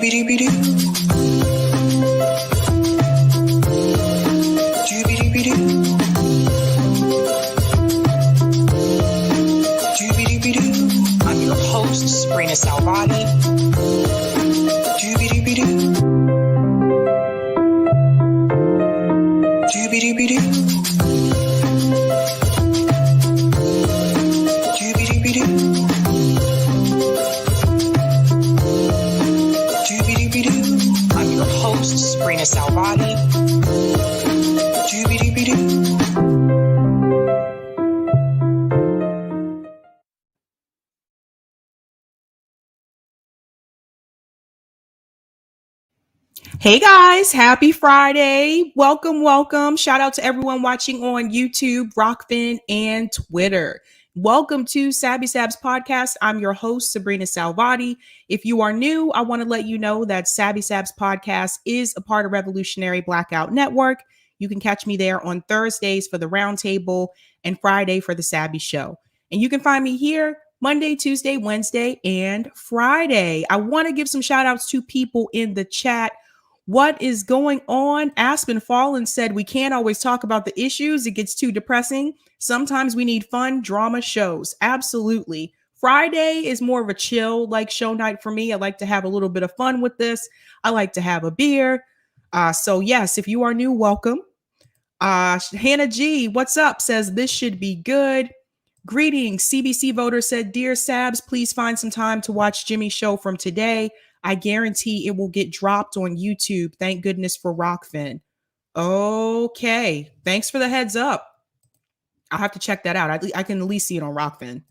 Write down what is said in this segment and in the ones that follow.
I'm your host, Sabrina Salvati. I'm your host, Sabrina Salvati. Hey guys, happy Friday. Welcome. Shout out to everyone watching on YouTube, Rockfin, and Twitter. Welcome to Sabby Sabs podcast. I'm your host, Sabrina Salvati. If you are new, I want to let you know that Sabby Sabs podcast is a part of Revolutionary Blackout Network. You can catch me there on Thursdays for the Roundtable and Friday for the Sabby Show. And you can find me here Monday, Tuesday, Wednesday, and Friday. I want to give some shout outs to people in the chat. What is going on? Aspen Fallen said, we can't always talk about the issues. It gets too depressing. Sometimes we need fun drama shows. Absolutely. Friday is more of a chill like show night for me. I like to have a little bit of fun with this. I like to have a beer. So yes, if you are new, welcome. Hannah G, what's up? Says this should be good. Greetings. CBC voter said, Dear Sabs, please find some time to watch Jimmy's show from today. I guarantee it will get dropped on YouTube. Thank goodness for Rockfin. Okay. Thanks for the heads up. I'll have to check that out. I can at least see it on Rockfin.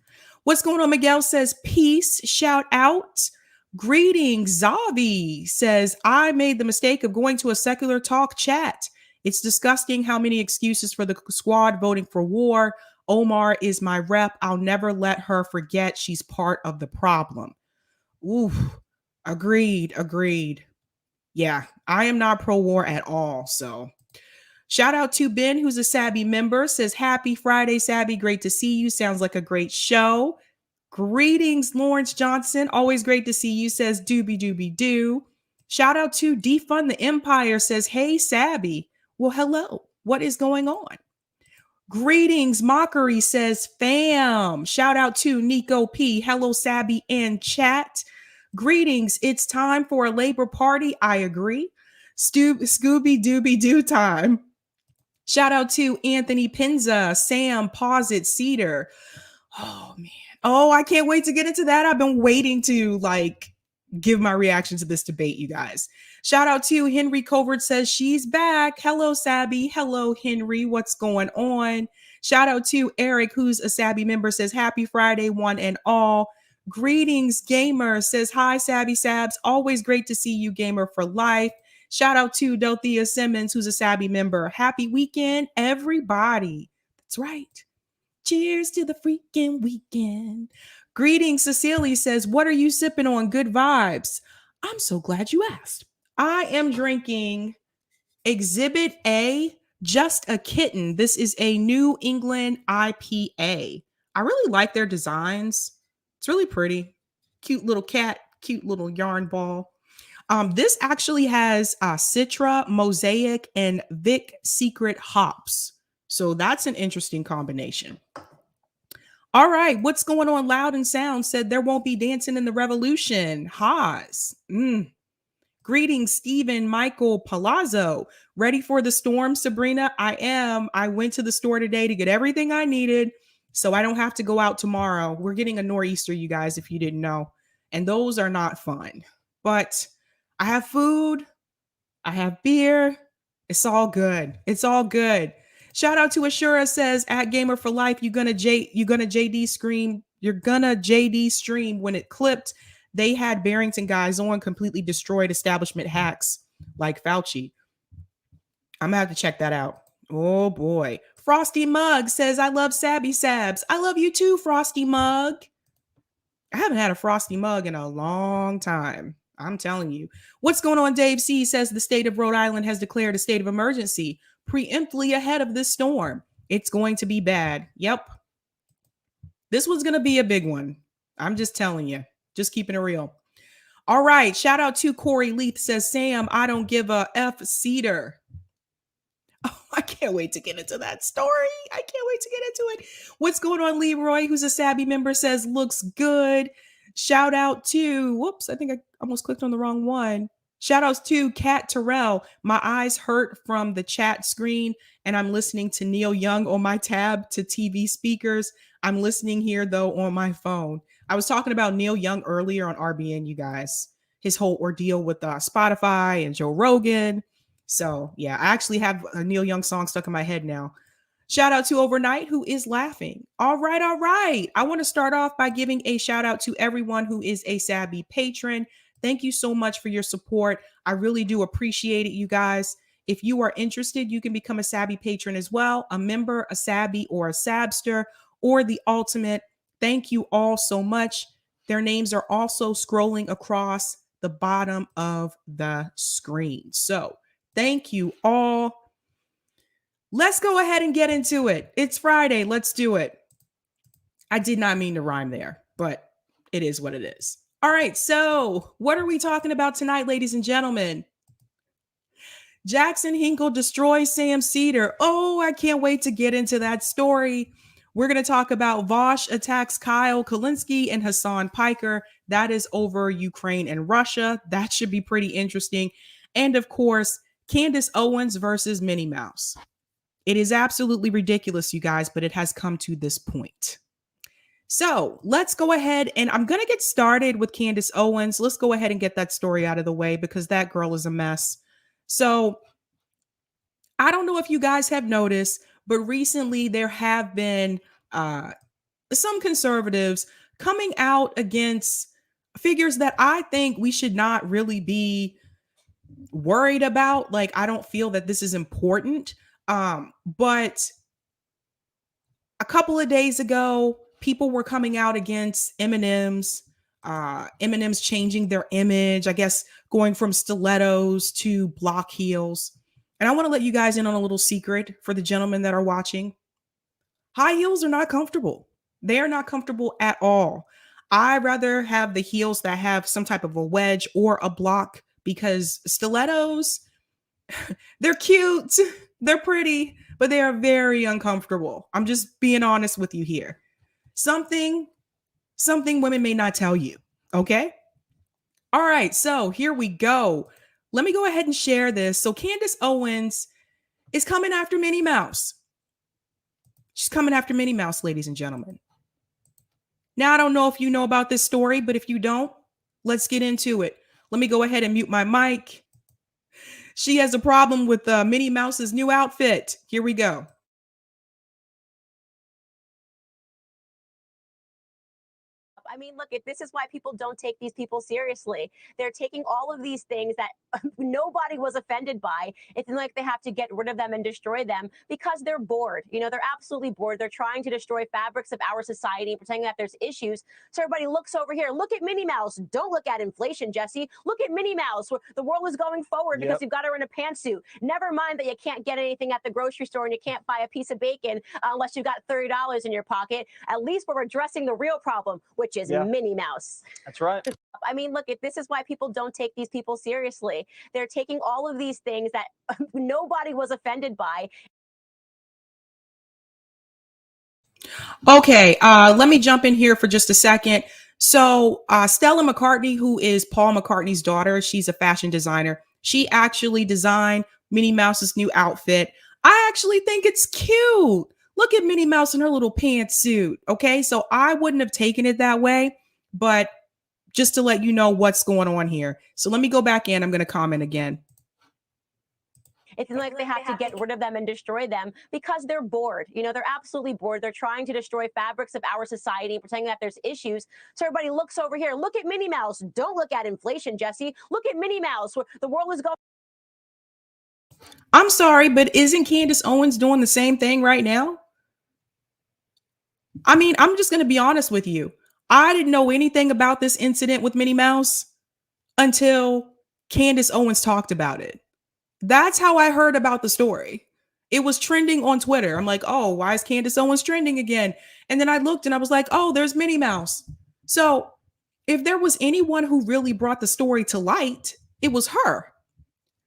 What's going on? Miguel says, peace. Shout out. Greetings. Zavi says, I made the mistake of going to a secular talk chat. It's disgusting how many excuses for the squad voting for war. Omar is my rep. I'll never let her forget she's part of the problem. Ooh. Agreed. Yeah, I am not pro-war at all. So shout out to Ben, who's a Sabby member, says, happy Friday, Sabby. Great to see you. Sounds like a great show. Greetings, Lawrence Johnson. Always great to see you, says doobie doo. Shout out to Defund the Empire, says, hey, Sabby. Well, hello. What is going on? Greetings, Mockery, says, fam. Shout out to Nico P. Hello, Sabby and chat. Greetings. It's time for a Labor Party. I agree. Scooby Dooby Doo time. Shout out to Anthony Pinza, Sam, Posit, Cedar. Oh, man. Oh, I can't wait to get into that. I've been waiting to give my reaction to this debate, you guys. Shout out to Henry Covert says she's back. Hello, Sabby. Hello, Henry. What's going on? Shout out to Eric, who's a Sabby member, says happy Friday, one and all. Greetings, Gamer, says, hi, Sabby Sabs. Always great to see you, Gamer for life. Shout out to Dorothea Simmons, who's a Sabby member. Happy weekend, everybody. That's right. Cheers to the freaking weekend. Greetings, Cecilia says, what are you sipping on? Good vibes. I'm so glad you asked. I am drinking Exhibit A, Just a Kitten. This is a New England IPA. I really like their designs. It's really pretty. Cute little cat, cute little yarn ball. This actually has Citra, Mosaic, and Vic Secret hops. So that's an interesting combination. All right, what's going on? Loud and Sound said there won't be dancing in the revolution. Haas. Greetings, Stephen, Michael, Palazzo. Ready for the storm, Sabrina? I am. I went to the store today to get everything I needed, so I don't have to go out tomorrow. We're getting a nor'easter, you guys, if you didn't know. And those are not fun. But I have food. I have beer. It's all good. It's all good. Shout out to Ashura says, at Gamer for Life, you're gonna JD stream when it clipped. They had Barrington guys on, completely destroyed establishment hacks like Fauci. I'm gonna have to check that out. Oh boy. Frosty Mug says, I love Sabby Sabs. I love you too, Frosty Mug. I haven't had a Frosty Mug in a long time. I'm telling you. What's going on? Dave C says the state of Rhode Island has declared a state of emergency preemptively ahead of this storm. It's going to be bad. Yep. This was going to be a big one. I'm just telling you. Just keeping it real. All right. Shout out to Corey Leith says, Sam, I don't give a F SEDER. Oh, I can't wait to get into that story. I can't wait to get into it. What's going on, Leroy, who's a Sabby member, says, looks good. Shout out to, whoops, I think I almost clicked on the wrong one. Shout outs to Kat Terrell. My eyes hurt from the chat screen, and I'm listening to Neil Young on my tab to TV speakers. I'm listening here, though, on my phone. I was talking about Neil Young earlier on RBN, you guys. His whole ordeal with Spotify and Joe Rogan. So, yeah, I actually have a Neil Young song stuck in my head now. Shout out to Overnight, who is laughing. All right, all right. I want to start off by giving a shout out to everyone who is a Sabby patron. Thank you so much for your support. I really do appreciate it, you guys. If you are interested, you can become a Sabby patron as well, a member, a Sabby, or a Sabster, or the ultimate. Thank you all so much. Their names are also scrolling across the bottom of the screen. So, thank you all. Let's go ahead and get into it. It's Friday. Let's do it. I did not mean to rhyme there, but it is what it is. All right. So, what are we talking about tonight, ladies and gentlemen? Jackson Hinkle destroys Sam SEDER. Oh, I can't wait to get into that story. We're going to talk about VAUSH attacks Kyle Kulinski and Hassan Piker. That is over Ukraine and Russia. That should be pretty interesting. And of course, Candace Owens versus Minnie Mouse. It is absolutely ridiculous, you guys, but it has come to this point. So let's go ahead, and I'm going to get started with Candace Owens. Let's go ahead and get that story out of the way because that girl is a mess. So I don't know if you guys have noticed, but recently there have been some conservatives coming out against figures that I think we should not really be worried about. Like, I don't feel that this is important. But a couple of days ago, people were coming out against M&M's changing their image, I guess going from stilettos to block heels. And I want to let you guys in on a little secret for the gentlemen that are watching. High heels are not comfortable. They are not comfortable at all. I'd rather have the heels that have some type of a wedge or a block because stilettos, they're cute, they're pretty, but they are very uncomfortable. I'm just being honest with you here. Something women may not tell you, okay? All right, so here we go. Let me go ahead and share this. So Candace Owens is coming after Minnie Mouse. She's coming after Minnie Mouse, ladies and gentlemen. Now, I don't know if you know about this story, but if you don't, let's get into it. Let me go ahead and mute my mic. She has a problem with Minnie Mouse's new outfit. Here we go. I mean, look, this is why people don't take these people seriously. They're taking all of these things that nobody was offended by. It's like they have to get rid of them and destroy them because they're bored. You know, they're absolutely bored. They're trying to destroy fabrics of our society, pretending that there's issues. So everybody looks over here. Look at Minnie Mouse. Don't look at inflation, Jesse. Look at Minnie Mouse. The world is going forward because you've got her in a pantsuit. Never mind that you can't get anything at the grocery store and you can't buy a piece of bacon unless you've got $30 in your pocket. At least we're addressing the real problem, which is Minnie Mouse. That's right. I mean, look, this is why people don't take these people seriously. They're taking all of these things that nobody was offended by. Okay, let me jump in here for just a second. So Stella Mccartney, who is Paul McCartney's daughter, she's a fashion designer. She actually designed Minnie Mouse's new outfit. I actually think it's cute. Look at Minnie Mouse in her little pantsuit. Okay, so I wouldn't have taken it that way, but just to let you know what's going on here. So let me go back in. I'm going to comment again. It's like they have to get rid of them and destroy them because they're bored. You know, they're absolutely bored. They're trying to destroy fabrics of our society, pretending that there's issues. So everybody looks over here. Look at Minnie Mouse. Don't look at inflation, Jesse. Look at Minnie Mouse. The world is going. I'm sorry, but isn't Candace Owens doing the same thing right now? I mean, I'm just going to be honest with you. I didn't know anything about this incident with Minnie Mouse until Candace Owens talked about it. That's how I heard about the story. It was trending on Twitter. I'm like, oh, why is Candace Owens trending again? And then I looked and I was like, oh, there's Minnie Mouse. So if there was anyone who really brought the story to light, it was her.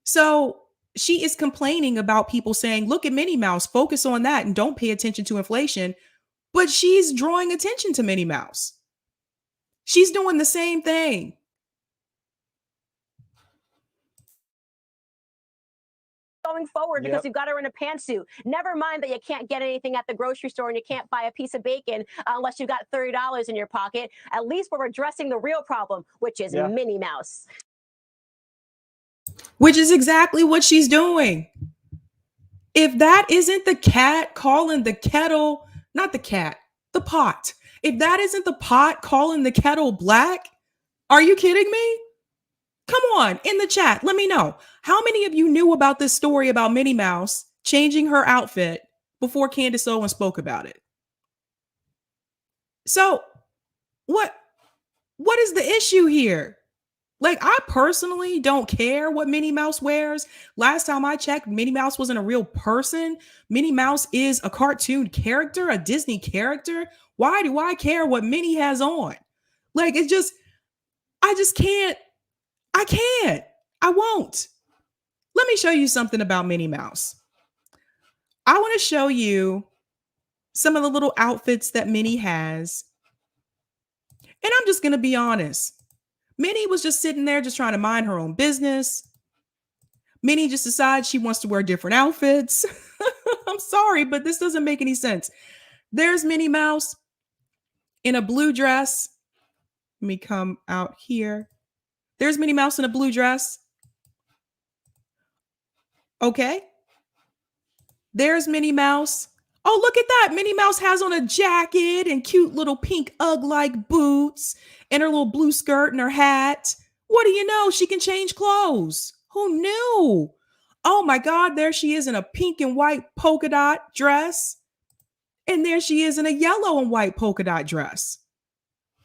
So she is complaining about people saying, look at Minnie Mouse, focus on that and don't pay attention to inflation. But she's drawing attention to Minnie Mouse. She's doing the same thing. Going forward, because you've got her in a pantsuit. Never mind that you can't get anything at the grocery store and you can't buy a piece of bacon unless you got $30 in your pocket. At least we're addressing the real problem, which is Minnie Mouse. Which is exactly what she's doing. If that isn't the cat calling the kettle, not the cat, the pot. If that isn't the pot calling the kettle black, are you kidding me? Come on, in the chat, let me know. How many of you knew about this story about Minnie Mouse changing her outfit before Candace Owens spoke about it? So, what is the issue here? Like, I personally don't care what Minnie Mouse wears. Last time I checked, Minnie Mouse wasn't a real person. Minnie Mouse is a cartoon character, a Disney character. Why do I care what Minnie has on? Like, I just can't. I can't. I won't. Let me show you something about Minnie Mouse. I want to show you some of the little outfits that Minnie has. And I'm just going to be honest. Minnie was just sitting there just trying to mind her own business. Minnie just decides she wants to wear different outfits. I'm sorry, but this doesn't make any sense. There's Minnie Mouse in a blue dress. Let me come out here. There's Minnie Mouse in a blue dress. Okay. There's Minnie Mouse. Oh, look at that. Minnie Mouse has on a jacket and cute little pink Ugg-like boots and her little blue skirt and her hat. What do you know? She can change clothes. Who knew? Oh my God, there she is in a pink and white polka dot dress. And there she is in a yellow and white polka dot dress.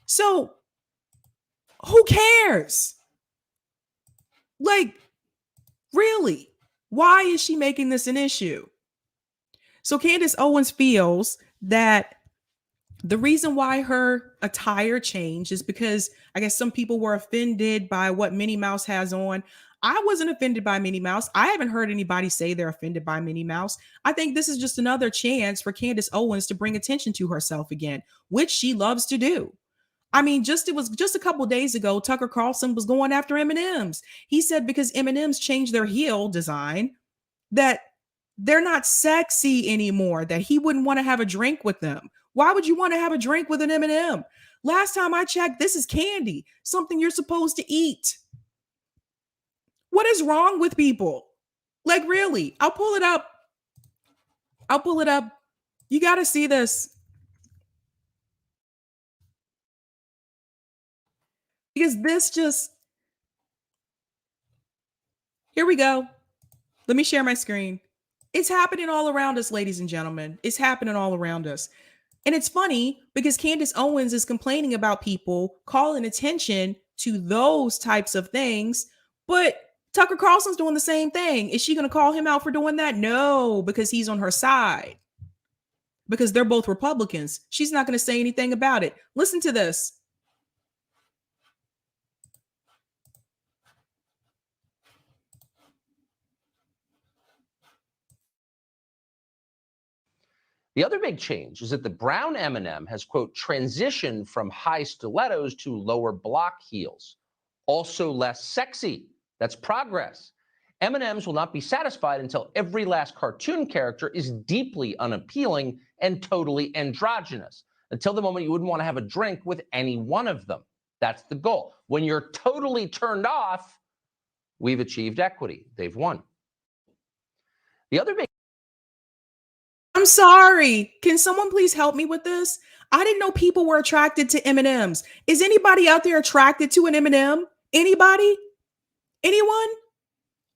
So, who cares? Like, really? Why is she making this an issue? So Candace Owens feels that the reason why her attire changed is because I guess some people were offended by what Minnie Mouse has on. I wasn't offended by Minnie Mouse. I haven't heard anybody say they're offended by Minnie Mouse. I think this is just another chance for Candace Owens to bring attention to herself again, which she loves to do. I mean, it was just a couple days ago, Tucker Carlson was going after M&Ms. He said because M&Ms changed their heel design, that they're not sexy anymore, that he wouldn't want to have a drink with them. Why would you want to have a drink with an M&M? Last time I checked, this is candy, something you're supposed to eat. What is wrong with people? Like, really? I'll pull it up. You got to see this. Because this just, here we go. Let me share my screen. It's happening all around us, ladies and gentlemen. It's happening all around us. And it's funny because Candace Owens is complaining about people calling attention to those types of things, but Tucker Carlson's doing the same thing. Is she going to call him out for doing that? No, because he's on her side. Because they're both Republicans. She's not going to say anything about it. Listen to this. The other big change is that the brown M&M has, quote, transitioned from high stilettos to lower block heels. Also less sexy. That's progress. M&Ms will not be satisfied until every last cartoon character is deeply unappealing and totally androgynous. Until the moment you wouldn't want to have a drink with any one of them. That's the goal. When you're totally turned off, we've achieved equity. They've won. The other big I'm sorry. Can someone please help me with this? I didn't know people were attracted to M&Ms. Is anybody out there attracted to an M&M? Anybody? Anyone?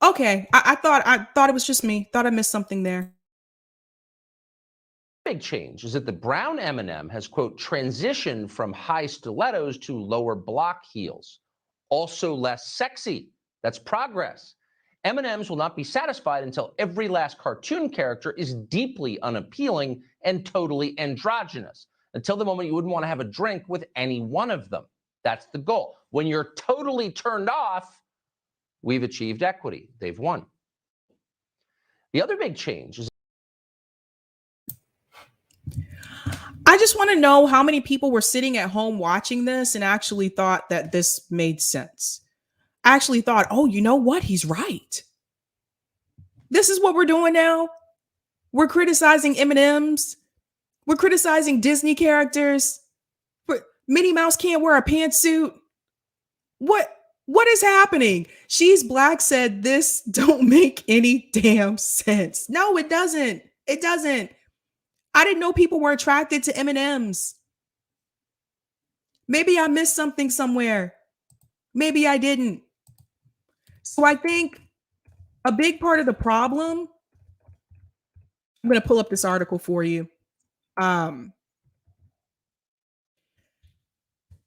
Okay. I thought it was just me. Thought I missed something there. Big change is that the brown M&M has, quote, transitioned from high stilettos to lower block heels. Also less sexy. That's progress. M&Ms will not be satisfied until every last cartoon character is deeply unappealing and totally androgynous. Until the moment you wouldn't want to have a drink with any one of them. That's the goal. When you're totally turned off, we've achieved equity. They've won. The other big change is I just want to know how many people were sitting at home watching this and actually thought that this made sense. Actually thought, oh, you know what? He's right. This is what we're doing now. We're criticizing M&Ms. We're criticizing Disney characters. Minnie Mouse can't wear a pantsuit. What is happening? She's Black said this don't make any damn sense. No, it doesn't. It doesn't. I didn't know people were attracted to M&Ms. Maybe I missed something somewhere. Maybe I didn't. So I think a big part of the problem, I'm going to pull up this article for you. The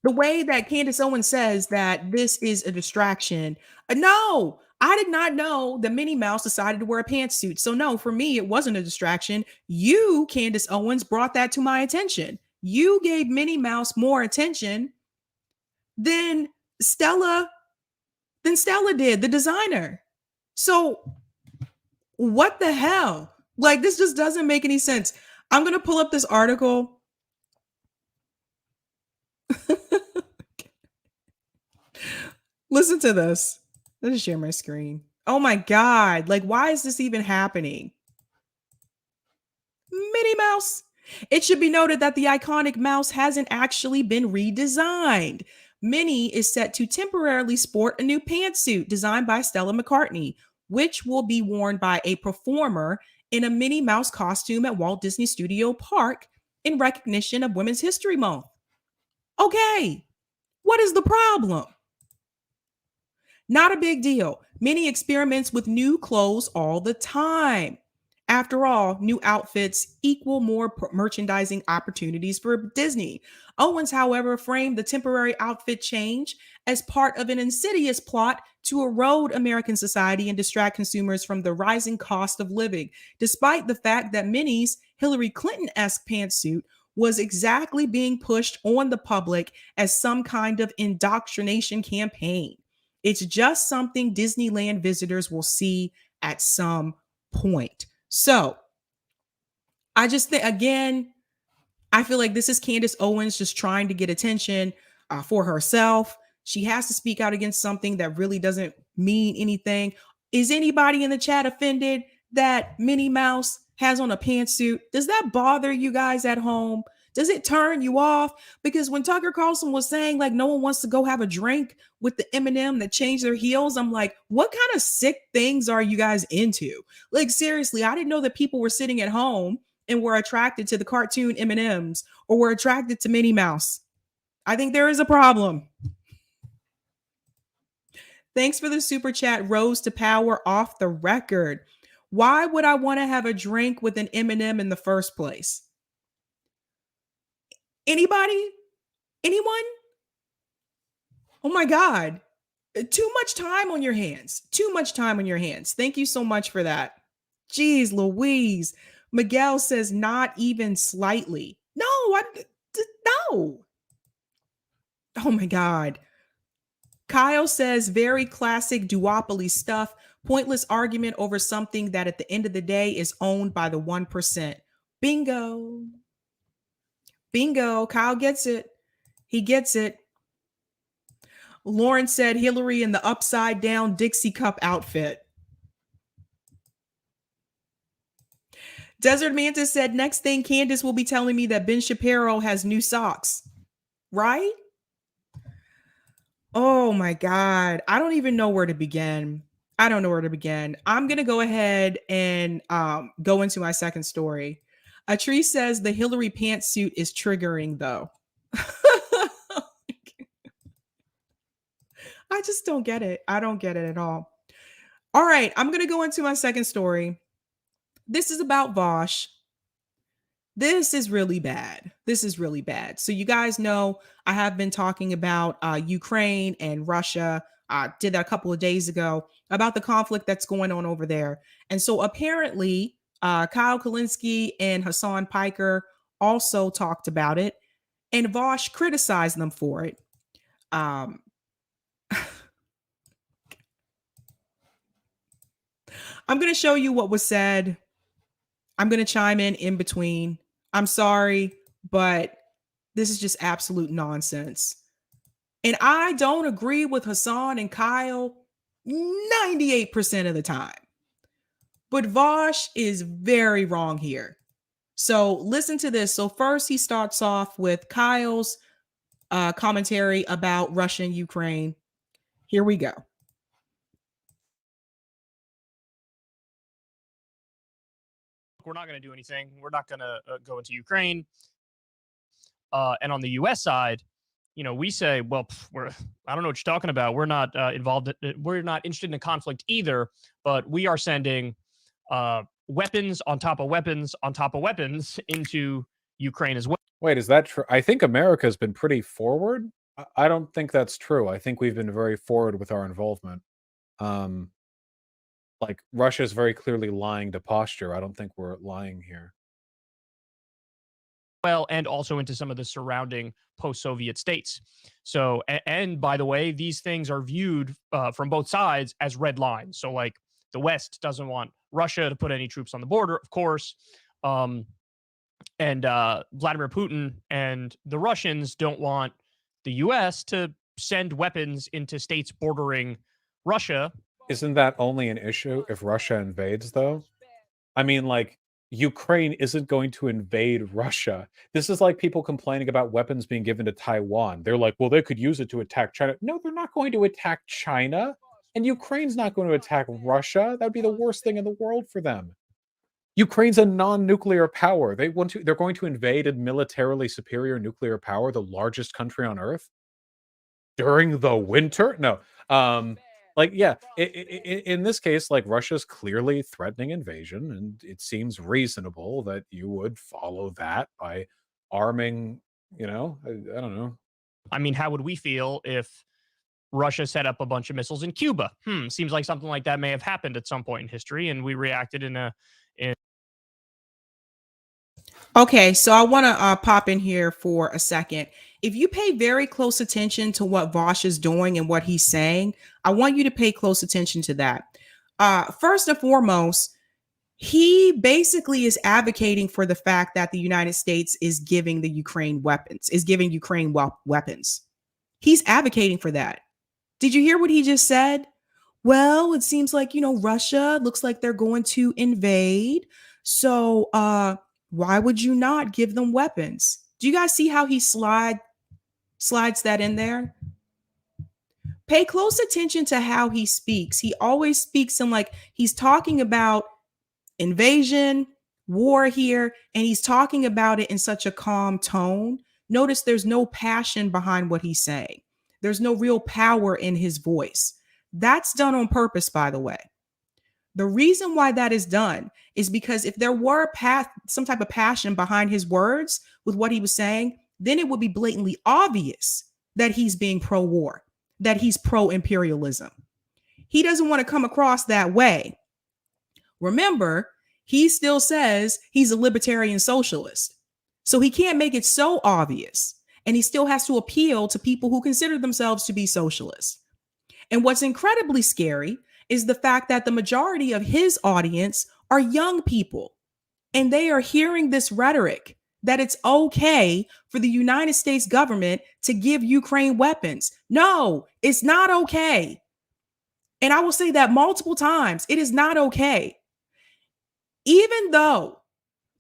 way that Candace Owens says that this is a distraction. No, I did not know that Minnie Mouse decided to wear a pantsuit. So no, for me, it wasn't a distraction. You, Candace Owens, brought that to my attention. You gave Minnie Mouse more attention than Stella did, the designer. So what the hell? Like, this just doesn't make any sense. I'm going to pull up this article. Listen to this. Let me share my screen. Oh my God. Like, why is this even happening? Minnie Mouse. It should be noted that the iconic mouse hasn't actually been redesigned. Minnie is set to temporarily sport a new pantsuit designed by Stella McCartney, which will be worn by a performer in a Minnie Mouse costume at Walt Disney Studio Park in recognition of Women's History Month. Okay, what is the problem? Not a big deal. Minnie experiments with new clothes all the time. After all, new outfits equal more merchandising opportunities for Disney. Owens, however, framed the temporary outfit change as part of an insidious plot to erode American society and distract consumers from the rising cost of living, despite the fact that Minnie's Hillary Clinton-esque pantsuit was exactly being pushed on the public as some kind of indoctrination campaign. It's just something Disneyland visitors will see at some point. So I just think, again, I feel like this is Candace Owens just trying to get attention for herself. She has to speak out against something that really doesn't mean anything. Is anybody in the chat offended that Minnie Mouse has on a pantsuit? Does that bother you guys at home? Does it turn you off? Because when Tucker Carlson was saying like no one wants to go have a drink with the M&M that changed their heels, I'm like, what kind of sick things are you guys into? Like, seriously, I didn't know that people were sitting at home and were attracted to the cartoon M&Ms or were attracted to Minnie Mouse. I think there is a problem. Thanks for the super chat, Rose to Power off the record. Why would I want to have a drink with an M&M in the first place? Anybody? Anyone? Oh my God. Too much time on your hands. Too much time on your hands. Thank you so much for that. Jeez Louise. Miguel says not even slightly. No. No. Oh my God. Kyle says very classic duopoly stuff. Pointless argument over something that at the end of the day is owned by the 1%. Bingo. Bingo. Kyle gets it. He gets it. Lauren said Hillary in the upside down Dixie cup outfit. Desert Mantis said next thing Candace will be telling me that Ben Shapiro has new socks. Right? Oh my God. I don't even know where to begin. I don't know where to begin. I'm going to go ahead and go into my second story. A tree says the Hillary pantsuit is triggering though. I just don't get it. I don't get it at all. All right. I'm going to go into my second story. This is about VAUSH. This is really bad. This is really bad. So you guys know I have been talking about Ukraine and Russia. Did that a couple of days ago about the conflict that's going on over there. And so apparently Kyle Kulinski and Hassan Piker also talked about it, and VAUSH criticized them for it. Um, I'm going to show you what was said. I'm going to chime in between. I'm sorry, but this is just absolute nonsense. And I don't agree with Hasan and Kyle 98% of the time. But VAUSH is very wrong here. So listen to this. So first he starts off with Kyle's commentary about Russia and Ukraine. Here we go. We're not going to do anything. We're not going to go into Ukraine. And on the U.S. side, we say, well, I don't know what you're talking about. We're not involved. We're not interested in a conflict either, but we are sending weapons on top of weapons on top of weapons into Ukraine as well. Wait, is that true? I think America's been pretty forward. I don't think that's true. I think we've been very forward with our involvement. Like Russia's very clearly lying to posture. I don't think we're lying here. Well, and also into some of the surrounding post-Soviet states. So, and by the way, these things are viewed from both sides as red lines. So like the West doesn't want Russia to put any troops on the border, of course. And Vladimir Putin and the Russians don't want the US to send weapons into states bordering Russia. Isn't that only an issue if Russia invades, though? I mean, like, Ukraine isn't going to invade Russia. This is like people complaining about weapons being given to Taiwan. They're like, well, they could use it to attack China. No, they're not going to attack China. And Ukraine's not going to attack Russia. That would be the worst thing in the world for them. Ukraine's a non-nuclear power. They're going to invade a militarily superior nuclear power, the largest country on earth, during the winter? No. Like, yeah, in this case, like, Russia's clearly threatening invasion, and it seems reasonable that you would follow that by arming, I don't know. I mean, how would we feel if Russia set up a bunch of missiles in Cuba? Seems like something like that may have happened at some point in history, and we reacted Okay, so I want to pop in here for a second. If you pay very close attention to what VAUSH is doing and what he's saying, I want you to pay close attention to that. First and foremost, he basically is advocating for the fact that the United States is giving the Ukraine weapons, weapons. He's advocating for that. Did you hear what he just said? Well, it seems like, Russia looks like they're going to invade. So, why would you not give them weapons? Do you guys see how he slides that in there? Pay close attention to how he speaks. He always speaks in like he's talking about invasion, war here, and he's talking about it in such a calm tone. Notice there's no passion behind what he's saying. There's no real power in his voice. That's done on purpose, by the way. The reason why that is done is because if there were some type of passion behind his words with what he was saying, then it would be blatantly obvious that he's being pro-war, that he's pro-imperialism. He doesn't want to come across that way. Remember, he still says he's a libertarian socialist. So he can't make it so obvious. And he still has to appeal to people who consider themselves to be socialists. And what's incredibly scary is the fact that the majority of his audience are young people, and they are hearing this rhetoric that it's okay for the United States government to give Ukraine weapons. No, it's not okay. And I will say that multiple times. It is not okay. Even though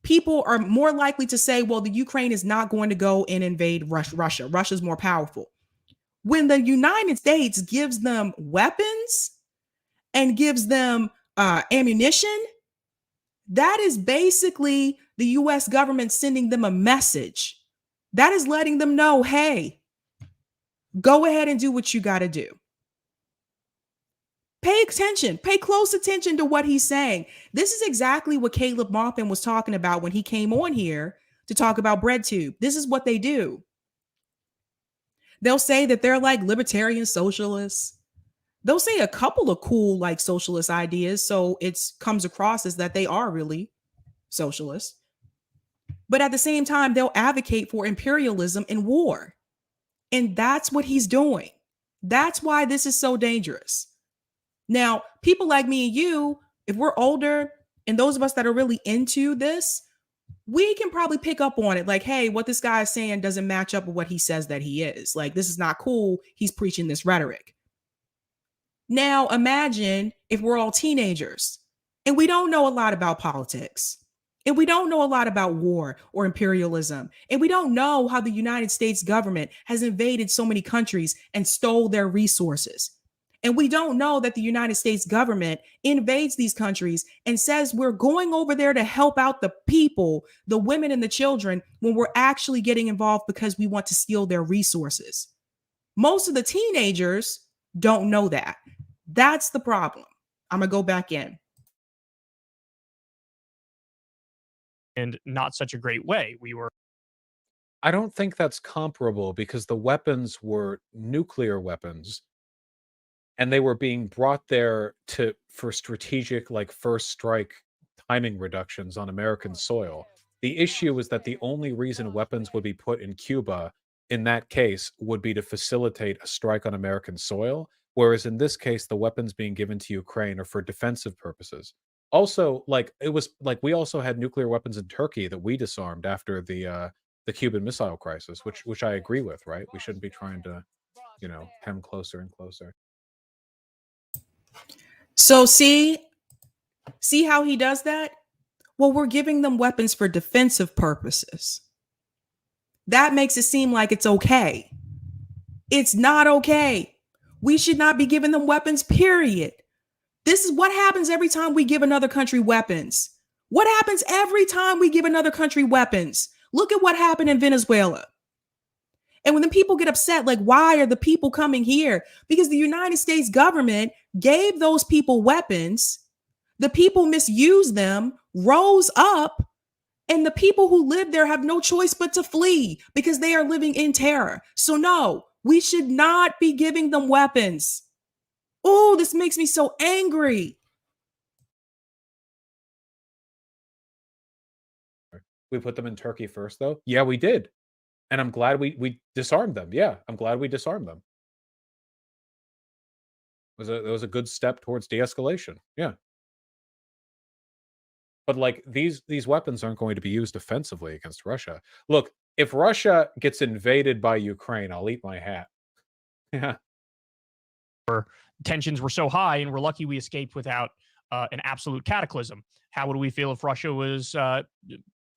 people are more likely to say, well, the Ukraine is not going to go and invade Russia. Russia's more powerful. When the United States gives them weapons and gives them ammunition, that is basically the US government sending them a message. That is letting them know, hey, go ahead and do what you got to do. Pay attention, pay close attention to what he's saying. This is exactly what Caleb Maupin was talking about when he came on here to talk about BreadTube. This is what they do. They'll say that they're like libertarian socialists. They'll say a couple of cool like socialist ideas, so it comes across as that they are really socialists. But at the same time, they'll advocate for imperialism and war. And that's what he's doing. That's why this is so dangerous. Now, people like me and you, if we're older, and those of us that are really into this, we can probably pick up on it. Like, hey, what this guy is saying doesn't match up with what he says that he is. Like, this is not cool. He's preaching this rhetoric. Now, imagine if we're all teenagers and we don't know a lot about politics, and we don't know a lot about war or imperialism, and we don't know how the United States government has invaded so many countries and stole their resources. And we don't know that the United States government invades these countries and says we're going over there to help out the people, the women and the children, when we're actually getting involved because we want to steal their resources. Most of the teenagers don't know that. That's the problem. I'm going to go back in. And not such a great way. I don't think that's comparable because the weapons were nuclear weapons and they were being brought there for strategic, like, first strike timing reductions on American soil. The issue was that the only reason weapons would be put in Cuba in that case would be to facilitate a strike on American soil, whereas in this case, the weapons being given to Ukraine are for defensive purposes. Also, like, it was like we also had nuclear weapons in Turkey that we disarmed after the Cuban Missile Crisis, which I agree with, right? We shouldn't be trying to, hem closer and closer. So see how he does that? Well, we're giving them weapons for defensive purposes. That makes it seem like it's okay. It's not okay. We should not be giving them weapons, period. This is what happens every time we give another country weapons. What happens every time we give another country weapons? Look at what happened in Venezuela. And when the people get upset, like, why are the people coming here? Because the United States government gave those people weapons. The people misused them, rose up, and the people who live there have no choice but to flee because they are living in terror. So no, we should not be giving them weapons. Oh, this makes me so angry. We put them in Turkey first, though? Yeah, we did. And I'm glad we disarmed them. Yeah, I'm glad we disarmed them. It was a good step towards de-escalation. Yeah. But, like, these weapons aren't going to be used offensively against Russia. Look, if Russia gets invaded by Ukraine, I'll eat my hat. Yeah. Tensions were so high, and we're lucky we escaped without an absolute cataclysm. How would we feel if Russia was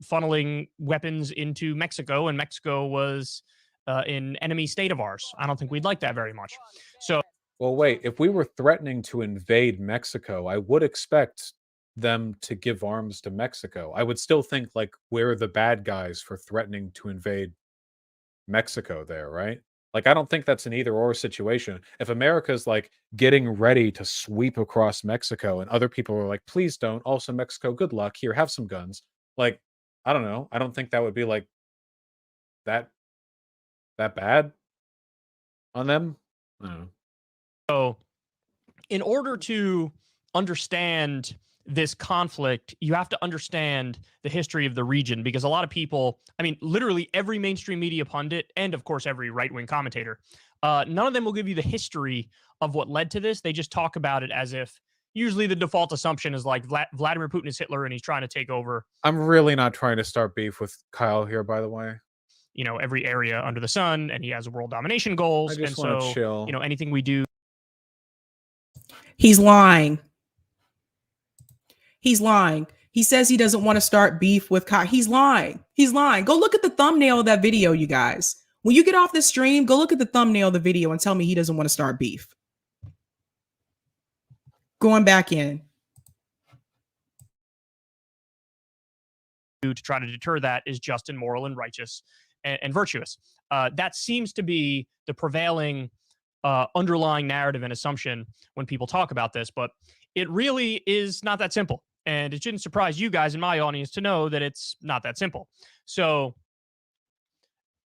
funneling weapons into Mexico and Mexico was an enemy state of ours? I don't think we'd like that very much. So, well, wait, if we were threatening to invade Mexico, I would expect them to give arms to Mexico. I would still think, like, we're the bad guys for threatening to invade Mexico there, right? Like, I don't think that's an either or situation. If America's, like, getting ready to sweep across Mexico and other people are like, please don't. Also, Mexico, good luck. Here, have some guns. Like, I don't know. I don't think that would be, like, that bad on them. I don't know. So, in order to understand this conflict, you have to understand the history of the region, because a lot of people, I mean, literally every mainstream media pundit, and of course every right-wing commentator, none of them will give you the history of what led to this. They just talk about it as if usually the default assumption is like Vladimir Putin is Hitler and he's trying to take over. I'm really not trying to start beef with Kyle here, by the way. Every area under the sun, and he has world domination goals. I just and want so, to chill. Anything we do. He's lying. He's lying. He says he doesn't want to start beef with Kyle. He's lying. He's lying. Go look at the thumbnail of that video, you guys. When you get off the stream, go look at the thumbnail of the video and tell me he doesn't want to start beef. Going back in. To try to deter that is just and moral and righteous and virtuous. That seems to be the prevailing underlying narrative and assumption when people talk about this, but it really is not that simple. And it shouldn't surprise you guys in my audience to know that it's not that simple. So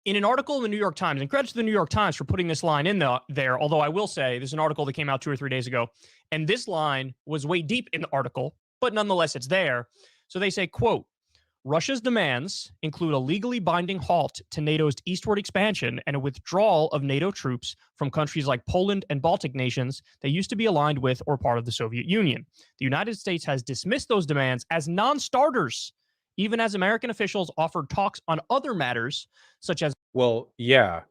in an article in the New York Times, and credit to the New York Times for putting this line in there, although I will say there's an article that came out 2 or 3 days ago, and this line was way deep in the article, but nonetheless it's there. So they say, quote, Russia's demands include a legally binding halt to NATO's eastward expansion and a withdrawal of NATO troops from countries like Poland and Baltic nations that used to be aligned with or part of the Soviet Union. The United States has dismissed those demands as non-starters, even as American officials offered talks on other matters, such as... Well, yeah,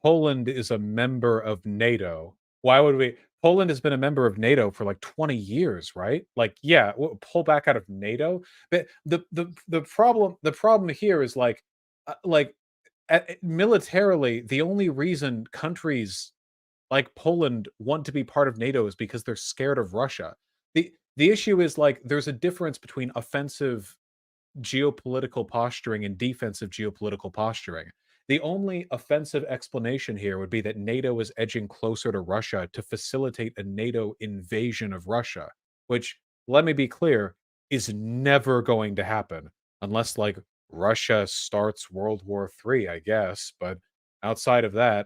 Poland is a member of NATO. Why would we? Poland has been a member of NATO for like 20 years, right? Like, yeah, pull back out of NATO. But the problem here is militarily, the only reason countries like Poland want to be part of NATO is because they're scared of Russia. The issue is like there's a difference between offensive geopolitical posturing and defensive geopolitical posturing. The only offensive explanation here would be that NATO is edging closer to Russia to facilitate a NATO invasion of Russia, which, let me be clear, is never going to happen unless, like, Russia starts World War III, I guess. But outside of that,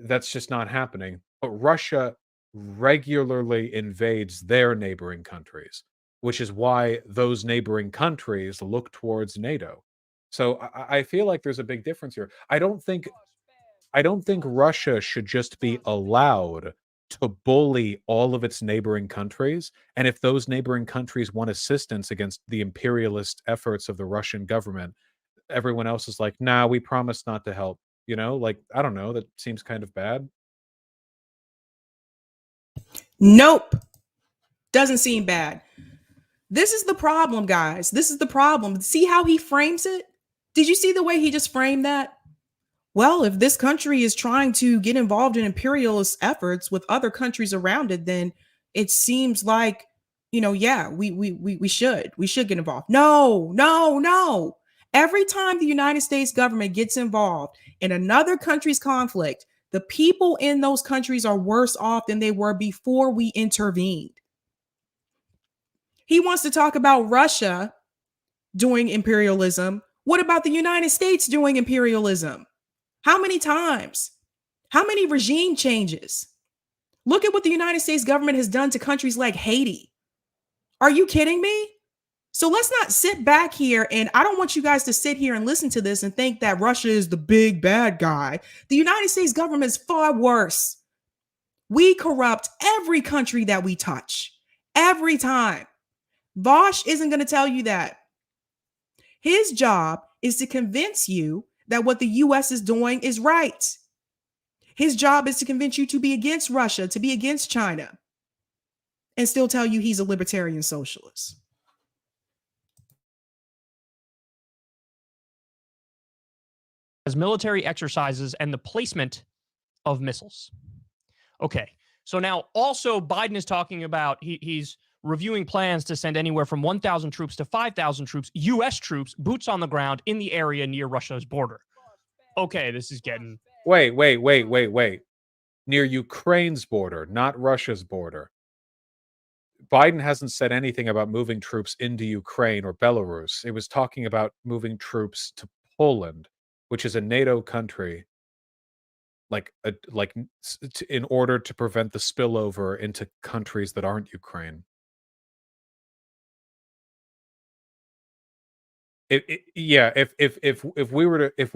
that's just not happening. But Russia regularly invades their neighboring countries, which is why those neighboring countries look towards NATO. So I feel like there's a big difference here. I don't think Russia should just be allowed to bully all of its neighboring countries. And if those neighboring countries want assistance against the imperialist efforts of the Russian government, everyone else is like, nah, we promise not to help. You know, like, I don't know, that seems kind of bad. Nope. Doesn't seem bad. This is the problem, guys. This is the problem. See how he frames it? Did you see the way he just framed that? Well, if this country is trying to get involved in imperialist efforts with other countries around it, then it seems like, yeah, we should get involved. No. Every time the United States government gets involved in another country's conflict, the people in those countries are worse off than they were before we intervened. He wants to talk about Russia doing imperialism. What about the United States doing imperialism? How many times? How many regime changes? Look at what the United States government has done to countries like Haiti. Are you kidding me? So let's not sit back here, and I don't want you guys to sit here and listen to this and think that Russia is the big bad guy. The United States government is far worse. We corrupt every country that we touch. Every time. VAUSH isn't going to tell you that. His job is to convince you that what the US is doing is right. His job is to convince you to be against Russia, to be against China, and still tell you he's a libertarian socialist. As military exercises and the placement of missiles. Okay, so now also Biden is talking about he's reviewing plans to send anywhere from 1,000 troops to 5,000 troops, U.S. troops, boots on the ground in the area near Russia's border. Okay, this is getting... Wait. Near Ukraine's border, not Russia's border. Biden hasn't said anything about moving troops into Ukraine or Belarus. It was talking about moving troops to Poland, which is a NATO country, in order to prevent the spillover into countries that aren't Ukraine. If we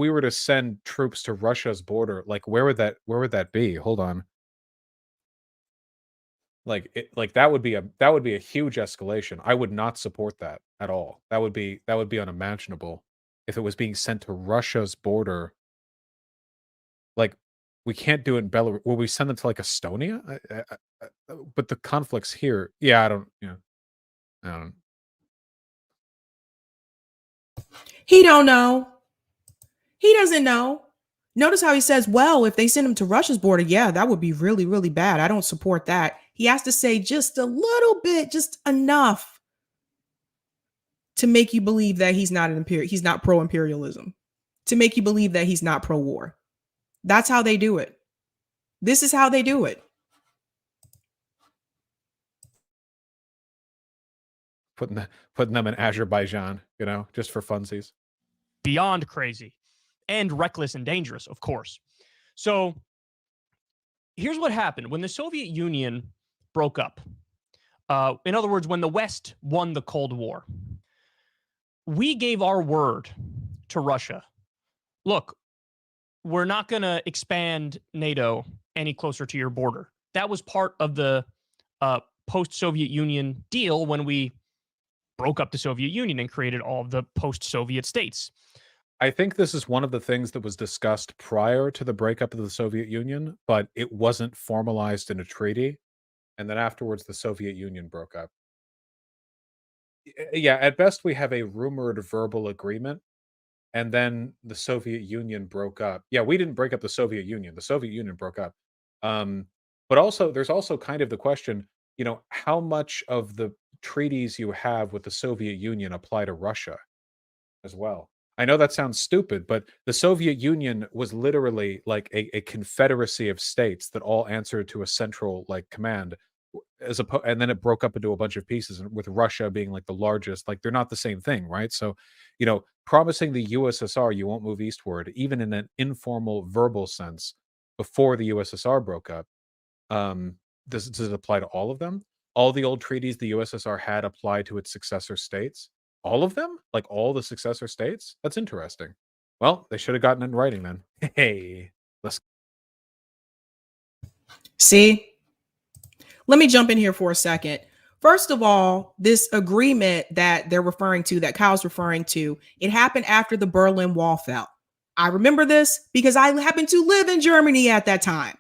were to send troops to Russia's border, like where would that be? Hold on. That would be a huge escalation. I would not support that at all. That would be unimaginable if it was being sent to Russia's border. Like, we can't do it in Belarus. Will we send them to like Estonia? But the conflict's here. Yeah, I don't. He don't know. He doesn't know. Notice how he says, well, if they send him to Russia's border, yeah, that would be really, really bad. I don't support that. He has to say just a little bit, just enough to make you believe that he's not pro-imperialism, to make you believe that he's not pro-war. That's how they do it. This is how they do it. Putting them in Azerbaijan, just for funsies. Beyond crazy and reckless and dangerous, of course. So here's what happened. When the Soviet Union broke up, in other words, when the West won the Cold War, we gave our word to Russia. Look, we're not going to expand NATO any closer to your border. That was part of the post-Soviet Union deal when we broke up the Soviet Union and created all of the post-Soviet states. I think this is one of the things that was discussed prior to the breakup of the Soviet Union, but it wasn't formalized in a treaty. And then afterwards, the Soviet Union broke up. Yeah, at best, we have a rumored verbal agreement, and then the Soviet Union broke up. Yeah, we didn't break up the Soviet Union. The Soviet Union broke up. But also, there's also kind of the question, how much of the treaties you have with the Soviet Union apply to Russia as well? I know that sounds stupid, but the Soviet Union was literally like a confederacy of states that all answered to a central command, and then it broke up into a bunch of pieces, and with Russia being like the largest, like they're not the same thing, right? So, promising the USSR you won't move eastward, even in an informal verbal sense, before the USSR broke up, does it apply to all of them? All the old treaties the USSR had apply to its successor states? All of them? Like all the successor states? That's interesting. Well, they should have gotten it in writing then. Hey, let's see. Let me jump in here for a second. First of all, this agreement that they're referring to, that Kyle's referring to, it happened after the Berlin Wall fell. I remember this because I happened to live in Germany at that time.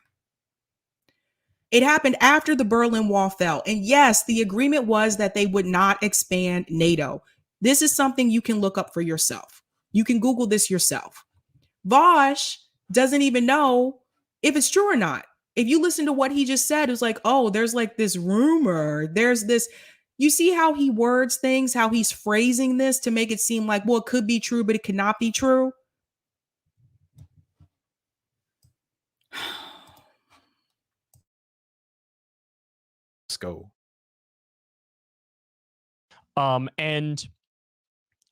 It happened after the Berlin Wall fell. And yes, the agreement was that they would not expand NATO. This is something you can look up for yourself. You can Google this yourself. VAUSH doesn't even know if it's true or not. If you listen to what he just said, it was like, oh, there's like this rumor. There's this. You see how he words things, how he's phrasing this to make it seem like, well, it could be true, but it cannot be true. Let's go. And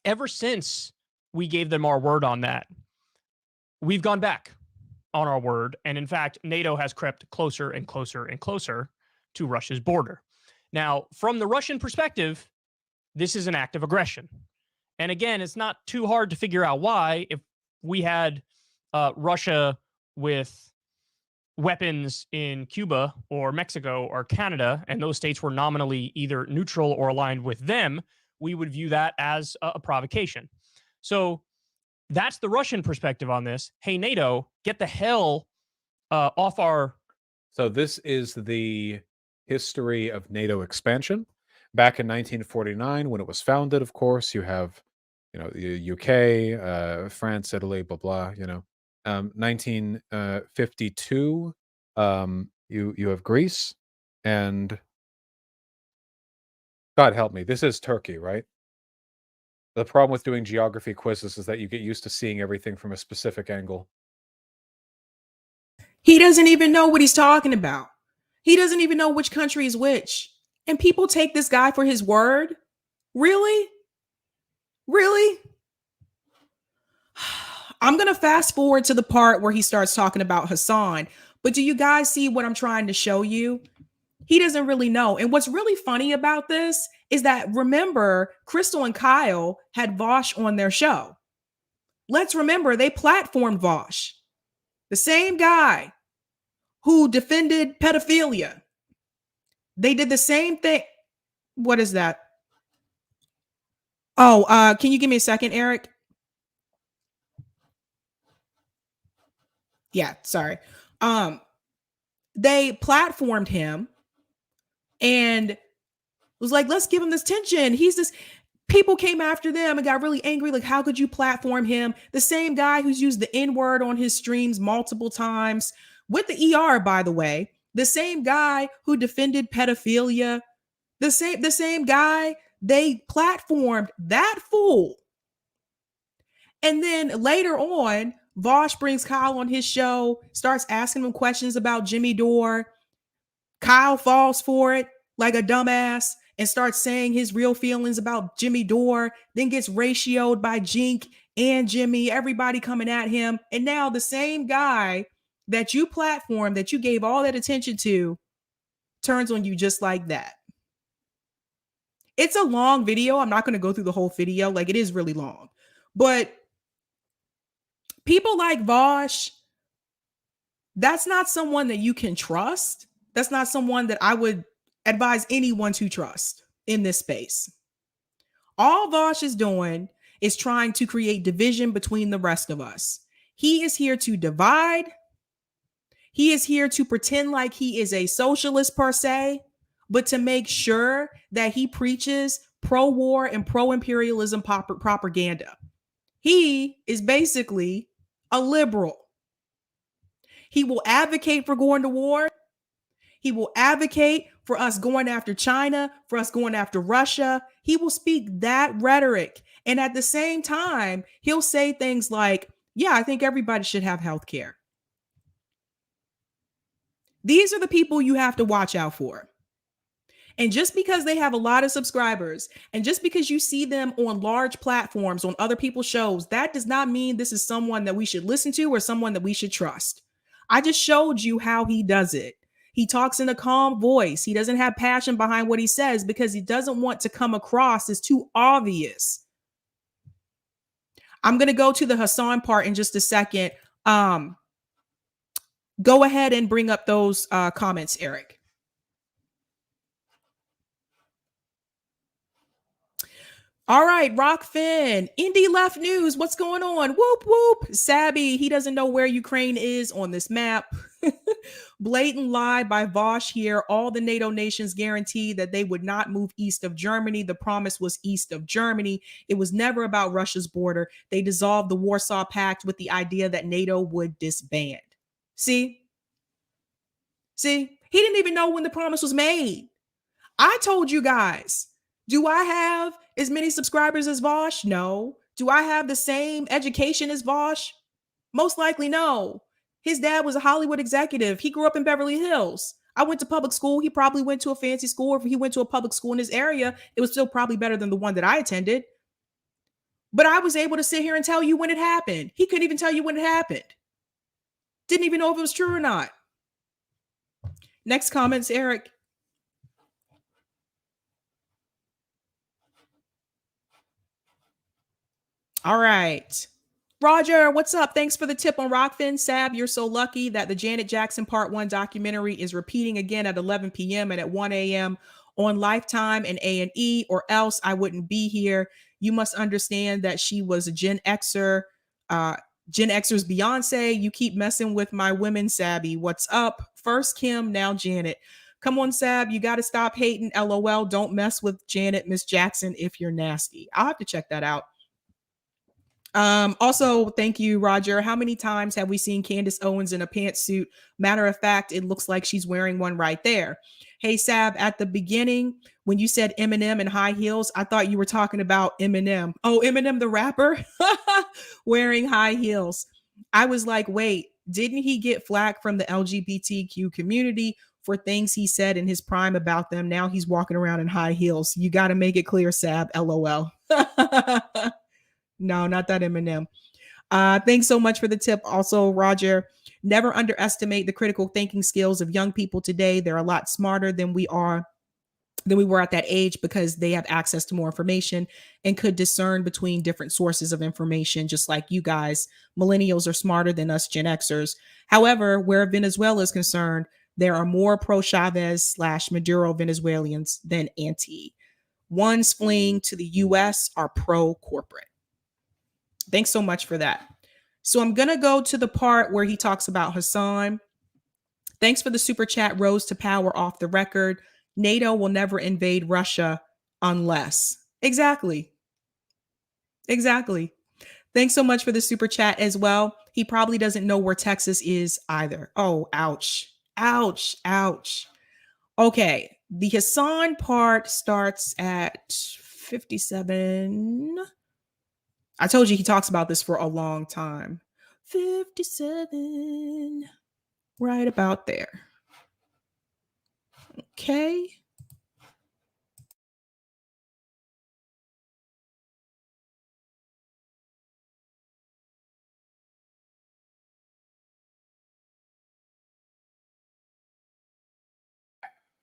ever since we gave them our word on that, we've gone back on our word. And in fact, NATO has crept closer and closer and closer to Russia's border. Now, from the Russian perspective, this is an act of aggression. And again, it's not too hard to figure out why. If we had Russia with weapons in Cuba or Mexico or Canada, and those states were nominally either neutral or aligned with them, we would view that as a provocation. So that's the Russian perspective on this. Hey, NATO, get the hell off our... So this is the history of NATO expansion. Back in 1949, when it was founded, of course, you have, the UK, France, Italy, blah, blah, 1952, you have Greece, and God help me, this is Turkey, right? The problem with doing geography quizzes is that you get used to seeing everything from a specific angle. He doesn't even know what he's talking about. He doesn't even know which country is which. And people take this guy for his word? Really? Really? I'm going to fast forward to the part where he starts talking about HASAN. But do you guys see what I'm trying to show you? He doesn't really know. And what's really funny about this is that, remember, Crystal and Kyle had VAUSH on their show. Let's remember, they platformed VAUSH. The same guy who defended pedophilia. They did the same thing. What is that? Oh, can you give me a second, Eric? Yeah, sorry. They platformed him and was like, let's give him this tension. He's this. People came after them and got really angry. Like, how could you platform him? The same guy who's used the N-word on his streams multiple times with the ER, by the way. The same guy who defended pedophilia. The same guy, they platformed that fool. And then later on, VAUSH brings Kyle on his show, starts asking him questions about Jimmy Dore. Kyle falls for it like a dumbass and starts saying his real feelings about Jimmy Dore, then gets ratioed by Jink and Jimmy, everybody coming at him. And now the same guy that you platformed, that you gave all that attention to, turns on you just like that. It's a long video. I'm not going to go through the whole video. Like, it is really long. But people like VAUSH, that's not someone that you can trust. That's not someone that I would advise anyone to trust in this space. All VAUSH is doing is trying to create division between the rest of us. He is here to divide. He is here to pretend like he is a socialist per se, but to make sure that he preaches pro-war and pro-imperialism propaganda. He is basically a liberal. He will advocate for going to war. He will advocate for us going after China, for us going after Russia. He will speak that rhetoric. And at the same time, he'll say things like, yeah, I think everybody should have health care. These are the people you have to watch out for. And just because they have a lot of subscribers, and just because you see them on large platforms, on other people's shows, that does not mean this is someone that we should listen to or someone that we should trust. I just showed you how he does it. He talks in a calm voice. He doesn't have passion behind what he says because he doesn't want to come across as too obvious. I'm going to go to the HASAN part in just a second. Go ahead and bring up those comments, Eric. All right, Rockfin, Indie Left News, what's going on? Whoop, whoop. Sabby, he doesn't know where Ukraine is on this map. Blatant lie by VAUSH here. All the NATO nations guaranteed that they would not move east of Germany. The promise was east of Germany. It was never about Russia's border. They dissolved the Warsaw Pact with the idea that NATO would disband. See? He didn't even know when the promise was made. I told you guys. Do I have as many subscribers as VAUSH? No. Do I have the same education as VAUSH? Most likely no. His dad was a Hollywood executive. He grew up in Beverly Hills. I went to public school. He probably went to a fancy school. If he went to a public school in his area, it was still probably better than the one that I attended. But I was able to sit here and tell you when it happened. He couldn't even tell you when it happened. Didn't even know if it was true or not. Next comments, Eric. All right. Roger, what's up? Thanks for the tip on Rockfin. Sab, you're so lucky that the Janet Jackson Part 1 documentary is repeating again at 11 p.m. and at 1 a.m. on Lifetime and A&E, or else I wouldn't be here. You must understand that she was a Gen Xer. Gen Xer's Beyonce. You keep messing with my women, Sabby. What's up? First Kim, now Janet. Come on, Sab. You got to stop hating. LOL. Don't mess with Janet, Miss Jackson, if you're nasty. I'll have to check that out. Also, thank you, Roger. How many times have we seen Candace Owens in a pantsuit? Matter of fact, it looks like she's wearing one right there. Hey, Sab, at the beginning, when you said Eminem and high heels, I thought you were talking about Eminem. Oh, Eminem, the rapper, wearing high heels. I was like, wait, didn't he get flack from the LGBTQ community for things he said in his prime about them? Now he's walking around in high heels. You got to make it clear, Sab. LOL. No, not that Eminem. Thanks so much for the tip. Also, Roger, never underestimate the critical thinking skills of young people today. They're a lot smarter than we were at that age because they have access to more information and could discern between different sources of information, just like you guys. Millennials are smarter than us Gen Xers. However, where Venezuela is concerned, there are more pro-Chavez / Maduro Venezuelans than anti. Ones fleeing to the US are pro-corporate. Thanks so much for that. So I'm going to go to the part where he talks about Hasan. Thanks for the super chat, Rose to Power off the record. NATO will never invade Russia unless. Exactly. Thanks so much for the super chat as well. He probably doesn't know where Texas is either. Oh, ouch. Okay. The Hasan part starts at 57. I told you he talks about this for a long time. 57, right about there. Okay.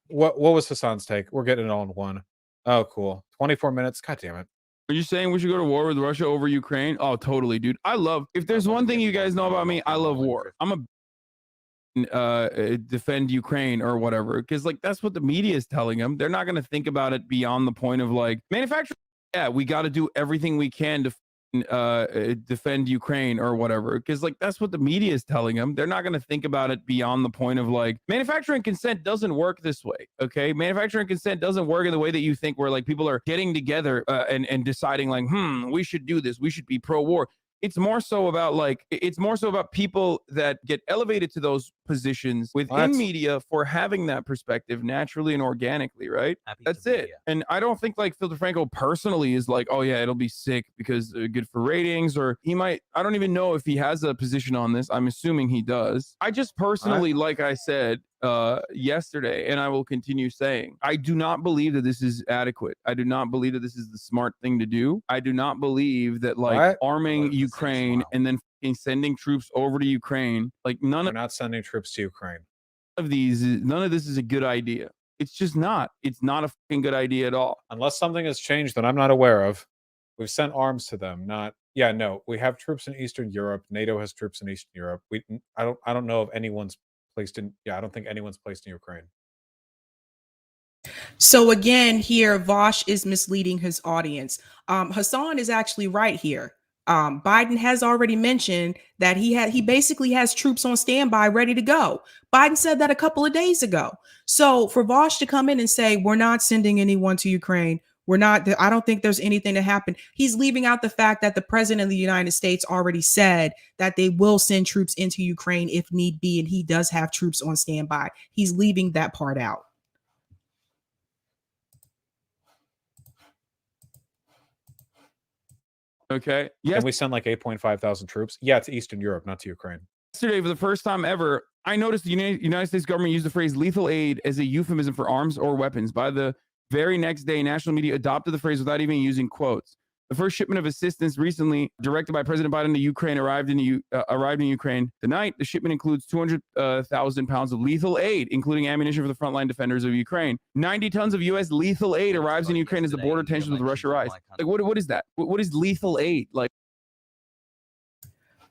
What was Hasan's take? We're getting it all in one. Oh, cool. 24 minutes. God damn it. Are you saying we should go to war with Russia over Ukraine? Oh, totally, dude. If there's one thing you guys know about me, I love war. I'm a defend Ukraine or whatever, because like that's what the media is telling them. They're not going to think about it beyond the point of like manufacturing. Yeah, we got to do everything we can to defend Ukraine or whatever, because like that's what the media is telling them. They're not going to think about it beyond the point of like manufacturing consent doesn't work this way. Okay, manufacturing consent doesn't work in the way that you think, where like people are getting together and deciding like, we should do this, we should be pro-war. It's more so about people that get elevated to those positions within media for having that perspective naturally and organically, right? That's it. And I don't think like Phil DeFranco personally is like, oh yeah, it'll be sick because good for ratings, or he might, I don't even know if he has a position on this. I'm assuming he does. I just personally, like I said yesterday, and I will continue saying, I do not believe that this is adequate. I do not believe that this is the smart thing to do. I do not believe that like arming Ukraine and then sending troops over to Ukraine, like We're not sending troops to Ukraine. None of this is a good idea. It's just not. It's not a fucking good idea at all. Unless something has changed that I'm not aware of. We've sent arms to them. We have troops in Eastern Europe. NATO has troops in Eastern Europe. I don't know if anyone's placed in. I don't think anyone's placed in Ukraine. So again, here VAUSH is misleading his audience. Hasan is actually right here. Biden has already mentioned that he basically has troops on standby ready to go. Biden said that a couple of days ago. So for VAUSH to come in and say, we're not sending anyone to Ukraine, I don't think there's anything to happen. He's leaving out the fact that the president of the United States already said that they will send troops into Ukraine if need be, and he does have troops on standby. He's leaving that part out. Okay. Yes. Can we send like 8.5 thousand troops? Yeah, to Eastern Europe, not to Ukraine. Yesterday, for the first time ever, I noticed the United States government used the phrase lethal aid as a euphemism for arms or weapons. By the very next day, national media adopted the phrase without even using quotes. The first shipment of assistance recently directed by President Biden to Ukraine arrived in Ukraine tonight. The shipment includes 200,000 pounds of lethal aid, including ammunition for the frontline defenders of Ukraine. 90 tons of U.S. lethal aid arrives in Ukraine as the border tensions with Russia rise. Like, what is that? What is lethal aid? Like,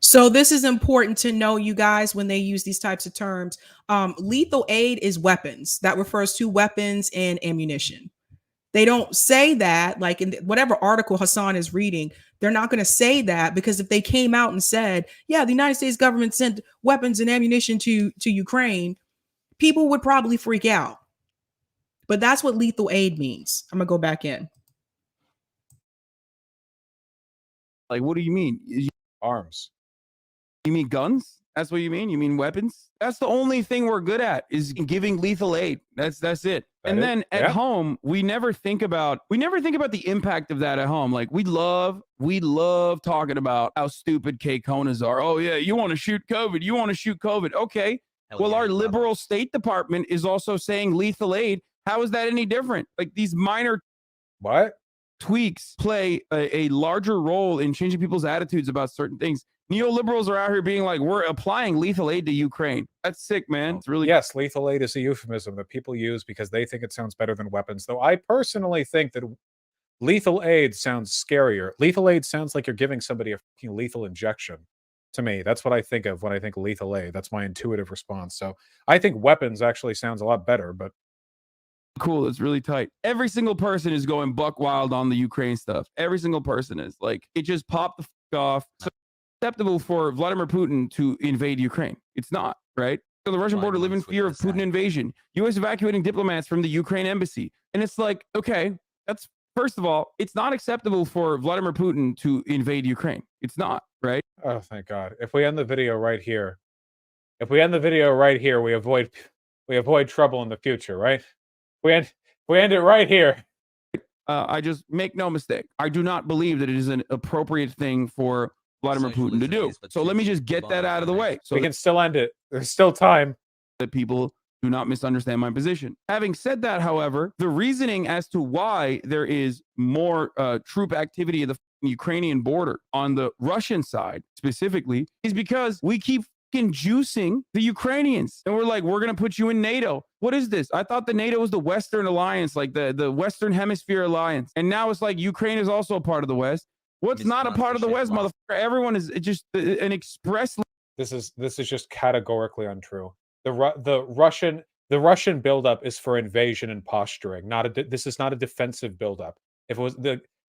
so this is important to know, you guys, when they use these types of terms. Lethal aid is weapons. That refers to weapons and ammunition. They don't say that, like in whatever article Hasan is reading, they're not going to say that, because if they came out and said, yeah, the United States government sent weapons and ammunition to Ukraine, people would probably freak out. But that's what lethal aid means. I'm going to go back in. Like, what do you mean? Arms. You mean guns? That's what you mean? You mean weapons? That's the only thing we're good at, is giving lethal aid. That's it. And then at home, we never think about the impact of that at home. Like we love talking about how stupid K-Konas are. Oh yeah, you want to shoot COVID. You want to shoot COVID. Okay. Well, our liberal State Department is also saying lethal aid. How is that any different? Like these minor tweaks play a larger role in changing people's attitudes about certain things. Neoliberals are out here being like, we're applying lethal aid to Ukraine. That's sick, man. It's really... Yes, lethal aid is a euphemism that people use because they think it sounds better than weapons. Though I personally think that lethal aid sounds scarier. Lethal aid sounds like you're giving somebody a fucking lethal injection. To me, that's what I think of when I think lethal aid. That's my intuitive response. So I think weapons actually sounds a lot better, but... Cool. It's really tight. Every single person is going buck wild on the Ukraine stuff. Every single person is. Like, it just popped the fuck off. So acceptable for Vladimir Putin to invade Ukraine. It's not, right? So the Russian border live in fear of Putin invasion. U.S. evacuating diplomats from the Ukraine embassy. And it's like, okay, that's, first of all, it's not acceptable for Vladimir Putin to invade Ukraine. It's not, right? Oh, thank God. If we end the video right here, we avoid trouble in the future, right? We end it right here. I just make no mistake. I do not believe that it is an appropriate thing for Vladimir Putin to do. So let me just get that out of the way. So we can still end it. There's still time. That people do not misunderstand my position. Having said that, however, the reasoning as to why there is more troop activity at the Ukrainian border on the Russian side specifically is because we keep fucking juicing the Ukrainians. And we're like, we're going to put you in NATO. What is this? I thought the NATO was the Western alliance, like the Western Hemisphere alliance. And now it's like Ukraine is also a part of the West. What's It's not a not part the of the shit West, law. motherfucker? Everyone is just an express. This is just categorically untrue. The Russian buildup is for invasion and posturing. This is not a defensive buildup. If it was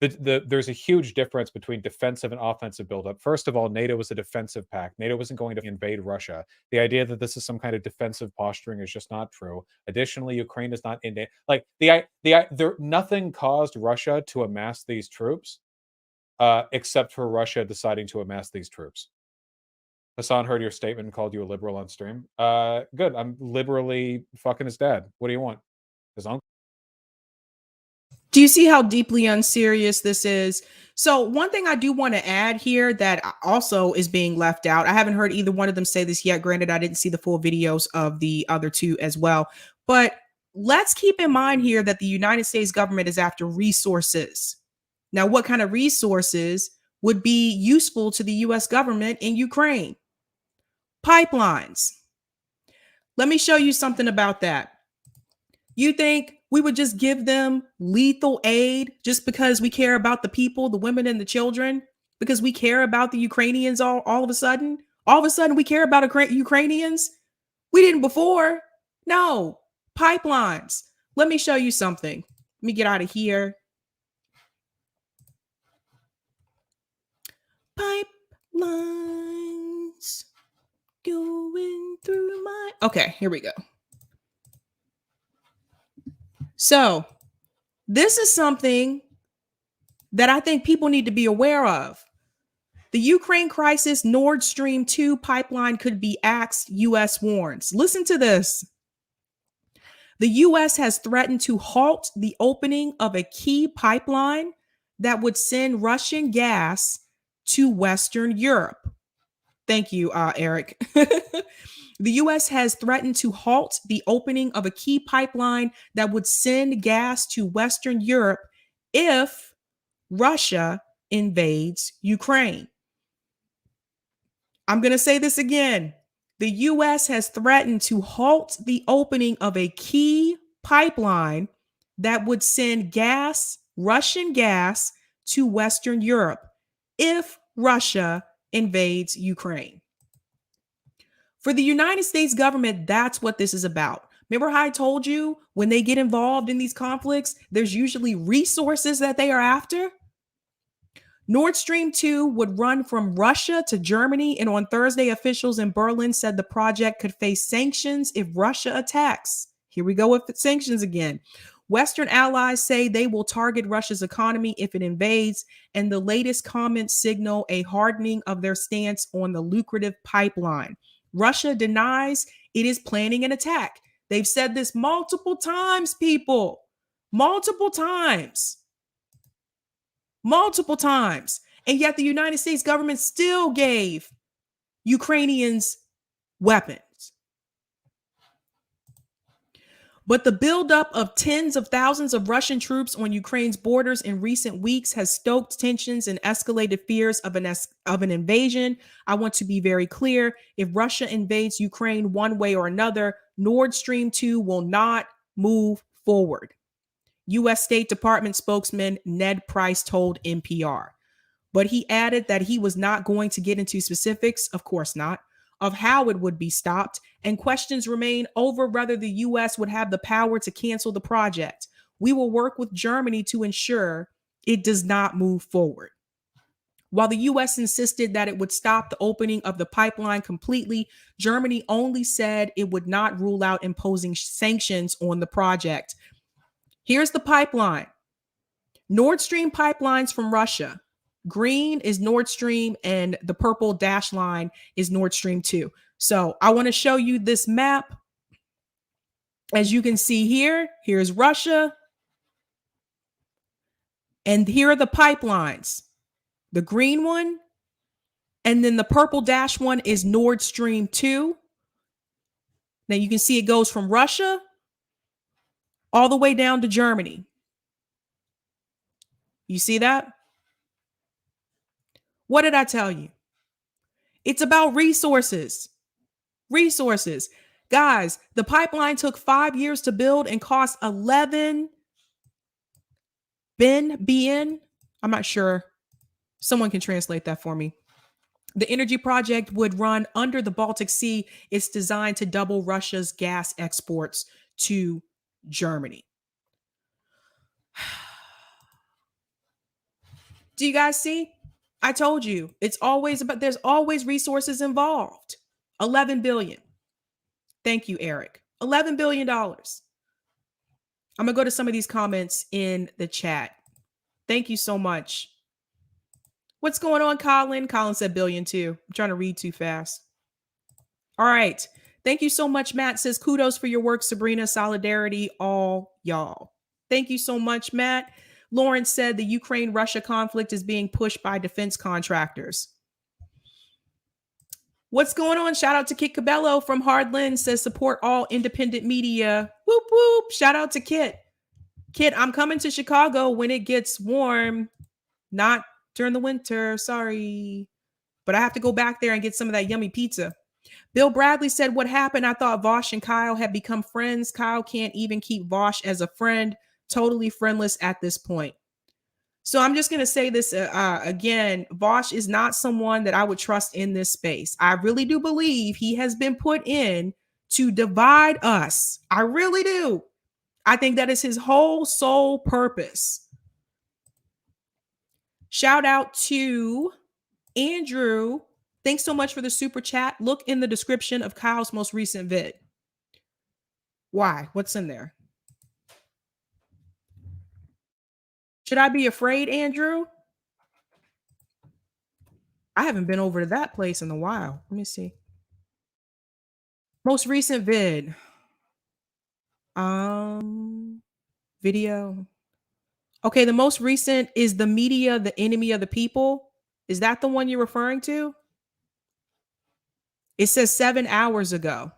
there's a huge difference between defensive and offensive buildup. First of all, NATO was a defensive pact. NATO wasn't going to invade Russia. The idea that this is some kind of defensive posturing is just not true. Additionally, Ukraine is not in like nothing caused Russia to amass these troops, except for Russia deciding to amass these troops. Hasan heard your statement and called you a liberal on stream. Good. I'm liberally fucking his dad. What do you want? His uncle? Do you see how deeply unserious this is? So one thing I do want to add here that also is being left out. I haven't heard either one of them say this yet. Granted, I didn't see the full videos of the other two as well. But let's keep in mind here that the United States government is after resources. Now, what kind of resources would be useful to the US government in Ukraine? Pipelines. Let me show you something about that. You think we would just give them lethal aid just because we care about the people, the women and the children, because we care about the Ukrainians all of a sudden? All of a sudden we care about Ukrainians? We didn't before. No. Pipelines. Let me show you something. Let me get out of here. Pipelines going through my... Okay, here we go. So this is something that I think people need to be aware of. The Ukraine crisis, Nord Stream 2 pipeline could be axed, U.S. warns. Listen to this. The U.S. has threatened to halt the opening of a key pipeline that would send Russian gas to Western Europe. Thank you, Eric. The U.S. has threatened to halt the opening of a key pipeline that would send gas to Western Europe if Russia invades Ukraine. I'm going to say this again. The U.S. has threatened to halt the opening of a key pipeline that would send gas, Russian gas, to Western Europe if Russia invades Ukraine. For the United States government, that's what this is about. Remember how I told you when they get involved in these conflicts, there's usually resources that they are after? Nord Stream 2 would run from Russia to Germany, and on Thursday, officials in Berlin said the project could face sanctions if Russia attacks. Here we go with sanctions again. Western allies say they will target Russia's economy if it invades, and the latest comments signal a hardening of their stance on the lucrative pipeline. Russia denies it is planning an attack. They've said this multiple times, people. Multiple times. Multiple times. And yet the United States government still gave Ukrainians weapons. But the buildup of tens of thousands of Russian troops on Ukraine's borders in recent weeks has stoked tensions and escalated fears of an invasion. I want to be very clear. If Russia invades Ukraine one way or another, Nord Stream 2 will not move forward. U.S. State Department spokesman Ned Price told NPR. But he added that he was not going to get into specifics, of course not, of how it would be stopped, and questions remain over whether the U.S. would have the power to cancel the project. We will work with Germany to ensure it does not move forward. While the U.S. insisted that it would stop the opening of the pipeline completely, Germany only said it would not rule out imposing sanctions on the project. Here's the pipeline. Nord Stream pipelines from Russia. Green is Nord Stream and the purple dash line is Nord Stream 2. So I want to show you this map. As you can see here, here's Russia. And here are the pipelines. The green one and then the purple dash one is Nord Stream 2. Now you can see it goes from Russia all the way down to Germany. You see that? What did I tell you? It's about resources. Resources. Guys, the pipeline took 5 years to build and cost 11 BN. I'm not sure. Someone can translate that for me. The energy project would run under the Baltic Sea. It's designed to double Russia's gas exports to Germany. Do you guys see? I told you, it's always about, there's always resources involved. 11 billion. Thank you, Eric. $11 billion. I'm going to go to some of these comments in the chat. Thank you so much. What's going on, Colin? Colin said billion too. I'm trying to read too fast. All right. Thank you so much. Matt says, kudos for your work, Sabrina. Solidarity, all y'all. Thank you so much, Matt. Lawrence said the Ukraine-Russia conflict is being pushed by defense contractors. What's going on? Shout out to Kit Cabello from Hardland, says support all independent media. Whoop, whoop. Shout out to Kit. Kit, I'm coming to Chicago when it gets warm. Not during the winter. Sorry. But I have to go back there and get some of that yummy pizza. Bill Bradley said, what happened? I thought VAUSH and Kyle had become friends. Kyle can't even keep VAUSH as a friend. Totally friendless at this point. So I'm just going to say this again. VAUSH is not someone that I would trust in this space. I really do believe he has been put in to divide us. I really do. I think that is his whole sole purpose. Shout out to Andrew. Thanks so much for the super chat. Look in the description of Kyle's most recent vid. Why? What's in there? Should I be afraid, Andrew? I haven't been over to that place in a while. Let me see. Most recent vid. Video. Okay, the most recent is the media, the enemy of the people. Is that the one you're referring to? It says 7 hours ago.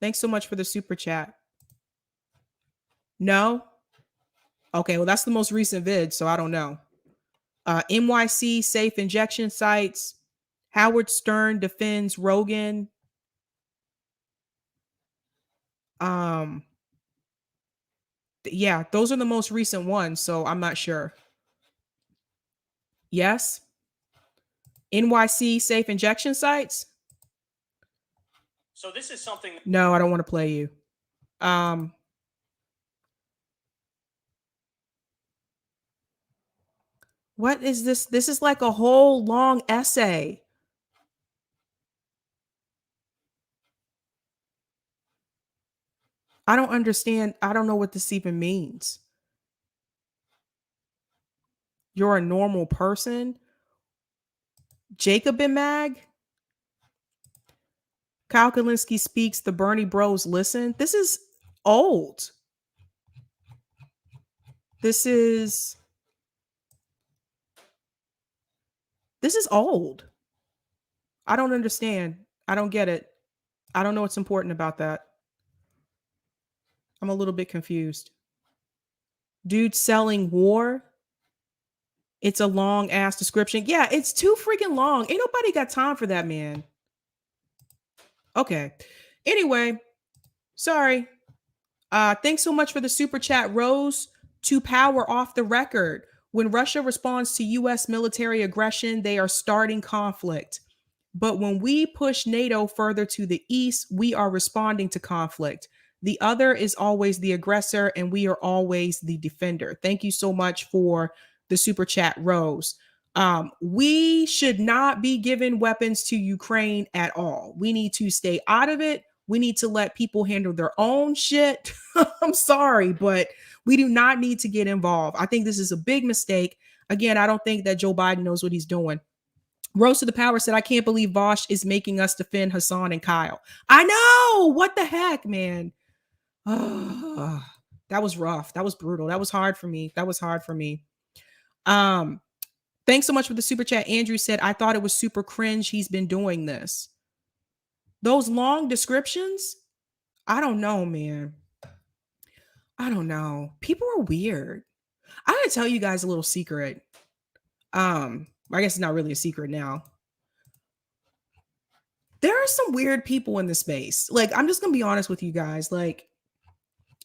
Thanks so much for the super chat. No? Okay, well, that's the most recent vid, so I don't know. NYC safe injection sites. Howard Stern defends Rogan. Yeah, those are the most recent ones, so I'm not sure. Yes? NYC safe injection sites? So this is something. No, I don't want to play you. What is this? This is like a whole long essay. I don't understand. I don't know what this even means. You're a normal person? Jacob and Mag? Kyle Kulinski speaks, the Bernie bros listen. This is old. This is old. I don't understand. I don't get it. I don't know what's important about that. I'm a little bit confused. Dude selling war. It's a long ass description. Yeah, it's too freaking long. Ain't nobody got time for that, man. Okay. Anyway, sorry. Thanks so much for the super chat, Rose. To power off the record. When Russia responds to U.S. military aggression, they are starting conflict. But when we push NATO further to the east, we are responding to conflict. The other is always the aggressor, and we are always the defender. Thank you so much for the super chat, Rose. We should not be giving weapons to Ukraine at all. We need to stay out of it. We need to let people handle their own shit. I'm sorry, but we do not need to get involved. I think this is a big mistake. Again, I don't think that Joe Biden knows what he's doing. Rose to the Power said, I can't believe VAUSH is making us defend Hasan and Kyle. I know. What the heck, man? That was rough. That was brutal. That was hard for me. Thanks so much for the super chat. Andrew said, I thought it was super cringe. He's been doing this. Those long descriptions, I don't know, man. I don't know. People are weird. I'm going to tell you guys a little secret. I guess it's not really a secret now. there are some weird people in the space. Like, I'm just gonna be honest with you guys. Like,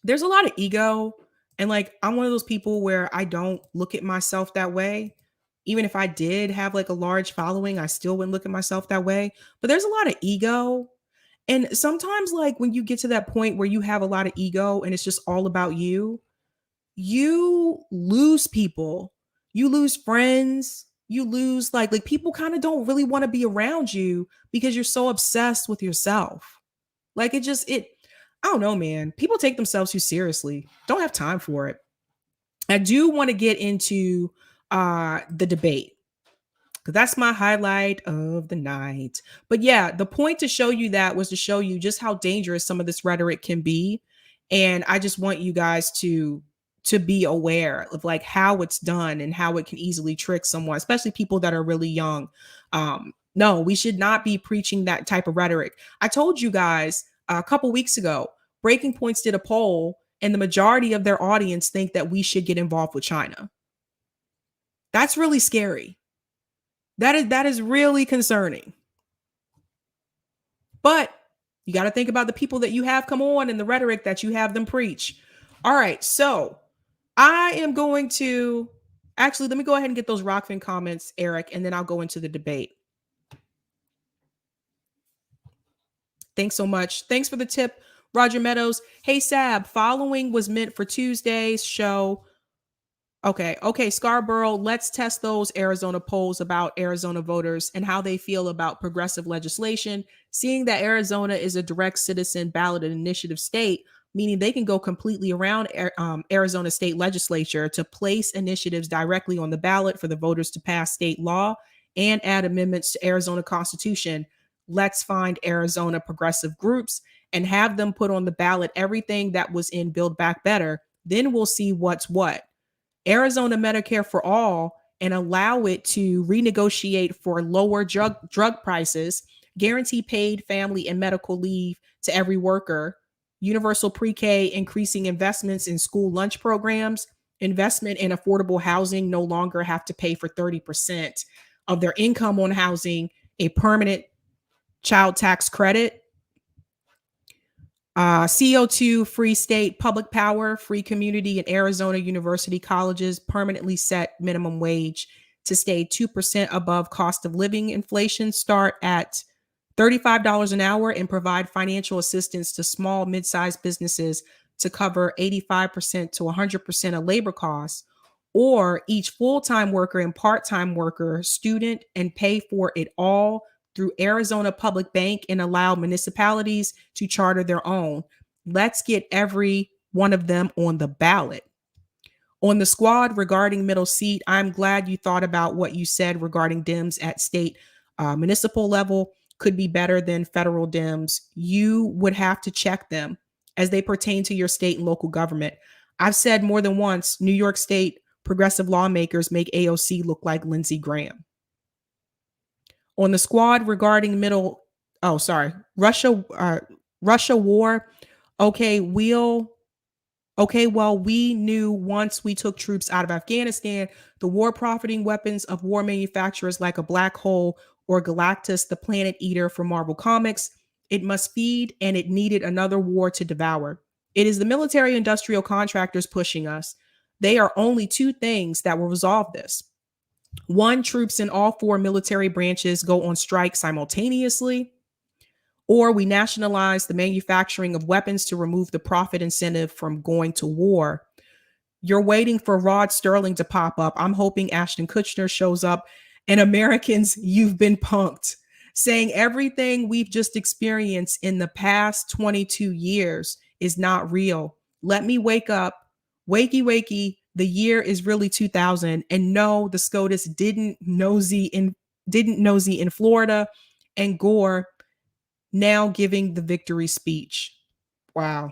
there's a lot of ego, and like, I'm one of those people where I don't look at myself that way. Even if I did have like a large following, I still wouldn't look at myself that way. But there's a lot of ego. And sometimes, like, when you get to that point where you have a lot of ego and it's just all about you, you lose people, you lose friends, you lose like people kind of don't really want to be around you because you're so obsessed with yourself. Like, I don't know, man. People take themselves too seriously. Don't have time for it. I do want to get into the debate, because that's my highlight of the night. But yeah, the point to show you that was to show you just how dangerous some of this rhetoric can be. And I just want you guys to be aware of like how it's done and how it can easily trick someone, especially people that are really young. No, we should not be preaching that type of rhetoric. I told you guys a couple weeks ago, Breaking Points did a poll, and the majority of their audience think that we should get involved with China. That's really scary. That is really concerning. But you got to think about the people that you have come on and the rhetoric that you have them preach. All right, so I am going to actually let me go ahead and get those Rockfin comments, Eric, and then I'll go into the debate. Thanks so much. Thanks for the tip, Roger Meadows. Hey, Sab, following was meant for Tuesday's show. Okay, Scarborough, let's test those Arizona polls about Arizona voters and how they feel about progressive legislation, seeing that Arizona is a direct citizen ballot initiative state, meaning they can go completely around Arizona state legislature to place initiatives directly on the ballot for the voters to pass state law and add amendments to Arizona Constitution. Let's find Arizona progressive groups and have them put on the ballot everything that was in Build Back Better. Then we'll see what's what. Arizona Medicare for all and allow it to renegotiate for lower drug prices, guarantee paid family and medical leave to every worker, universal pre-K, increasing investments in school lunch programs, investment in affordable housing, no longer have to pay for 30% of their income on housing, a permanent child tax credit, CO2 free state, public power, free community and Arizona university colleges permanently set minimum wage to stay 2% above cost of living inflation, start at $35 an hour, and provide financial assistance to small, mid-sized businesses to cover 85% to 100% of labor costs, or each full-time worker and part-time worker, student, and pay for it all through Arizona Public Bank and allow municipalities to charter their own. Let's get every one of them on the ballot. On the squad regarding middle seat, I'm glad you thought about what you said regarding Dems at state municipal level could be better than federal Dems. You would have to check them as they pertain to your state and local government. I've said more than once, New York State progressive lawmakers make AOC look like Lindsey Graham. On the squad regarding Russia war. Well, we knew once we took troops out of Afghanistan, the war profiting weapons of war manufacturers like a black hole or Galactus, the planet eater from Marvel Comics, it must feed and it needed another war to devour. It is the military industrial contractors pushing us. They are only two things that will resolve this. One, troops in all four military branches go on strike simultaneously, or we nationalize the manufacturing of weapons to remove the profit incentive from going to war. You're waiting for Rod Sterling to pop up. I'm hoping Ashton Kutcher shows up. And Americans, you've been punked, saying everything we've just experienced in the past 22 years is not real. Let me wake up. Wakey, wakey. The year is really 2000. And no, the SCOTUS didn't nosy in Florida, and Gore now giving the victory speech. Wow.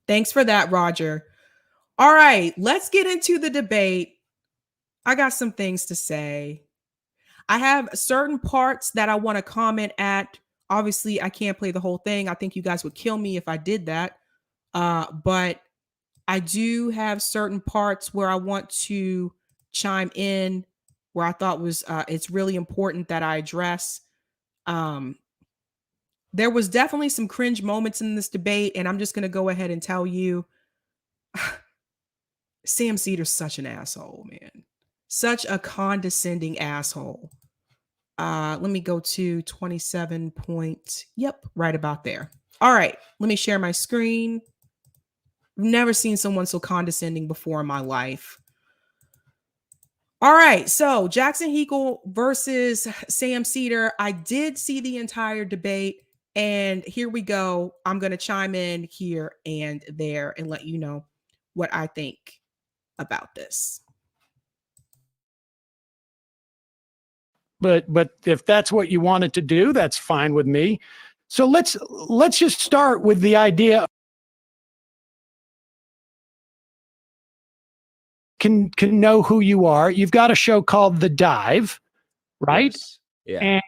Thanks for that, Roger. All right, let's get into the debate. I got some things to say. I have certain parts that I want to comment at. Obviously, I can't play the whole thing. I think you guys would kill me if I did that. But I do have certain parts where I want to chime in, where I thought was it's really important that I address. There was definitely some cringe moments in this debate, and I'm just going to go ahead and tell you, Sam Seder's such an asshole, man. Such a condescending asshole. Let me go to 27 point. Yep, right about there. All right, let me share my screen. I've never seen someone so condescending before in my life. All right, so Jackson Hinkle versus Sam Seder. I did see the entire debate, and here we go. I'm going to chime in here and there and let you know what I think about this. But if that's what you wanted to do, that's fine with me. So let's just start with the idea. Can know who you are. You've got a show called The Dive, right? Yes. Yeah. And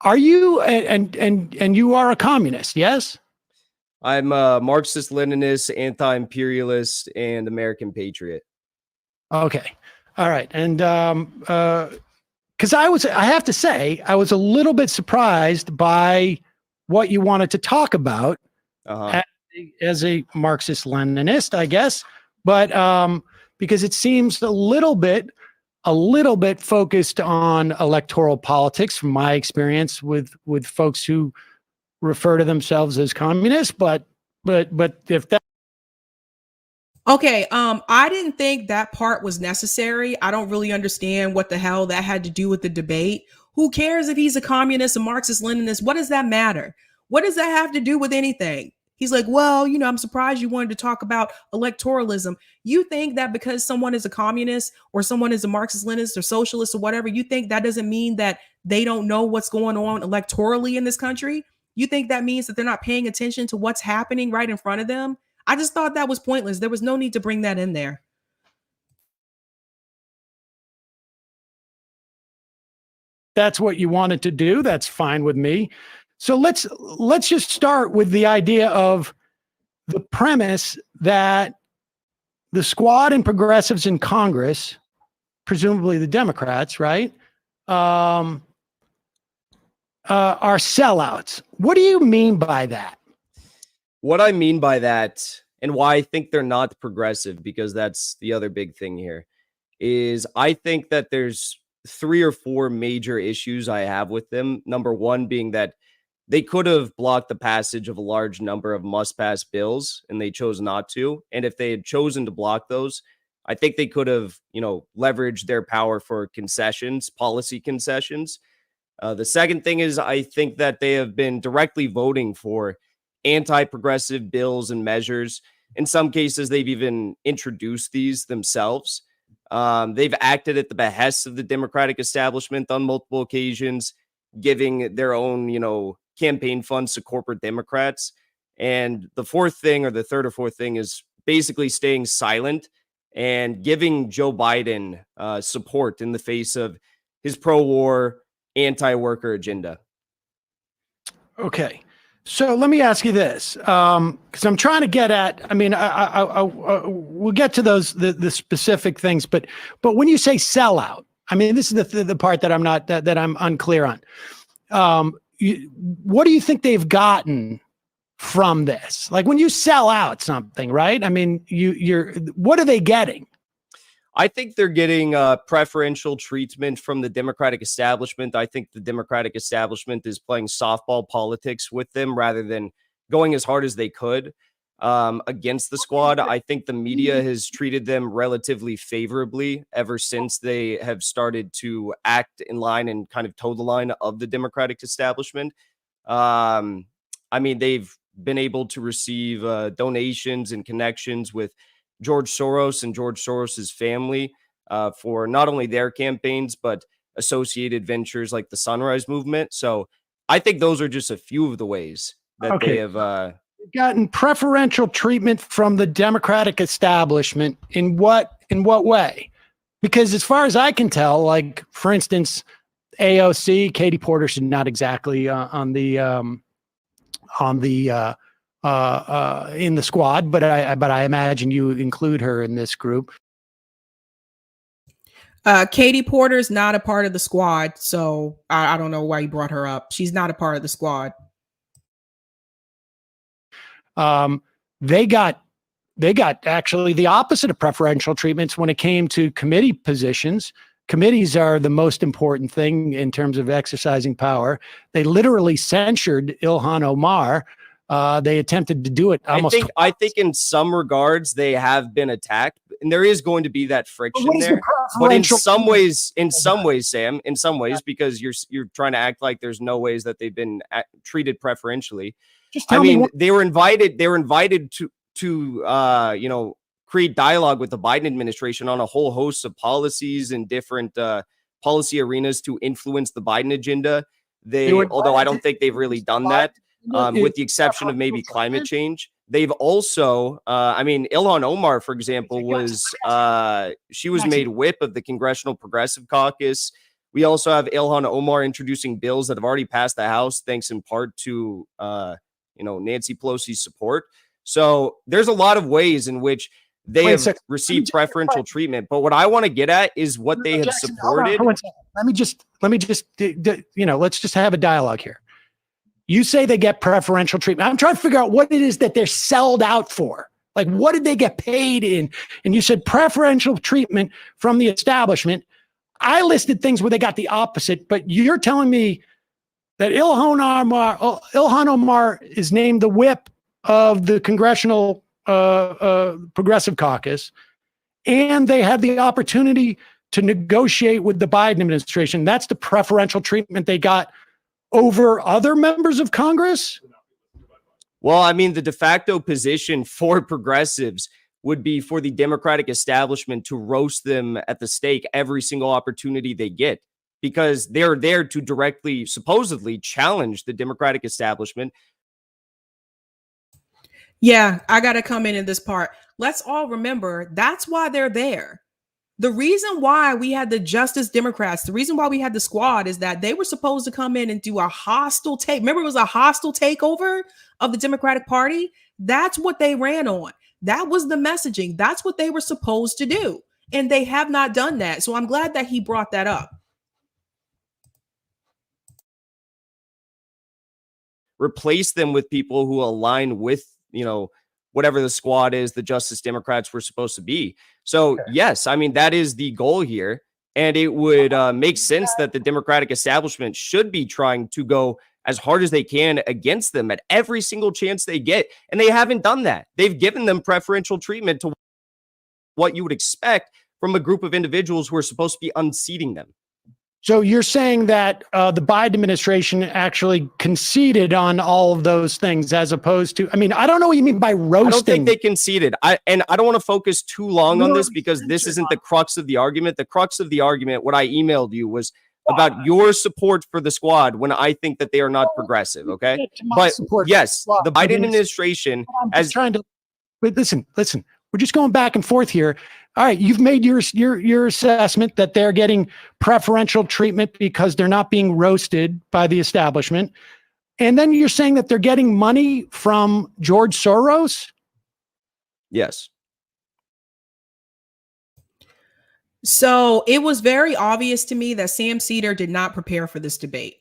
are you and you are a communist, yes? I'm a Marxist, Leninist, anti-imperialist, and American patriot. Okay. All right. And because I have to say, I was a little bit surprised by what you wanted to talk about as a Marxist Leninist, I guess. But because it seems a little bit focused on electoral politics from my experience with folks who refer to themselves as communists. But if that. Okay, I didn't think that part was necessary. I don't really understand what the hell that had to do with the debate. Who cares if he's a communist, a Marxist, Leninist? What does that matter? What does that have to do with anything? He's like, well, you know, I'm surprised you wanted to talk about electoralism. You think that because someone is a communist or someone is a Marxist, Leninist, or socialist or whatever, you think that doesn't mean that they don't know what's going on electorally in this country? You think that means that they're not paying attention to what's happening right in front of them? I just thought that was pointless. There was no need to bring that in there. That's what you wanted to do. That's fine with me. So let's just start with the idea of the premise that the squad and progressives in Congress, presumably the Democrats, right, are sellouts. What do you mean by that? What I mean by that, and why I think they're not progressive, because that's the other big thing here, is I think that there's 3 or 4 major issues I have with them. Number one being that they could have blocked the passage of a large number of must-pass bills, and they chose not to. And if they had chosen to block those, I think they could have, leveraged their power for concessions, policy concessions. The second thing is I think that they have been directly voting for anti-progressive bills and measures. In some cases, they've even introduced these themselves. They've acted at the behest of the Democratic establishment on multiple occasions, giving their own, campaign funds to corporate Democrats. And the third or fourth thing is basically staying silent and giving Joe Biden support in the face of his pro-war, anti-worker agenda. Okay. So let me ask you this, because I'm trying to get at, we'll get to those, the specific things, but when you say sellout, I mean, this is the part that I'm unclear on. What do you think they've gotten from this? Like when you sell out something, right? I mean, what are they getting? I think they're getting preferential treatment from the Democratic establishment. I think the Democratic establishment is playing softball politics with them rather than going as hard as they could against the squad. I think the media has treated them relatively favorably ever since they have started to act in line and kind of toe the line of the Democratic establishment. They've been able to receive donations and connections with George Soros and George Soros's family for not only their campaigns, but associated ventures like the Sunrise Movement. So I think those are just a few of the ways that they have gotten preferential treatment from the Democratic establishment. In what way? Because as far as I can tell, like for instance, AOC, Katie Porter's not exactly in the squad, but I imagine you include her in this group. Katie Porter's not a part of the squad, so I don't know why you brought her up. She's not a part of the squad. They got actually the opposite of preferential treatments when it came to committee positions. Committees are the most important thing in terms of exercising power. They literally censured Ilhan Omar. They attempted to do it almost. I think in some regards they have been attacked, and there is going to be that friction there. But in some ways, Sam, in some ways, because you're trying to act like there's no ways that they've been treated preferentially. I mean, they were invited to create dialogue with the Biden administration on a whole host of policies and different policy arenas to influence the Biden agenda. Although I don't think they've really done that, with the exception of maybe climate change. They've also, Ilhan Omar, for example, she was made whip of the Congressional Progressive Caucus. We also have Ilhan Omar introducing bills that have already passed the House, thanks in part to Nancy Pelosi's support. So there's a lot of ways in which they have received preferential treatment. But what I want to get at is what they have supported. Let me just, let's just have a dialogue here. You say they get preferential treatment. I'm trying to figure out what it is that they're sold out for. Like, what did they get paid in? And you said preferential treatment from the establishment. I listed things where they got the opposite, but you're telling me that Ilhan Omar is named the whip of the Congressional Progressive Caucus, and they had the opportunity to negotiate with the Biden administration. That's the preferential treatment they got over other members of Congress? Well, I mean, the de facto position for progressives would be for the Democratic establishment to roast them at the stake every single opportunity they get, because they're there to directly, supposedly, challenge the Democratic establishment. Yeah, I got to come in this part. Let's all remember that's why they're there. The reason why we had the Justice Democrats, the reason why we had the squad is that they were supposed to come in and do a hostile take. Remember, it was a hostile takeover of the Democratic Party. That's what they ran on. That was the messaging. That's what they were supposed to do. And they have not done that. So I'm glad that he brought that up. Replace them with people who align with, whatever the squad is, the Justice Democrats were supposed to be. So, yes, I mean, that is the goal here. And it would make sense that the Democratic establishment should be trying to go as hard as they can against them at every single chance they get. And they haven't done that. They've given them preferential treatment to what you would expect from a group of individuals who are supposed to be unseating them. So you're saying that the Biden administration actually conceded on all of those things, as opposed to, I mean, I don't know what you mean by roasting. I don't think they conceded. I don't want to focus too long on this, because this isn't the crux of the argument. The crux of the argument, what I emailed you, was about your support for the squad when I think that they are not progressive. Okay. But yes, the Biden administration as trying to, but listen, we're just going back and forth here. All right, you've made your assessment that they're getting preferential treatment because they're not being roasted by the establishment. And then you're saying that they're getting money from George Soros? Yes. So it was very obvious to me that Sam Seder did not prepare for this debate.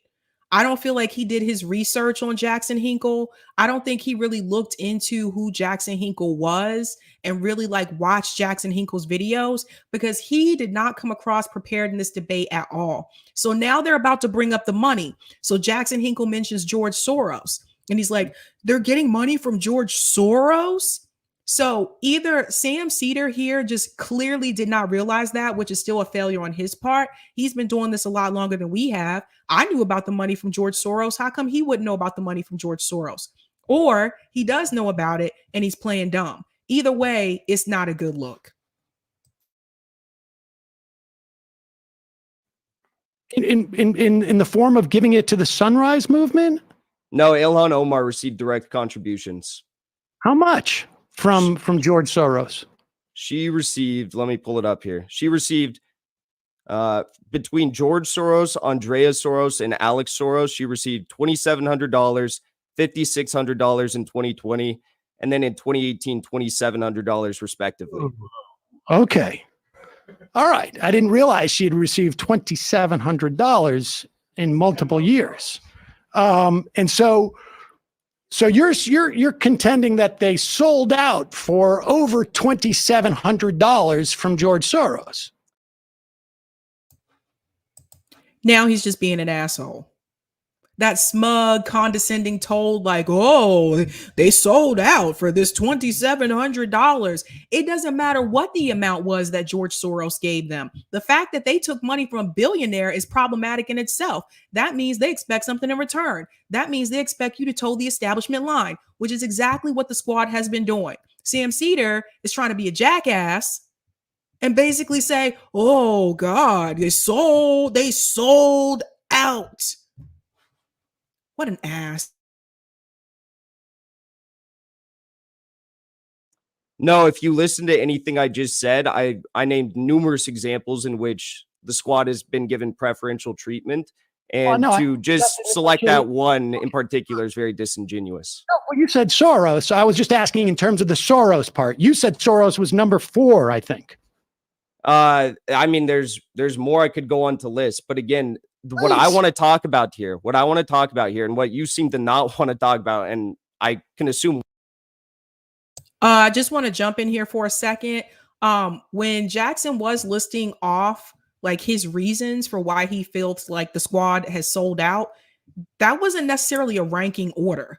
I don't feel like he did his research on Jackson Hinkle. I don't think he really looked into who Jackson Hinkle was and really watched Jackson Hinkle's videos, because he did not come across prepared in this debate at all. So now they're about to bring up the money. So Jackson Hinkle mentions George Soros, and he's like, they're getting money from George Soros? So either Sam Seder here just clearly did not realize that, which is still a failure on his part. He's been doing this a lot longer than we have. I knew about the money from George Soros. How come he wouldn't know about the money from George Soros? Or he does know about it and he's playing dumb. Either way, it's not a good look. In the form of giving it to the Sunrise Movement? No, Ilhan Omar received direct contributions. How much from George Soros? She received, let me pull it up here. She received between George Soros, Andrea Soros, and Alex Soros, she received $2,700, $5,600 in 2020, and then in 2018, $2,700 respectively. Okay. All right. I didn't realize she had received $2,700 in multiple years. And so you're contending that they sold out for over $2,700 from George Soros. Now he's just being an asshole. That smug, condescending told like, oh, they sold out for this $2,700. It doesn't matter what the amount was that George Soros gave them. The fact that they took money from a billionaire is problematic in itself. That means they expect something in return. That means they expect you to toe the establishment line, which is exactly what the squad has been doing. Sam Seder is trying to be a jackass and basically say, oh God, they sold out. What an ass. No, if you listen to anything I just said, I named numerous examples in which the squad has been given preferential treatment. And to just select that one in particular is very disingenuous. No, well, you said Soros. I was just asking in terms of the Soros part. You said Soros was number 4, I think. I mean, there's more I could go on to list, but again, what I want to talk about here, and what you seem to not want to talk about, and I can assume. I just want to jump in here for a second. When Jackson was listing off like his reasons for why he feels like the squad has sold out, that wasn't necessarily a ranking order.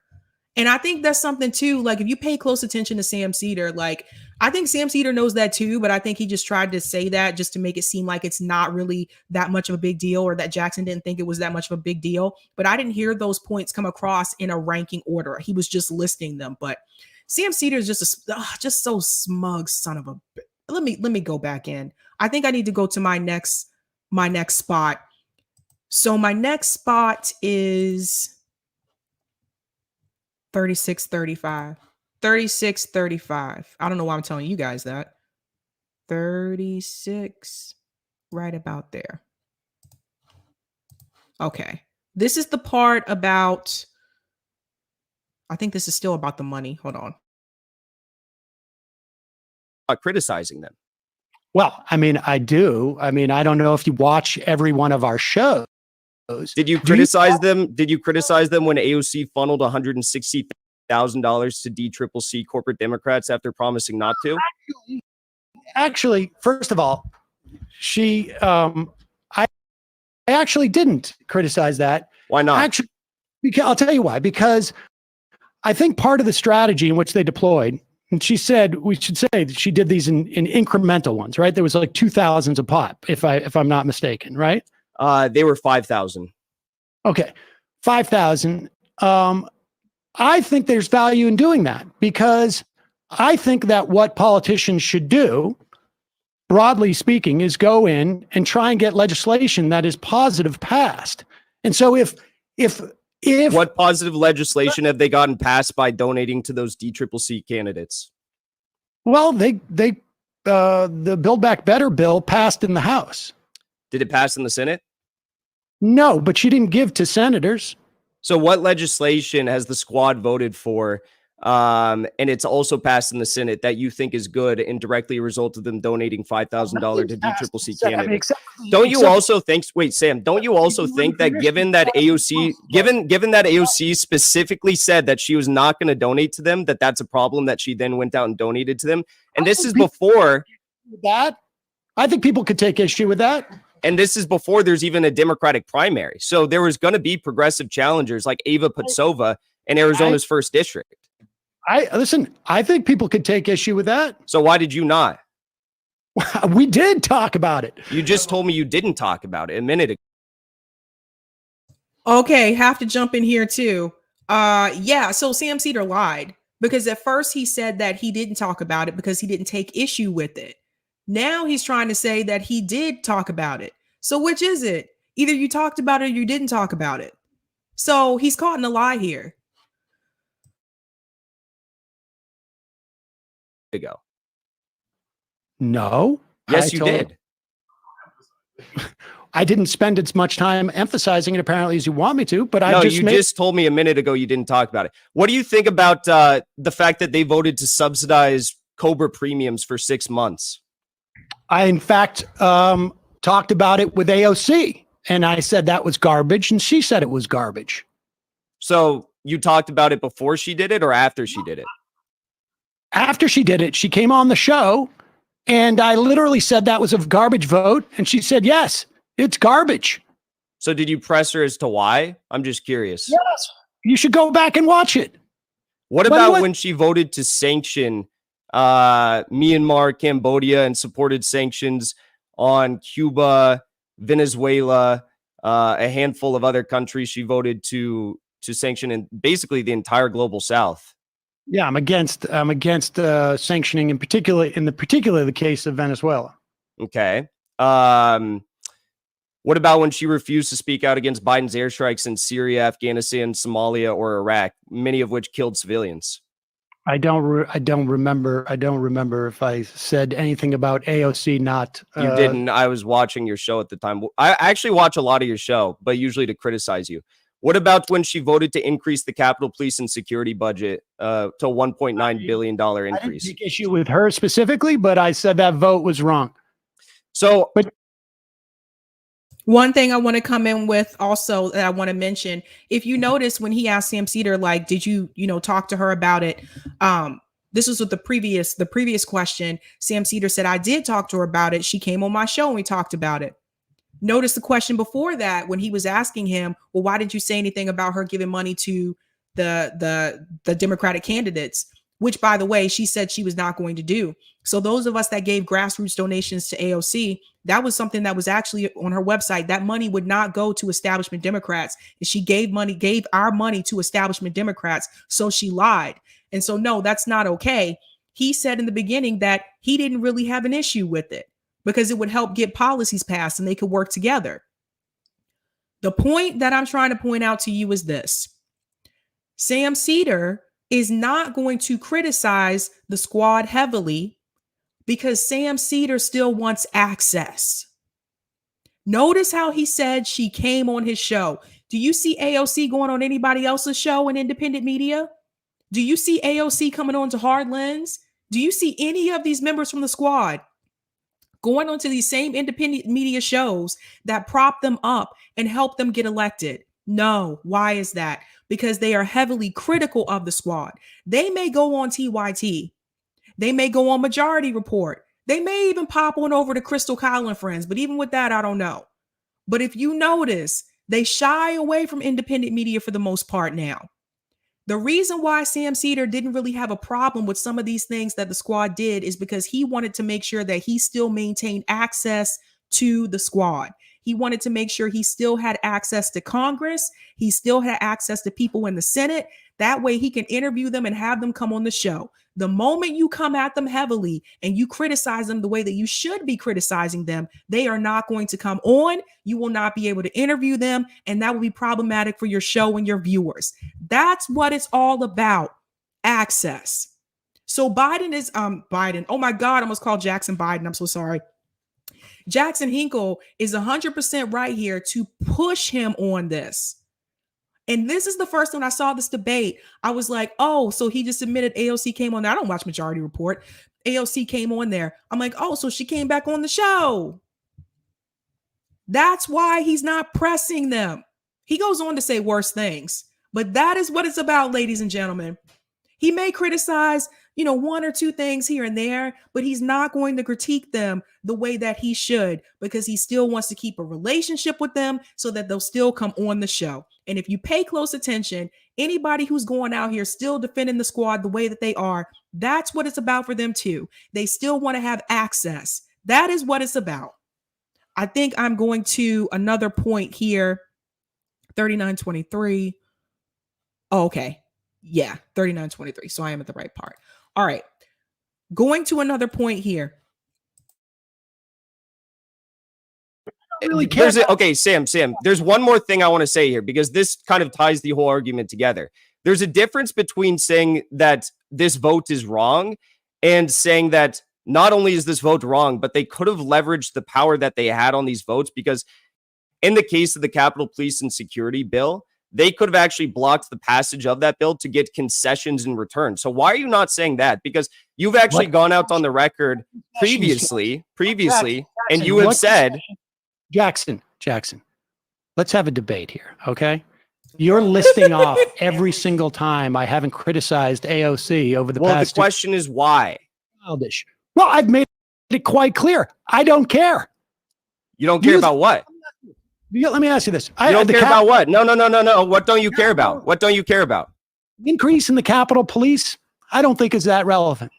And I think that's something too, like if you pay close attention to Sam Seder, like I think Sam Seder knows that too, but I think he just tried to say that just to make it seem like it's not really that much of a big deal, or that Jackson didn't think it was that much of a big deal. But I didn't hear those points come across in a ranking order. He was just listing them. But Sam Seder is just so smug, son of a. Let me go back in. I think I need to go to my next spot. So my next spot is 3635. 3635. I don't know why I'm telling you guys that. 36, right about there. Okay. This is the part about, I think this is still about the money. Hold on. Criticizing them. Well, I mean, I do. I mean, I don't know if you watch every one of our shows. Did you criticize them? Did you criticize them when AOC funneled $160,000 to DCCC corporate Democrats after promising not to? Actually, first of all, I actually didn't criticize that. Why not? Actually, because I'll tell you why. Because I think part of the strategy in which they deployed, and she said we should say that she did these in incremental ones, right? There was like 2,000s a pop, if I'm not mistaken, right? They were 5,000. Okay, 5,000. I think there's value in doing that, because I think that what politicians should do, broadly speaking, is go in and try and get legislation that is positive passed. And so if what positive legislation have they gotten passed by donating to those DCCC candidates? Well, the Build Back Better bill passed in the House. Did it pass in the Senate? No, but she didn't give to senators. So what legislation has the squad voted for, and it's also passed in the Senate, that you think is good and directly a result of them donating $5,000 to DCCC candidates? Don't you also think, wait, Sam, don't you also think that given that AOC specifically said that she was not going to donate to them, that's a problem, that she then went out and donated to them? And this is before that. I think people could take issue with that. And this is before there's even a Democratic primary. So there was going to be progressive challengers like Ava Patsova in Arizona's first district. I think people could take issue with that. So why did you not? We did talk about it. You just told me you didn't talk about it a minute ago. Okay, have to jump in here too. Yeah, so Sam Seder lied, because at first he said that he didn't talk about it because he didn't take issue with it. Now he's trying to say that he did talk about it. So which is it? Either you talked about it or you didn't talk about it. So he's caught in a lie here. Ago. No. Yes, you did. I didn't spend as much time emphasizing it apparently as you want me to, but you just told me a minute ago you didn't talk about it. What do you think about the fact that they voted to subsidize Cobra premiums for 6 months? I in fact talked about it with AOC, and I said that was garbage, and she said it was garbage. So you talked about it before she did it or after she did it? After she did it, she came on the show, and I literally said that was a garbage vote, and she said, yes, it's garbage. So did you press her as to why? I'm just curious. Yes. You should go back and watch it. What about when she voted to sanction Myanmar, Cambodia, and supported sanctions on Cuba, Venezuela, a handful of other countries she voted to sanction, and basically the entire global South? Yeah, I'm against sanctioning, in particular the case of Venezuela. Okay. What about when she refused to speak out against Biden's airstrikes in Syria, Afghanistan, Somalia, or Iraq, many of which killed civilians? I don't remember if I said anything about AOC not. You didn't. I was watching your show at the time. I actually watch a lot of your show, but usually to criticize you. What about when she voted to increase the Capitol Police and security budget to $1.9 billion increase? I didn't take issue with her specifically, but I said that vote was wrong. So, but one thing I want to come in with also that I want to mention, if you notice when he asked Sam Seder, like, did you talk to her about it? This was with the previous question. Sam Seder said, I did talk to her about it. She came on my show and we talked about it. Notice the question before that when he was asking him, well, why didn't you say anything about her giving money to the Democratic candidates? Which, by the way, she said she was not going to do. So those of us that gave grassroots donations to AOC, that was something that was actually on her website. That money would not go to establishment Democrats. And she gave our money to establishment Democrats. So she lied. And so, no, that's not okay. He said in the beginning that he didn't really have an issue with it because it would help get policies passed and they could work together. The point that I'm trying to point out to you is this. Sam Seder is not going to criticize the squad heavily because Sam Seder still wants access. Notice how he said she came on his show. Do you see AOC going on anybody else's show in independent media? Do you see AOC coming on to Hard Lens? Do you see any of these members from the squad going on to these same independent media shows that prop them up and help them get elected? No. Why is that? Because they are heavily critical of the squad. They may go on TYT. They may go on Majority Report. They may even pop on over to Crystal Kyle and Friends. But even with that, I don't know. But if you notice, they shy away from independent media for the most part now. The reason why Sam Seder didn't really have a problem with some of these things that the squad did is because he wanted to make sure that he still maintained access to the squad. He wanted to make sure he still had access to Congress. He still had access to people in the Senate. That way he can interview them and have them come on the show. The moment you come at them heavily and you criticize them the way that you should be criticizing them, they are not going to come on. You will not be able to interview them, and that will be problematic for your show and your viewers. That's what it's all about, access. So Biden is Biden. Oh my God, I almost called Jackson Biden. I'm so sorry. Jackson Hinkle is 100% right here to push him on this. And this is the first when I saw this debate, I was like, oh, so he just admitted AOC came on there. I don't watch Majority Report. AOC came on there. I'm like, oh, so she came back on the show. That's why he's not pressing them. He goes on to say worse things, but that is what it's about, ladies and gentlemen. He may criticize, one or two things here and there, but he's not going to critique them the way that he should because he still wants to keep a relationship with them so that they'll still come on the show. And if you pay close attention, anybody who's going out here still defending the squad the way that they are, that's what it's about for them too. They still want to have access. That is what it's about. I think I'm going to another point here. 3923. Oh, okay. Yeah, 3923. So I am at the right part. All right. Going to another point here. Really care. Okay, Sam, there's one more thing I want to say here because this kind of ties the whole argument together. There's a difference between saying that this vote is wrong and saying that not only is this vote wrong, but they could have leveraged the power that they had on these votes because in the case of the Capitol Police and Security bill, they could have actually blocked the passage of that bill to get concessions in return. So why are you not saying that? Because you've actually gone out on the record previously, and you have said, Jackson, let's have a debate here, okay? You're listing off every single time I haven't criticized AOC over the past. Well, the question is why? Childish. Well, I've made it quite clear. I don't care. You don't care about what? Let me ask you this. You don't care about what? No. What don't you care about? What don't you care about? Increase in the Capitol Police, I don't think is that relevant.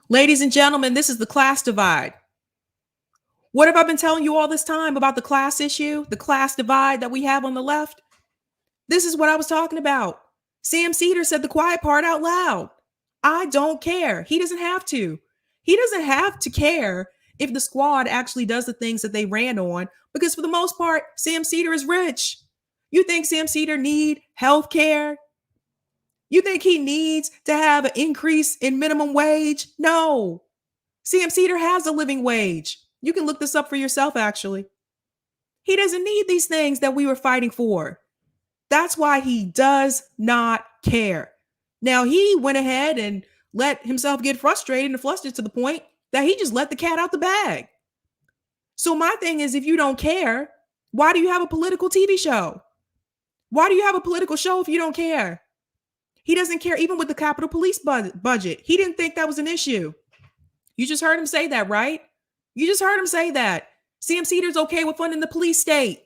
Ladies and gentlemen, this is the class divide. What have I been telling you all this time about the class issue, the class divide that we have on the left? This is what I was talking about. Sam Seder said the quiet part out loud. I don't care. He doesn't have to. He doesn't have to care if the squad actually does the things that they ran on, because for the most part, Sam Seder is rich. You think Sam Seder need health care? You think he needs to have an increase in minimum wage? No. Sam Seder has a living wage. You can look this up for yourself, actually. He doesn't need these things that we were fighting for. That's why he does not care. Now, he went ahead and let himself get frustrated and flustered to the point that he just let the cat out the bag. So my thing is, if you don't care, why do you have a political TV show? Why do you have a political show if you don't care? He doesn't care even with the Capitol Police budget. He didn't think that was an issue. You just heard him say that, right? You just heard him say that. Sam Seder's okay with funding the police state.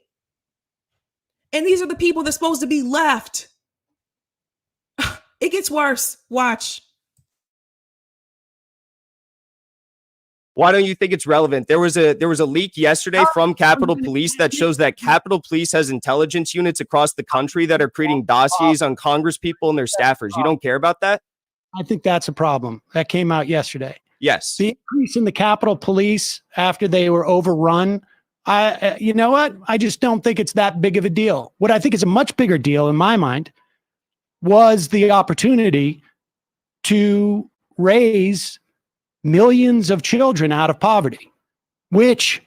And these are the people that's supposed to be left. It gets worse. Watch. Why don't you think it's relevant? There was a leak yesterday from Capitol Police that shows that Capitol Police has intelligence units across the country that are creating dossiers on Congress people and their staffers. You don't care about that? I think that's a problem. That came out yesterday. Yes. The increase in the Capitol Police after they were overrun, you know what? I just don't think it's that big of a deal. What I think is a much bigger deal in my mind was the opportunity to raise millions of children out of poverty, which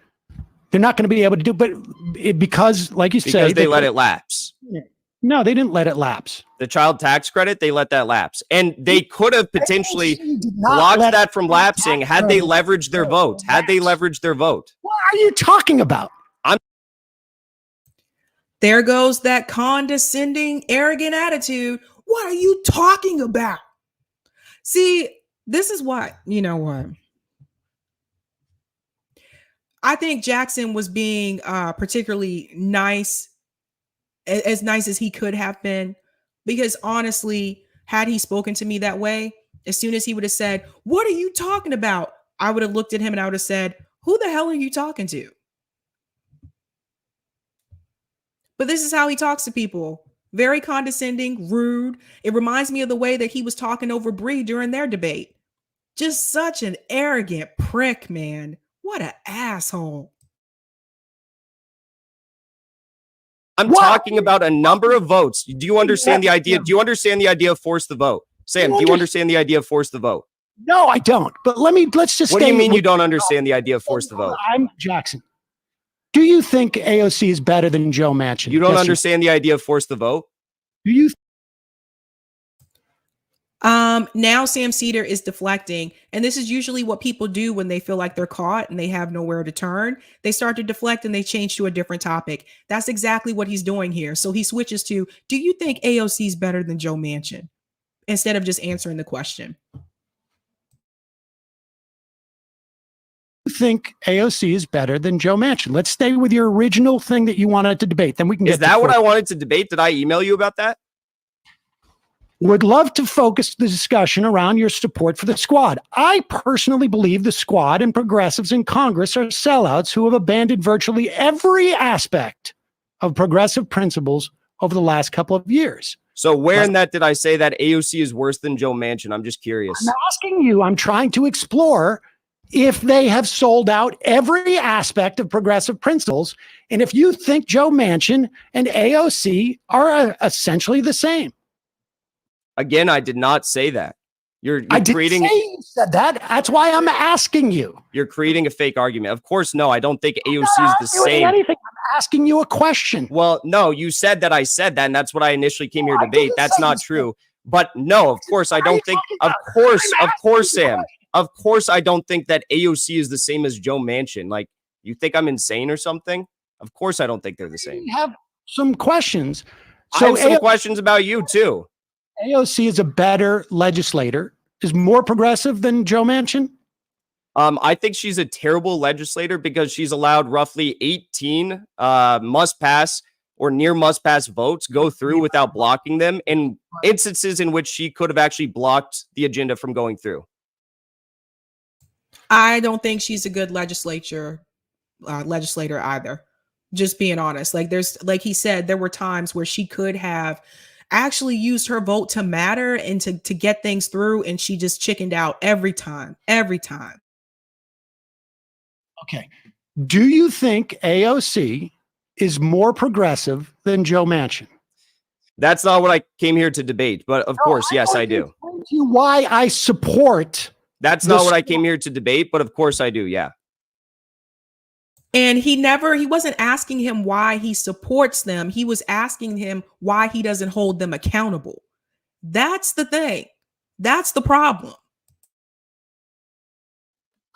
they're not going to be able to do, but because, like you say, they let it lapse. No, they didn't let it lapse. The child tax credit, they let that lapse. And they could have potentially blocked that from lapsing had they leveraged their vote. What are you talking about? There goes that condescending, arrogant attitude. What are you talking about? See, this is what, you know what? I think Jackson was being particularly nice, as nice as he could have been, because honestly, had he spoken to me that way, as soon as he would have said, "What are you talking about?" I would have looked at him and I would have said, "Who the hell are you talking to?" But this is how he talks to people. Very condescending, rude. It reminds me of the way that he was talking over Bree during their debate. Just such an arrogant prick, man. What an asshole. I'm talking about a number of votes. Do you understand the idea? Do you understand the idea of force the vote? Sam, do you understand the idea of force the vote? No, I don't. But let's just. What do you mean you don't understand the idea of force the vote? I'm Jackson. Do you think AOC is better than Joe Manchin? You don't understand the idea of force the vote? Do you? Now Sam Seder is deflecting, and this is usually what people do when they feel like they're caught and they have nowhere to turn. They start to deflect and they change to a different topic. That's exactly what he's doing here. So he switches to, do you think AOC is better than Joe Manchin? Instead of just answering the question. You think AOC is better than Joe Manchin? Let's stay with your original thing that you wanted to debate. Then we can get. Is that what I wanted to debate? Did I email you about that? Would love to focus the discussion around your support for the squad. I personally believe the squad and progressives in Congress are sellouts who have abandoned virtually every aspect of progressive principles over the last couple of years. So where in that did I say that AOC is worse than Joe Manchin? I'm just curious. I'm asking you, I'm trying to explore if they have sold out every aspect of progressive principles. And if you think Joe Manchin and AOC are essentially the same. Again, I did not say that. You're creating. Say you said that. That's why I'm asking you. You're creating a fake argument. Of course, no, I don't think AOC is the same. Anything. asking you a question. Well, no, you said that I said that, and that's what I initially came here to debate. That's not true. But no, of course, I don't think, of course, Sam, of course, I don't think that AOC is the same as Joe Manchin. Like, you think I'm insane or something? Of course, I don't think they're the same. I have some questions. I have some questions about you, too. AOC is a better legislator, is more progressive than Joe Manchin. I think she's a terrible legislator because she's allowed roughly 18 must-pass or near must-pass votes go through without blocking them in instances in which she could have actually blocked the agenda from going through. I don't think she's a good legislator either. Just being honest. Like like he said, there were times where she could have actually used her vote to matter and to get things through, and she just chickened out every time. Okay. Do you think AOC is more progressive than Joe Manchin? That's not what I came here to debate, but of course, yes, I do. Explain to you why I support. That's not what I came here to debate, but of course I do, yeah. And he wasn't asking him why he supports them. He was asking him why he doesn't hold them accountable. That's the thing. That's the problem.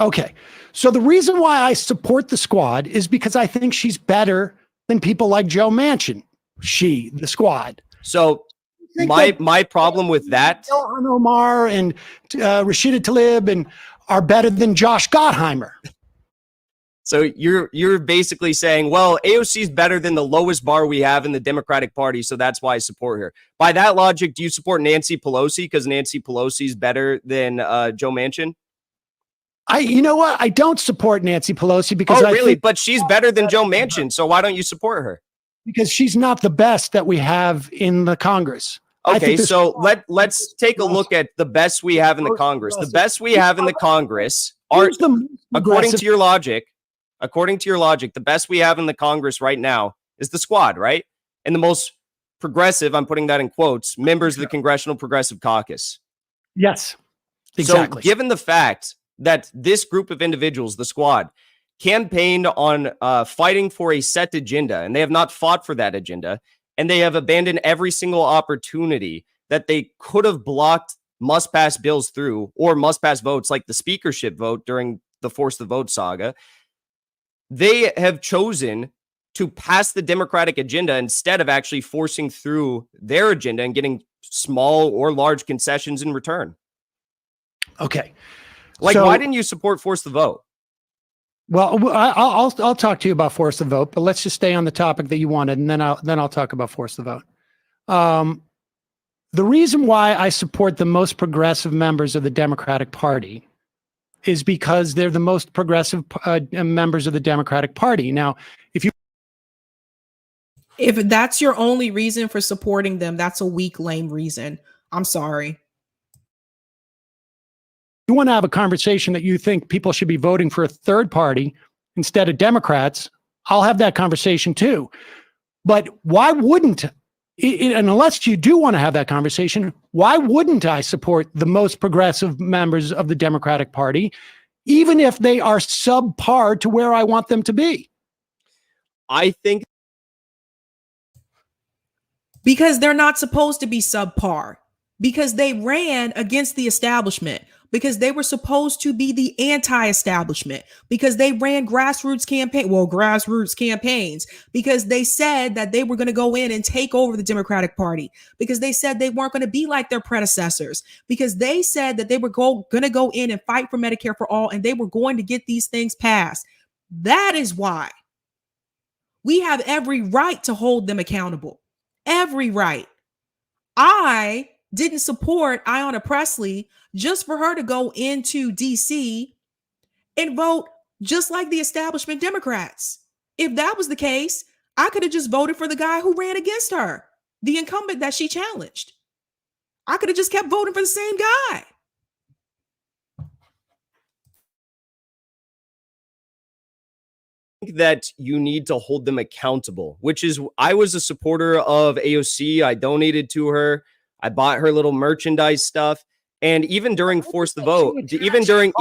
Okay. So the reason why I support the squad is because I think she's better than people like Joe Manchin. The squad. So my problem with that, Ilhan Omar and Rashida Tlaib and are better than Josh Gottheimer. So you're basically saying, well, AOC is better than the lowest bar we have in the Democratic Party, so that's why I support her. By that logic, do you support Nancy Pelosi because Nancy Pelosi is better than Joe Manchin? You know what? I don't support Nancy Pelosi because But she's better than Joe Manchin, so why don't you support her? Because she's not the best that we have in the Congress. Okay, so let's take a look at the best we have in the Congress. The best we have in the Congress are, according to your logic, the best we have in the Congress right now is the squad, right? And the most progressive, I'm putting that in quotes, members of the Congressional Progressive Caucus. Yes, exactly. So given the fact that this group of individuals, the squad, campaigned on fighting for a set agenda, and they have not fought for that agenda, and they have abandoned every single opportunity that they could have blocked must-pass bills through or must-pass votes like the speakership vote during the Force the Vote saga. They have chosen to pass the Democratic agenda instead of actually forcing through their agenda and getting small or large concessions in return. Okay. Why didn't you support Force the Vote? Well, I'll talk to you about Force the Vote, but let's just stay on the topic that you wanted, and then I'll talk about Force the Vote. The reason why I support the most progressive members of the Democratic Party is because they're the most progressive members of the Democratic Party. Now, if that's your only reason for supporting them, that's a weak, lame reason. I'm sorry. You want to have a conversation that you think people should be voting for a third party instead of Democrats, I'll have that conversation too. But why wouldn't, and unless you do want to have that conversation, why wouldn't I support the most progressive members of the Democratic Party, even if they are subpar to where I want them to be? I think because they're not supposed to be subpar, because they ran against the establishment, because they were supposed to be the anti-establishment, because they ran grassroots campaigns, because they said that they were going to go in and take over the Democratic Party, because they said they weren't going to be like their predecessors, because they said that they were going to go in and fight for Medicare for all, and they were going to get these things passed. That is why we have every right to hold them accountable. Every right. I didn't support Ayanna Pressley just for her to go into DC and vote just like the establishment Democrats. If that was the case, I could have just voted for the guy who ran against her, the incumbent that she challenged. I could have just kept voting for the same guy. That you need to hold them accountable, which is, I was a supporter of AOC. I donated to her. I bought her little merchandise stuff. And even during Force the Vote, even during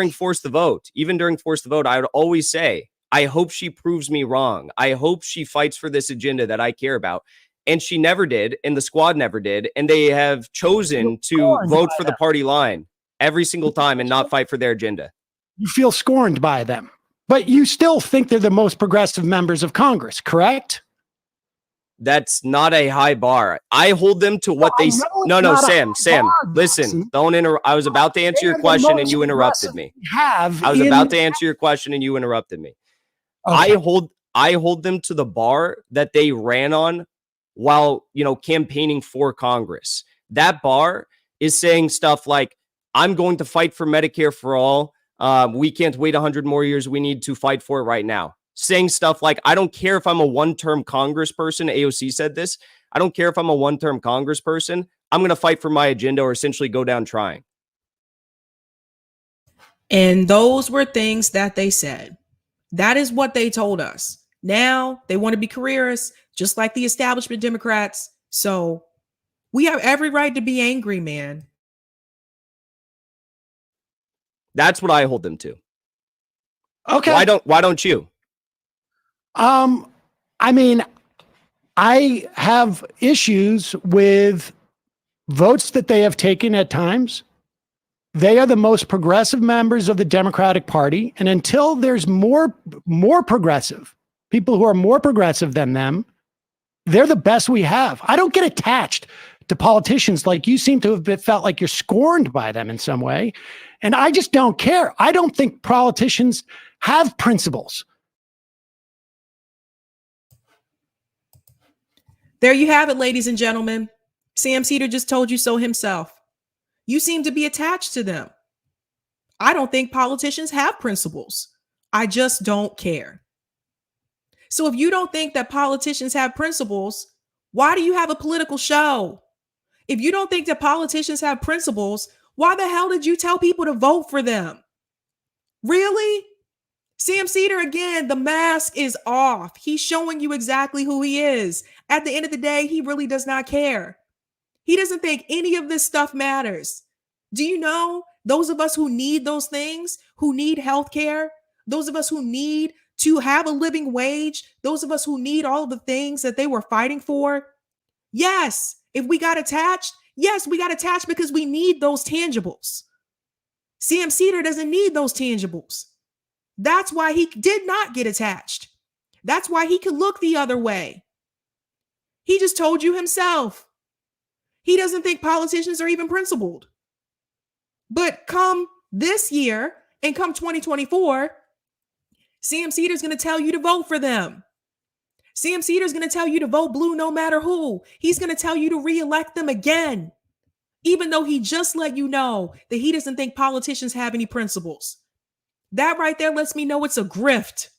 Force the Vote, I would always say, I hope she proves me wrong. I hope she fights for this agenda that I care about. And she never did, and the squad never did, and they have chosen to vote for the party line every single time and not fight for their agenda. You feel scorned by them, but you still think they're the most progressive members of Congress, correct? That's not a high bar. I hold them to what they. No, Sam, listen. Don't interrupt. I was about to answer your question and you interrupted me. I was about to answer your question and you interrupted me. Okay. I hold them to the bar that they ran on while, campaigning for Congress. That bar is saying stuff like, I'm going to fight for Medicare for all. We can't wait 100 more years. We need to fight for it right now. Saying stuff like, I don't care if I'm a one-term congressperson. AOC said this. I don't care if I'm a one-term congressperson. I'm going to fight for my agenda or essentially go down trying. And those were things that they said. That is what they told us. Now they want to be careerists, just like the establishment Democrats. So we have every right to be angry, man. That's what I hold them to. Okay. Why don't you? I mean, I have issues with votes that they have taken at times. They are the most progressive members of the Democratic Party. And until there's more progressive, people who are more progressive than them, they're the best we have. I don't get attached to politicians like you seem to have felt like you're scorned by them in some way. And I just don't care. I don't think politicians have principles. There you have it, ladies and gentlemen. Sam Seder just told you so himself. You seem to be attached to them. I don't think politicians have principles. I just don't care. So if you don't think that politicians have principles, why do you have a political show? If you don't think that politicians have principles, why the hell did you tell people to vote for them? Really? Sam Seder, again, the mask is off. He's showing you exactly who he is. At the end of the day, he really does not care. He doesn't think any of this stuff matters. Do you know those of us who need those things, who need health care, those of us who need to have a living wage, those of us who need all of the things that they were fighting for? Yes, if we got attached, yes, we got attached because we need those tangibles. Sam Seder doesn't need those tangibles. That's why he did not get attached. That's why he could look the other way. He just told you himself. He doesn't think politicians are even principled. But come this year and come 2024, Sam Seder is going to tell you to vote for them. Sam Seder is going to tell you to vote blue no matter who. He's going to tell you to reelect them again, even though he just let you know that he doesn't think politicians have any principles. That right there lets me know it's a grift.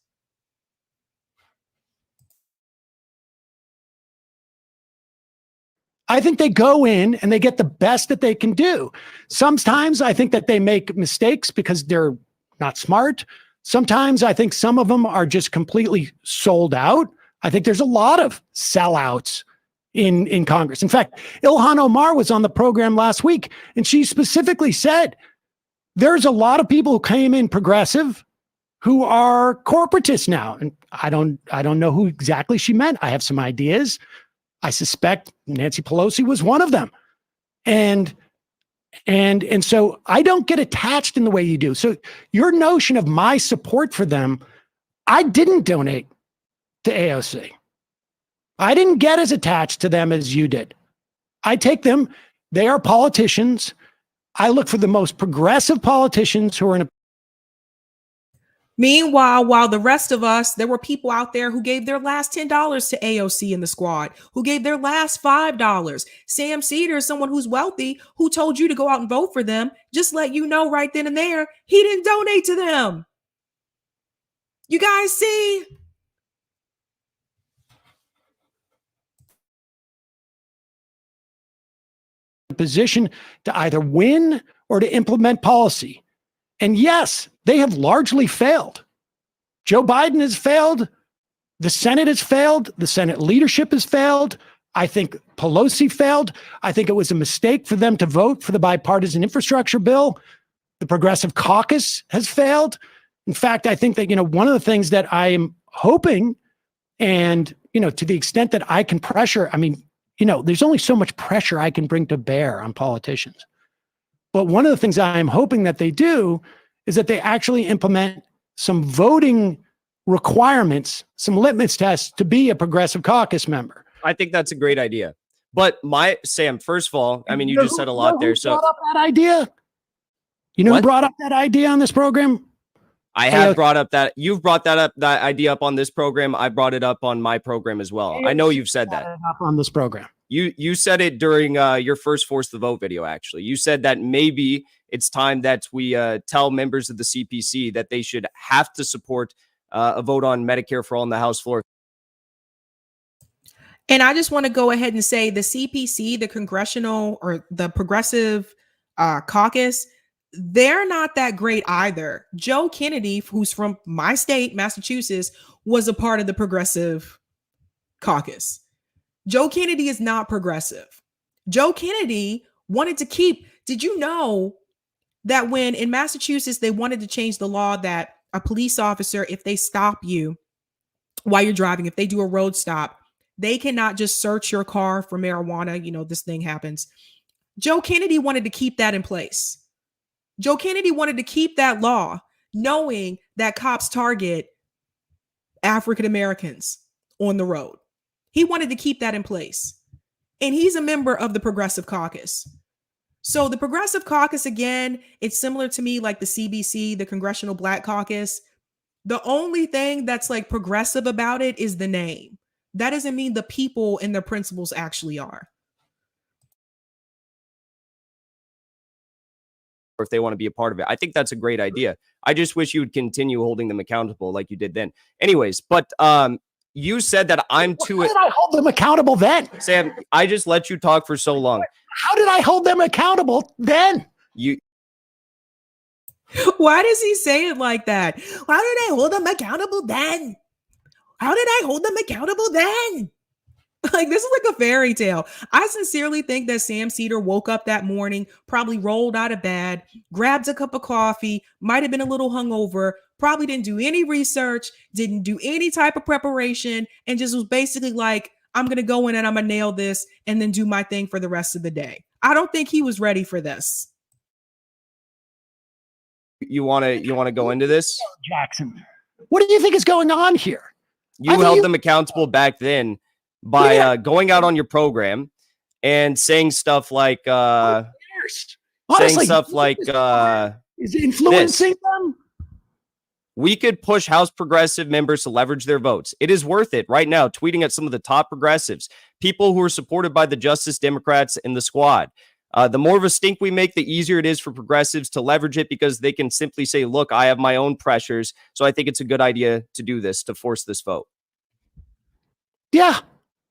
I think they go in and they get the best that they can do. Sometimes I think that they make mistakes because they're not smart. Sometimes I think some of them are just completely sold out. I think there's a lot of sellouts in Congress. In fact, Ilhan Omar was on the program last week, and she specifically said, there's a lot of people who came in progressive who are corporatists now. And I don't know who exactly she meant. I have some ideas. I suspect Nancy Pelosi was one of them. And so I don't get attached in the way you do. So your notion of my support for them, I didn't donate to AOC. I didn't get as attached to them as you did. I take them. They are politicians. I look for the most progressive politicians who are in a. Meanwhile, while the rest of us, there were people out there who gave their last $10 to AOC in the squad, who gave their last $5. Sam Seder is someone who's wealthy, who told you to go out and vote for them. Just let you know right then and there, he didn't donate to them. You guys see? Position to either win or to implement policy. And yes, they have largely failed. Joe Biden has failed. The Senate has failed. The Senate leadership has failed. I think Pelosi failed. I think it was a mistake for them to vote for the bipartisan infrastructure bill. The Progressive Caucus has failed. In fact, I think that, one of the things that I am hoping, and, to the extent that I can pressure, there's only so much pressure I can bring to bear on politicians. But one of the things I am hoping that they do is that they actually implement some voting requirements, some litmus tests to be a Progressive Caucus member. I think that's a great idea. But Sam, first of all, you just said a lot there. So brought up that idea? You know who brought up that idea on this program? I have brought up that you've brought that idea up on this program. I brought it up on my program as well. I know you've said that up on this program. You said it during your first Force the Vote video. Actually, you said that maybe it's time that we tell members of the CPC that they should have to support a vote on Medicare for all on the House floor. And I just want to go ahead and say the CPC, the Congressional or the Progressive Caucus, they're not that great either. Joe Kennedy, who's from my state, Massachusetts, was a part of the Progressive Caucus. Joe Kennedy is not progressive. Joe Kennedy wanted to keep, did you know that when in Massachusetts, they wanted to change the law that a police officer, if they stop you while you're driving, if they do a road stop, they cannot just search your car for marijuana. This thing happens. Joe Kennedy wanted to keep that in place. Joe Kennedy wanted to keep that law, knowing that cops target African Americans on the road. He wanted to keep that in place. And he's a member of the Progressive Caucus. So the Progressive Caucus, again, it's similar to me like the CBC, the Congressional Black Caucus. The only thing that's like progressive about it is the name. That doesn't mean the people and their principles actually are. Or if they want to be a part of it. I think that's a great idea. I just wish you would continue holding them accountable like you did then. Anyways, but you said that I'm too... How did I hold them accountable then? Sam, I just let you talk for so long. How did I hold them accountable then? Why does he say it like that? How did I hold them accountable then? How did I hold them accountable then? Like, this is like a fairy tale. I sincerely think that Sam Seder woke up that morning, probably rolled out of bed, grabbed a cup of coffee, might have been a little hungover, probably didn't do any research, didn't do any type of preparation, and just was basically like, I'm going to go in and I'm going to nail this and then do my thing for the rest of the day. I don't think he was ready for this. You want to go into this? Jackson, what do you think is going on here? You held them accountable back then by going out on your program and saying stuff like is influencing them. We could push House progressive members to leverage their votes. It is worth it right now, tweeting at some of the top progressives, people who are supported by the Justice Democrats in the squad. The more of a stink we make, the easier it is for progressives to leverage it because they can simply say, look, I have my own pressures. So I think it's a good idea to do this, to force this vote. Yeah.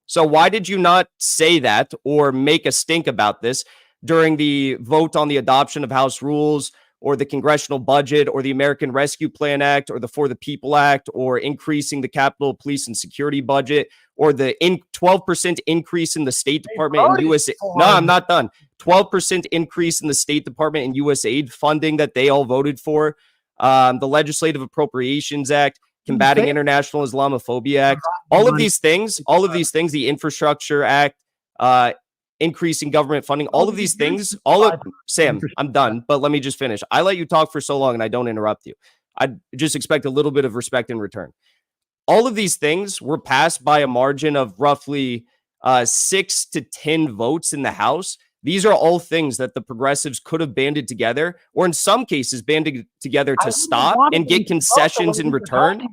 So why did you not say that or make a stink about this during the vote on the adoption of House rules or the congressional budget or the American Rescue Plan Act or the For the People Act or increasing the Capitol Police and Security budget or the 12% increase in the State Department and USA? No, I'm not done. 12% increase in the State Department and USAID funding that they all voted for. The Legislative Appropriations Act, Combating International Islamophobia Act, all of these things, the Infrastructure Act, increasing government funding, all of these things, Sam, I'm done, but let me just finish. I let you talk for so long and I don't interrupt you. I just expect a little bit of respect in return. All of these things were passed by a margin of roughly 6 to 10 votes in the House. These are all things that the progressives could have banded together, or in some cases banded together to stop and get concessions in return.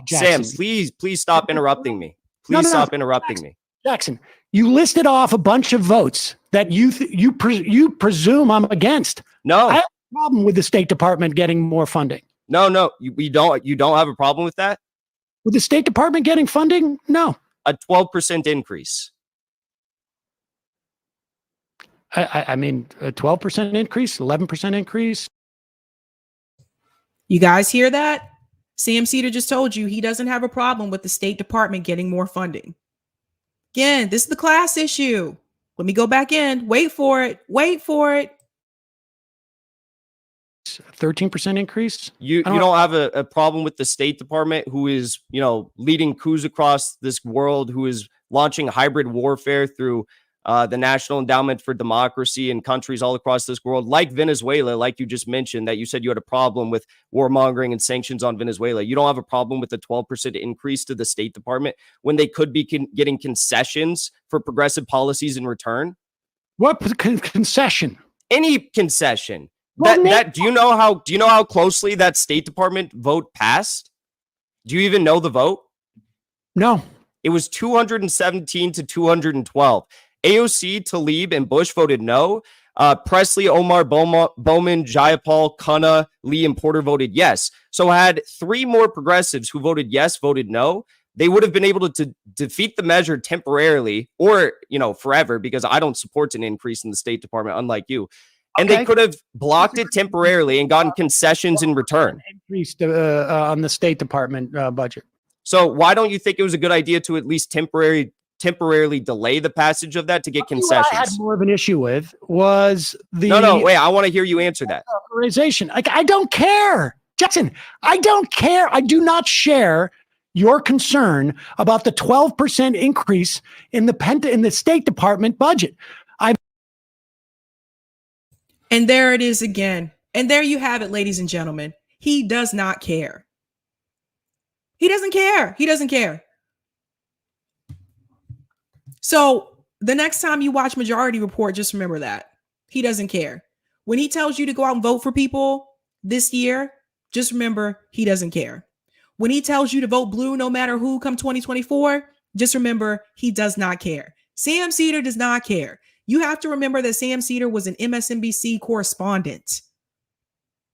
Sam, please stop interrupting me. Please stop interrupting me. Jackson, you listed off a bunch of votes that you presume I'm against. No, I have a problem with the State Department getting more funding. No, you don't have a problem with that? With the State Department getting funding? No. A 12% increase. I mean, a 12% increase, 11% increase. You guys hear that? Sam Seder just told you he doesn't have a problem with the State Department getting more funding. Again, this is the class issue. Let me go back in. Wait for it. 13% increase. You don't have a problem with the State Department, who is, leading coups across this world, who is launching hybrid warfare through the National Endowment for Democracy in countries all across this world, like Venezuela, like you just mentioned, that you said you had a problem with warmongering and sanctions on Venezuela. You don't have a problem with the 12% increase to the State Department when they could be getting concessions for progressive policies in return? What concession? Any concession. Well, Do you know how closely that State Department vote passed? Do you even know the vote? No. It was 217 to 212. AOC, Tlaib, and Bush voted no. Presley, Omar, Bowman, Jayapal, Khanna, Lee, and Porter voted yes. So had three more progressives who voted yes, voted no, they would have been able to defeat the measure temporarily or, forever, because I don't support an increase in the State Department, unlike you. And they could have blocked it temporarily and gotten concessions in return. Increased on the State Department budget. So why don't you think it was a good idea to at least temporarily delay the passage of that to get concessions? What I had more of an issue with was the No, wait, I want to hear you answer that. Authorization. Like, I don't care, Jackson. I don't care. I do not share your concern about the 12% increase in the State Department budget. And there it is again. And there you have it, ladies and gentlemen. He does not care. He doesn't care. He doesn't care. So the next time you watch Majority Report, just remember that. He doesn't care. When he tells you to go out and vote for people this year, just remember he doesn't care. When he tells you to vote blue no matter who come 2024, just remember he does not care. Sam Seder does not care. You have to remember that Sam Seder was an MSNBC correspondent.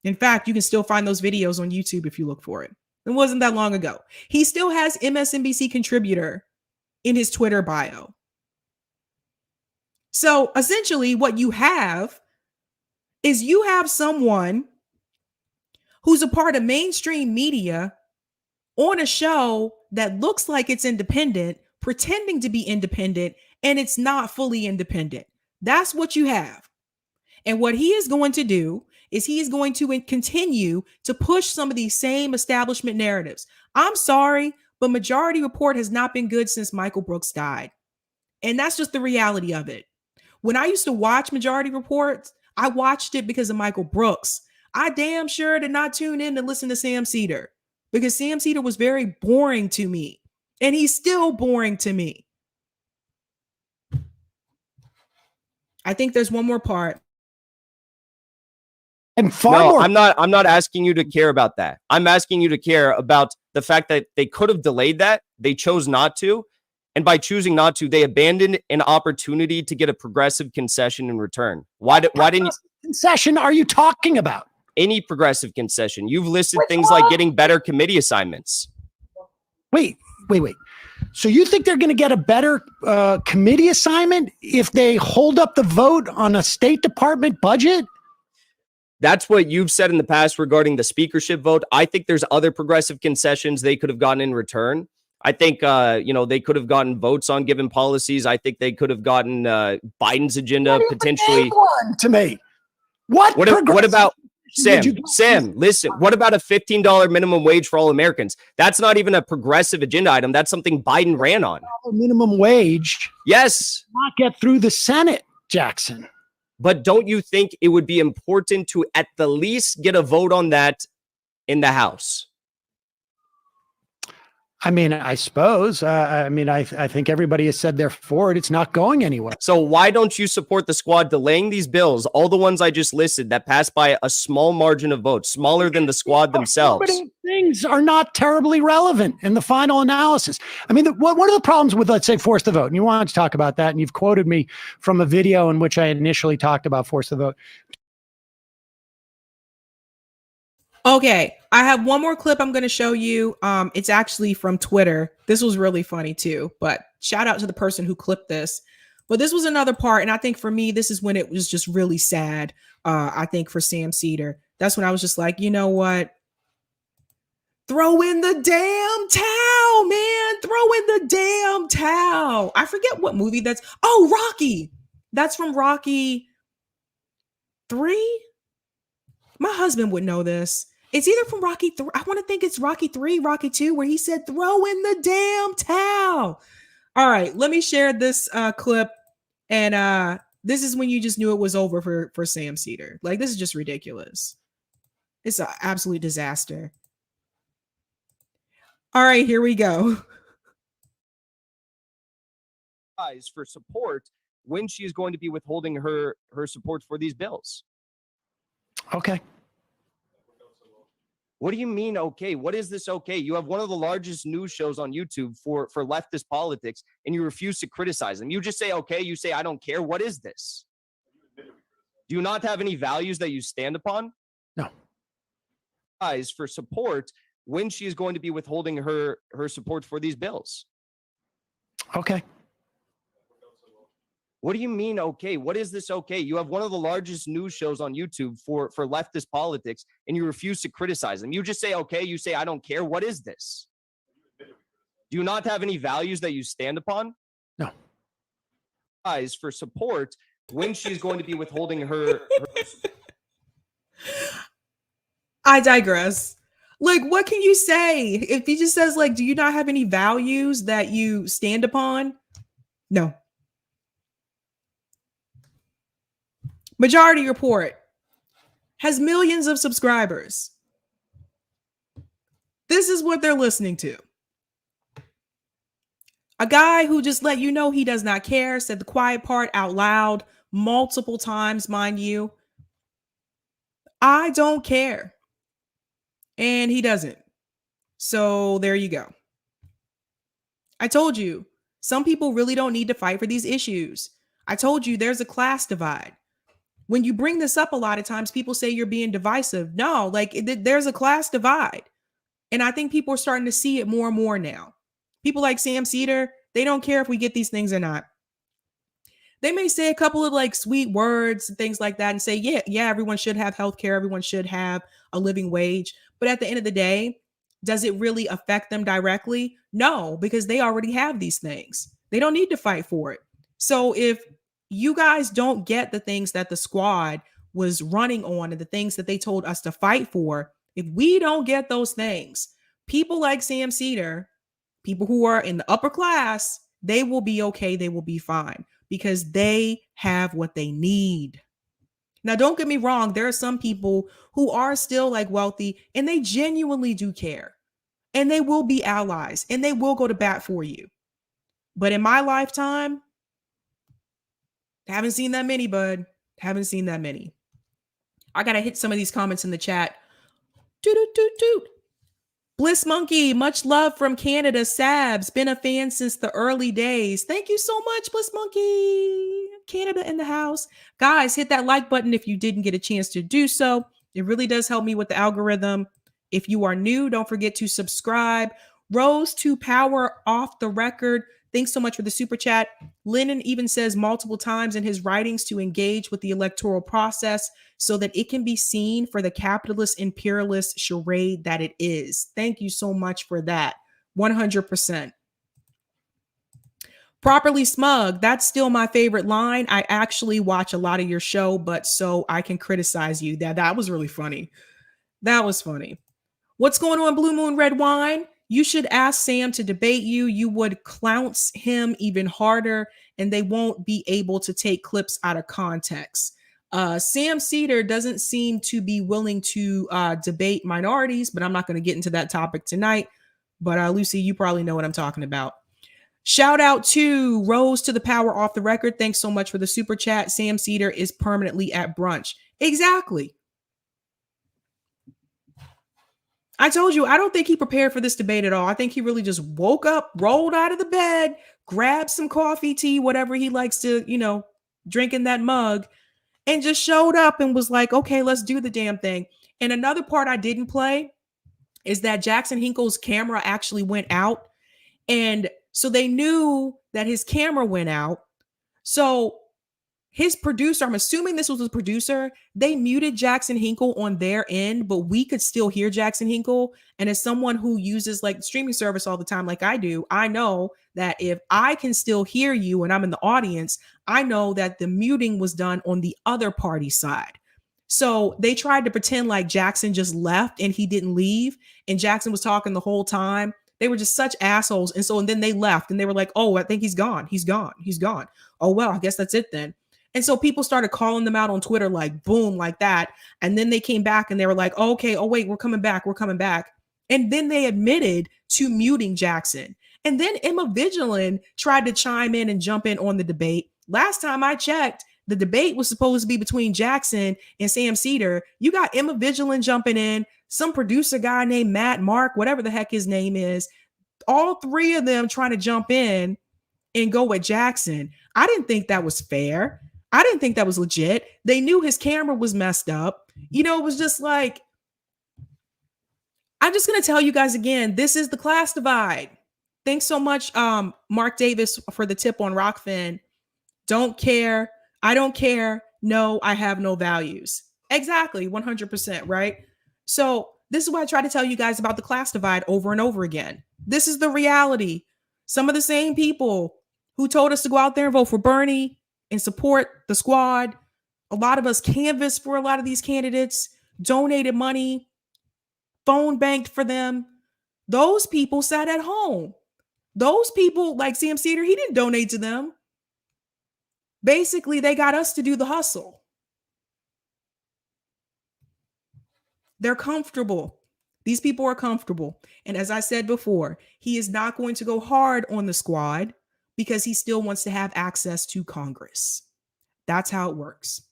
In fact, you can still find those videos on YouTube if you look for it. It wasn't that long ago. He still has MSNBC contributor in his Twitter bio. So essentially what you have is you have someone who's a part of mainstream media on a show that looks like it's independent, pretending to be independent, and it's not fully independent. That's what you have. And what he is going to do is he is going to continue to push some of these same establishment narratives. I'm sorry, but Majority Report has not been good since Michael Brooks died. And that's just the reality of it. When I used to watch Majority Report, I watched it because of Michael Brooks. I damn sure did not tune in to listen to Sam Seder because Sam Seder was very boring to me. And he's still boring to me. I think there's one more part. And more. I'm not asking you to care about that. I'm asking you to care about the fact that they could have delayed that. They chose not to. And by choosing not to, they abandoned an opportunity to get a progressive concession in return. Why didn't you? Concession are you talking about? Any progressive concession. You've listed things like getting better committee assignments. Wait. So you think they're going to get a better committee assignment if they hold up the vote on a State Department budget? That's what you've said in the past regarding the speakership vote. I think there's other progressive concessions they could have gotten in return. I think, they could have gotten votes on given policies. I think they could have gotten Biden's agenda potentially. One to me. What about Sam, listen, what about a $15 minimum wage for all Americans? That's not even a progressive agenda item. That's something Biden ran on. Minimum wage. Yes. Not get through the Senate, Jackson. But don't you think it would be important to at the least get a vote on that in the House? I mean, I suppose. I think everybody has said they're for it. It's not going anywhere. So why don't you support the squad delaying these bills, all the ones I just listed that passed by a small margin of votes, smaller than the squad themselves? Things are not terribly relevant in the final analysis. I mean, one of the problems with, let's say, force the vote, and you wanted to talk about that, and you've quoted me from a video in which I initially talked about force the vote. Okay, I have one more clip I'm going to show you. It's actually from Twitter. This was really funny too, but shout out to the person who clipped this. But this was another part, and I think for me, this is when it was just really sad. I think for Sam Seder, that's when I was just like, you know what? Throw in the damn towel, man. Throw in the damn towel. I forget what movie that's. Oh, Rocky. That's from Rocky 3. My husband would know this. It's either from Rocky 3. I want to think it's Rocky 3, Rocky 2, where he said, throw in the damn towel. All right, let me share this clip. And this is when you just knew it was over for Sam Seder. Like, this is just ridiculous. It's an absolute disaster. All right, here we go. For support when she is going to be withholding her support for these bills. Okay. What do you mean, okay? What is this okay? You have one of the largest news shows on YouTube for leftist politics, and you refuse to criticize them. You just say, okay, you say, I don't care. What is this? Do you not have any values that you stand upon? No. For support when she is going to be withholding her support for these bills. Okay. What do you mean, okay? What is this okay? You have one of the largest news shows on YouTube for leftist politics, and you refuse to criticize them. You just say, okay, you say, I don't care. What is this? Do you not have any values that you stand upon? No. For support when she's going to be withholding her I digress. Like, what can you say? If he just says, like, do you not have any values that you stand upon? No. Majority Report has millions of subscribers. This is what they're listening to. A guy who just let you know he does not care, said the quiet part out loud multiple times, mind you. I don't care. And he doesn't. So there you go. I told you, some people really don't need to fight for these issues. I told you there's a class divide. When you bring this up, a lot of times people say you're being divisive. No, like there's a class divide. And I think people are starting to see it more and more now. People like Sam Seder, they don't care if we get these things or not. They may say a couple of like sweet words and things like that and say, yeah, everyone should have health care. Everyone should have a living wage. But at the end of the day, does it really affect them directly? No, because they already have these things. They don't need to fight for it. So if you guys don't get the things that the squad was running on and the things that they told us to fight for, if we don't get those things, people like Sam Seder, people who are in the upper class, they will be okay. They will be fine because they have what they need. Now, don't get me wrong. There are some people who are still like wealthy and they genuinely do care and they will be allies and they will go to bat for you. But in my lifetime, haven't seen that many, bud. Haven't seen that many. I got to hit some of these comments in the chat. Doot. Bliss Monkey, much love from Canada. Sabs, been a fan since the early days. Thank you so much, Bliss Monkey. Canada in the house. Guys, hit that like button if you didn't get a chance to do so. It really does help me with the algorithm. If you are new, don't forget to subscribe. Rose to Power Off the Record. Thanks so much for the super chat. Lennon even says multiple times in his writings to engage with the electoral process so that it can be seen for the capitalist imperialist charade that it is. Thank you so much for that. 100%. Properly smug. That's still my favorite line. I actually watch a lot of your show, but so I can criticize you. That was really funny. That was funny. What's going on, Blue Moon Red Wine? You should ask Sam to debate you. You would clounce him even harder, and they won't be able to take clips out of context. Sam Seder doesn't seem to be willing to debate minorities, but I'm not going to get into that topic tonight. But Lucy, you probably know what I'm talking about. Shout out to Rose to the Power Off the Record. Thanks so much for the super chat. Sam Seder is permanently at brunch. Exactly. I told you, I don't think he prepared for this debate at all. I think he really just woke up, rolled out of the bed, grabbed some coffee, tea, whatever he likes to, drink in that mug, and just showed up and was like, okay, let's do the damn thing. And another part I didn't play is that Jackson Hinkle's camera actually went out. And so they knew that his camera went out. So his producer, I'm assuming this was his producer, they muted Jackson Hinkle on their end, but we could still hear Jackson Hinkle. And as someone who uses like streaming service all the time, like I do, I know that if I can still hear you and I'm in the audience, I know that the muting was done on the other party side. So they tried to pretend like Jackson just left and he didn't leave. And Jackson was talking the whole time. They were just such assholes. And then they left and they were like, oh, I think he's gone. He's gone. He's gone. Oh, well, I guess that's it then. And so people started calling them out on Twitter, like boom, like that. And then they came back and they were like, oh, okay, oh, wait, we're coming back. We're coming back. And then they admitted to muting Jackson. And then Emma Vigilant tried to chime in and jump in on the debate. Last time I checked, the debate was supposed to be between Jackson and Sam SEDER. You got Emma Vigilant jumping in, some producer guy named Matt Mark, whatever the heck his name is. All three of them trying to jump in and go with Jackson. I didn't think that was fair. I didn't think that was legit. They knew his camera was messed up. You know, it was just like, I'm just going to tell you guys again, this is the class divide. Thanks so much, Mark Davis, for the tip on Rockfin. Don't care. I don't care. No, I have no values. Exactly. 100%. Right. So this is why I try to tell you guys about the class divide over and over again. This is the reality. Some of the same people who told us to go out there and vote for Bernie and support the squad. A lot of us canvassed for a lot of these candidates, donated money, phone banked for them. Those people sat at home. Those people like Sam SEDER, he didn't donate to them. Basically, they got us to do the hustle. They're comfortable. These people are comfortable. And as I said before, he is not going to go hard on the squad because he still wants to have access to Congress. That's how it works.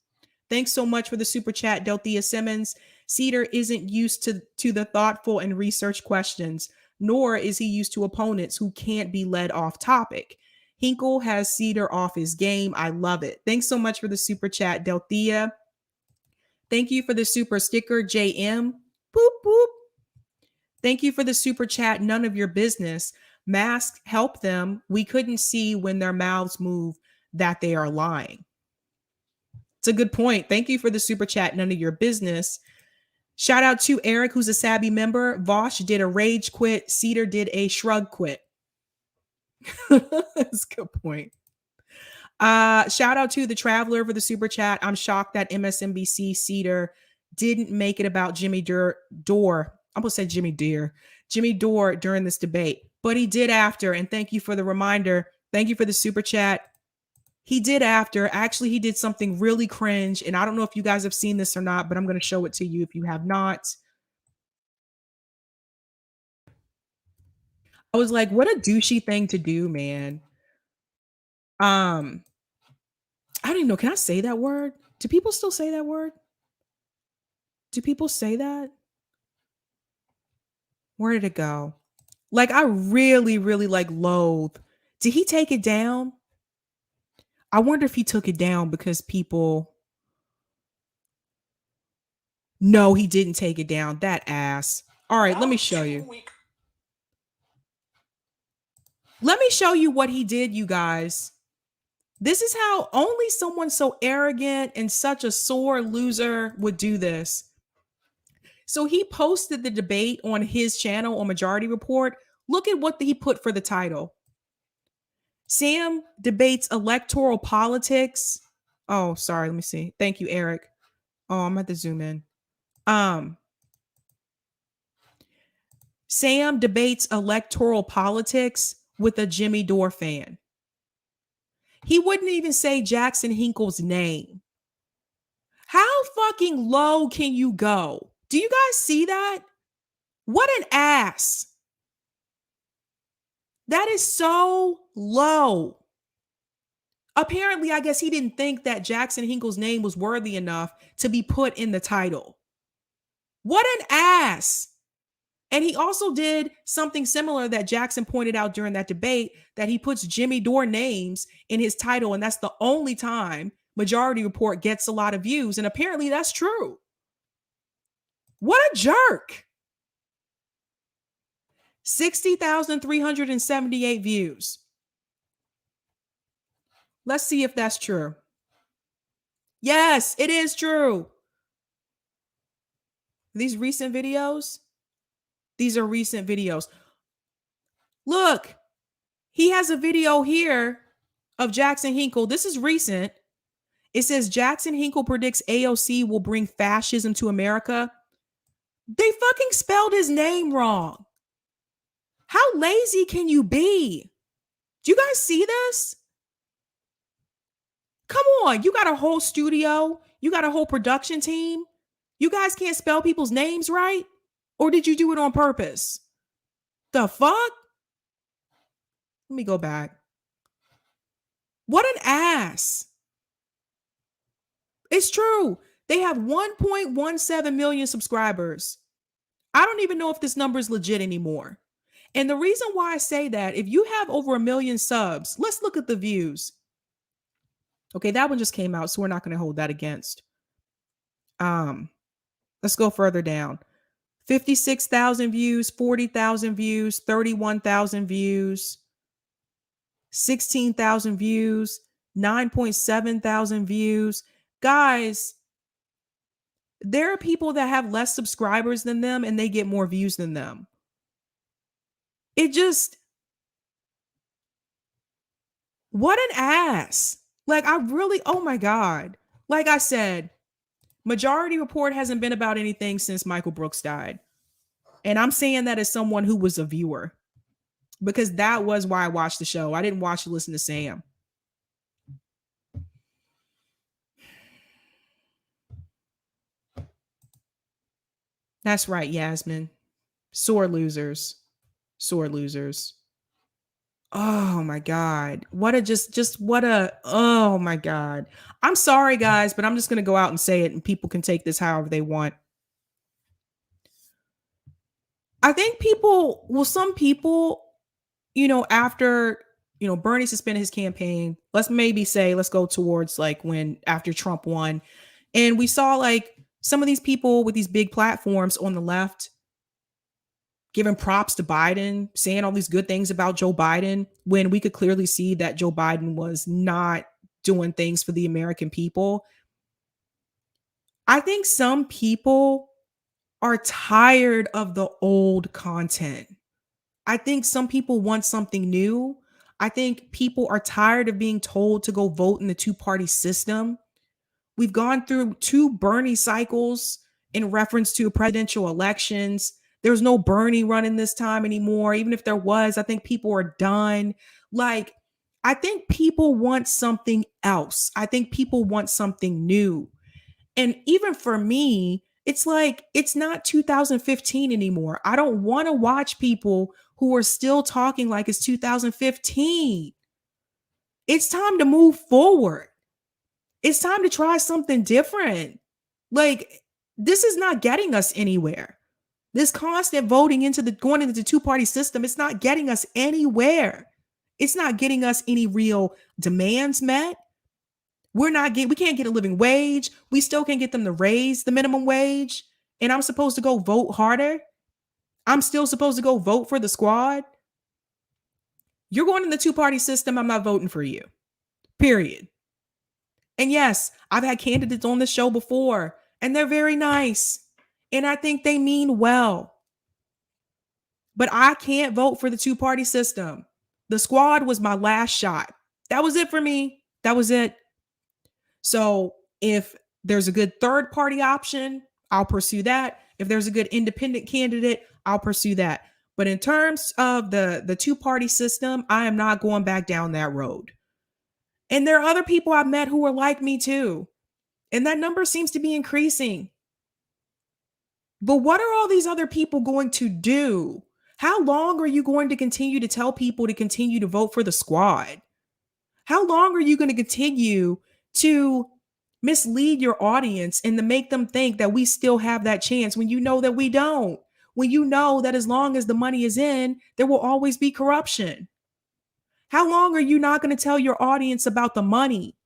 Thanks so much for the super chat, Delthea Simmons. SEDER isn't used to the thoughtful and research questions, nor is he used to opponents who can't be led off topic. HINKLE has SEDER off his game. I love it. Thanks so much for the super chat, Delthea. Thank you for the super sticker, JM. Boop, boop. Thank you for the super chat, none of your business. Masks help them. We couldn't see when their mouths move that they are lying. It's a good point. Thank you for the super chat, none of your business. Shout out to Eric, who's a Sabby member. VAUSH did a rage quit. SEDER did a shrug quit. That's a good point. Shout out to the Traveler for the super chat. I'm shocked that MSNBC SEDER didn't make it about Jimmy Dore. I almost said Jimmy Dore during this debate, but he did after. And thank you for the reminder. Thank you for the super chat. He did after. Actually, he did something really cringe. And I don't know if you guys have seen this or not, but I'm going to show it to you if you have not. I was like, what a douchey thing to do, man. I don't even know. Can I say that word? Do people still say that word? Do people say that? Where did it go? Like, I really, really like loathe. Did he take it down? I wonder if he took it down because people. No, he didn't take it down. That ass. All right, let me show you. Let me show you what he did, you guys. This is how only someone so arrogant and such a sore loser would do this. So he posted the debate on his channel on Majority Report. Look at what he put for the title. Sam debates electoral politics. Oh, sorry. Let me see. Thank you, Eric. Oh, I'm going to zoom in. Sam debates electoral politics with a Jimmy Dore fan. He wouldn't even say Jackson Hinkle's name. How fucking low can you go? Do you guys see that? What an ass. That is so low. Apparently, I guess he didn't think that Jackson Hinkle's name was worthy enough to be put in the title. What an ass. And he also did something similar that Jackson pointed out during that debate, that he puts Jimmy Dore names in his title. And that's the only time Majority Report gets a lot of views. And apparently that's true. What a jerk. 60,378 views. Let's see if that's true. Yes, it is true. These recent videos. These are recent videos. Look, he has a video here of Jackson Hinkle. This is recent. It says Jackson Hinkle predicts AOC will bring fascism to America. They fucking spelled his name wrong. How lazy can you be? Do you guys see this? Come on, you got a whole studio, you got a whole production team. You guys can't spell people's names right? Or did you do it on purpose? The fuck? Let me go back. What an ass. It's true. They have 1.17 million subscribers. I don't even know if this number is legit anymore. And the reason why I say that, if you have over 1 million subs, let's look at the views. Okay, that one just came out, so we're not going to hold that against. Let's go further down. 56,000 views, 40,000 views, 31,000 views, 16,000 views, 9.7 thousand views. Guys, there are people that have less subscribers than them and they get more views than them. It just, what an ass. Like, I really, oh my God. Like I said, Majority Report hasn't been about anything since Michael Brooks died. And I'm saying that as someone who was a viewer, because that was why I watched the show. I didn't watch to listen to Sam. That's right, Yasmin. Sore losers. Sore losers. Oh my God. What a, oh my God. I'm sorry, guys, but I'm just going to go out and say it and people can take this however they want. I think some people, after, Bernie suspended his campaign, let's go towards like when after Trump won. And we saw like some of these people with these big platforms on the left giving props to Biden, saying all these good things about Joe Biden, when we could clearly see that Joe Biden was not doing things for the American people. I think some people are tired of the old content. I think some people want something new. I think people are tired of being told to go vote in the two-party system. We've gone through 2 Bernie cycles in reference to presidential elections. There's no Bernie running this time anymore. Even if there was, I think people are done. Like, I think people want something else. I think people want something new. And even for me, it's like, it's not 2015 anymore. I don't want to watch people who are still talking like it's 2015. It's time to move forward. It's time to try something different. Like, this is not getting us anywhere. This constant voting going into the two-party system, it's not getting us anywhere. It's not getting us any real demands met. We can't get a living wage. We still can't get them to raise the minimum wage. And I'm supposed to go vote harder. I'm still supposed to go vote for the squad. You're going in the two-party system. I'm not voting for you. Period. And yes, I've had candidates on the show before, and they're very nice. And I think they mean well. But I can't vote for the two-party system. The squad was my last shot. That was it for me. That was it. So if there's a good third-party option, I'll pursue that. If there's a good independent candidate, I'll pursue that. But in terms of the two-party system, I am not going back down that road. And there are other people I've met who are like me too. And that number seems to be increasing. But what are all these other people going to do? How long are you going to continue to tell people to continue to vote for the squad? How long are you going to continue to mislead your audience and to make them think that we still have that chance when you know that we don't? When you know that as long as the money is in, there will always be corruption. How long are you not going to tell your audience about the money?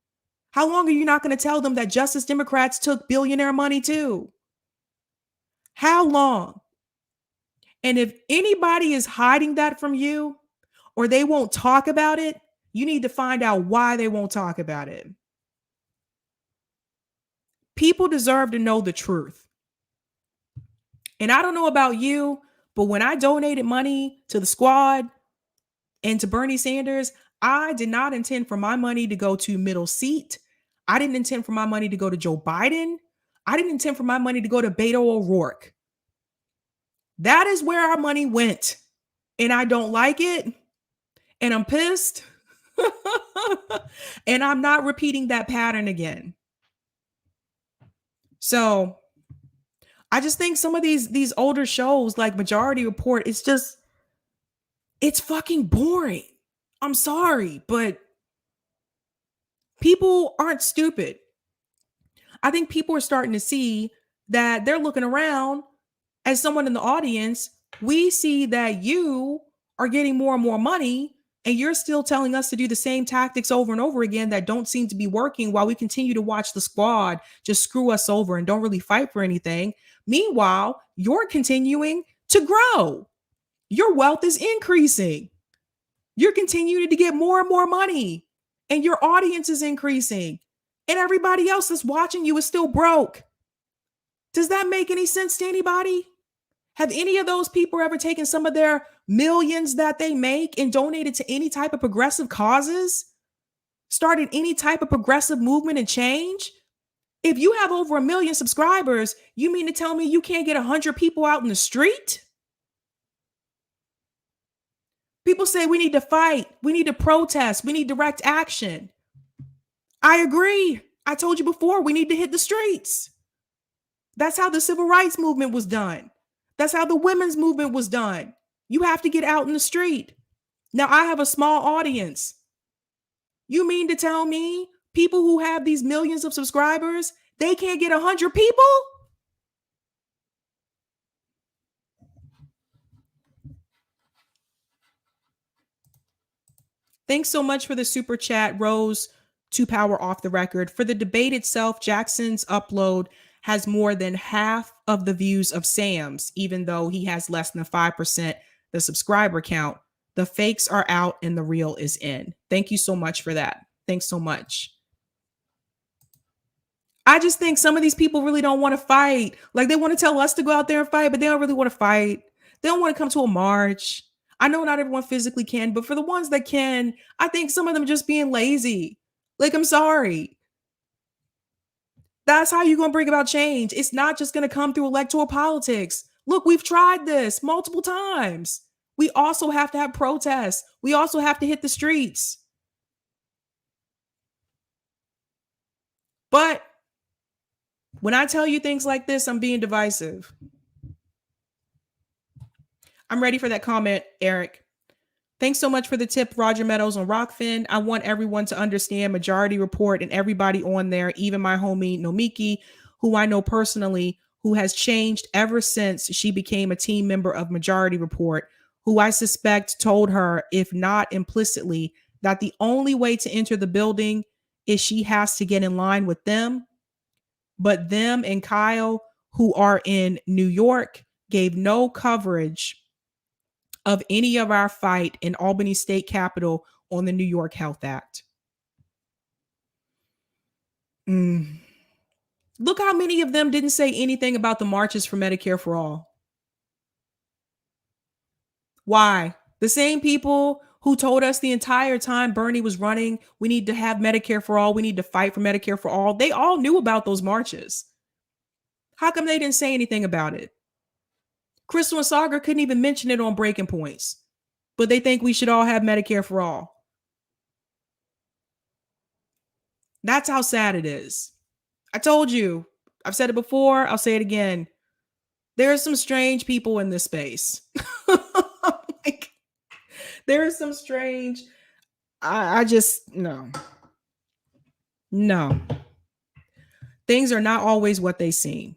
How long are you not going to tell them that Justice Democrats took billionaire money too? How long? And if anybody is hiding that from you or they won't talk about it, you need to find out why they won't talk about it. People deserve to know the truth. And I don't know about you, but when I donated money to the squad and to Bernie Sanders, I did not intend for my money to go to middle seat. I didn't intend for my money to go to Joe Biden. I didn't intend for my money to go to Beto O'Rourke. That is where our money went. And I don't like it. And I'm pissed. And I'm not repeating that pattern again. So I just think some of these older shows like Majority Report, it's fucking boring. I'm sorry, but people aren't stupid. I think people are starting to see that they're looking around as someone in the audience. We see that you are getting more and more money, and you're still telling us to do the same tactics over and over again that don't seem to be working, while we continue to watch the squad just screw us over and don't really fight for anything. Meanwhile, you're continuing to grow. Your wealth is increasing. You're continuing to get more and more money, and your audience is increasing, and everybody else that's watching you is still broke. Does that make any sense to anybody? Have any of those people ever taken some of their millions that they make and donated to any type of progressive causes? Started any type of progressive movement and change? If you have over 1 million subscribers, you mean to tell me you can't get 100 people out in the street? People say we need to fight, we need to protest, we need direct action. I agree. I told you before, we need to hit the streets. That's how the civil rights movement was done. That's how the women's movement was done. You have to get out in the street. Now, I have a small audience. You mean to tell me people who have these millions of subscribers, they can't get 100 people? Thanks so much for the super chat, Rose, to Power Off the Record. For the debate itself, Jackson's upload has more than half of the views of Sam's, even though he has less than 5% the subscriber count. The fakes are out and the real is in. Thank you so much for that. Thanks so much. I just think some of these people really don't want to fight. Like, they want to tell us to go out there and fight, but they don't really want to fight. They don't want to come to a march. I know not everyone physically can, but for the ones that can, I think some of them are just being lazy. Like, I'm sorry. That's how you're going to bring about change. It's not just going to come through electoral politics. Look, we've tried this multiple times. We also have to have protests. We also have to hit the streets. But when I tell you things like this, I'm being divisive. I'm ready for that comment, Eric. Thanks so much for the tip, Roger Meadows on Rockfin. I want everyone to understand Majority Report and everybody on there, even my homie Nomiki, who I know personally, who has changed ever since she became a team member of Majority Report, who I suspect told her, if not implicitly, that the only way to enter the building is she has to get in line with them. But them and Kyle, who are in New York, gave no coverage of any of our fight in Albany State Capitol on the New York Health Act. Look how many of them didn't say anything about the marches for Medicare for All. Why? The same people who told us the entire time Bernie was running, we need to have Medicare for All, we need to fight for Medicare for All. They all knew about those marches. How come they didn't say anything about it? Crystal and Sagar couldn't even mention it on Breaking Points, but they think we should all have Medicare for All. That's how sad it is. I told you, I've said it before, I'll say it again. There are some strange people in this space. Like, there is some strange, I just, no. Things are not always what they seem.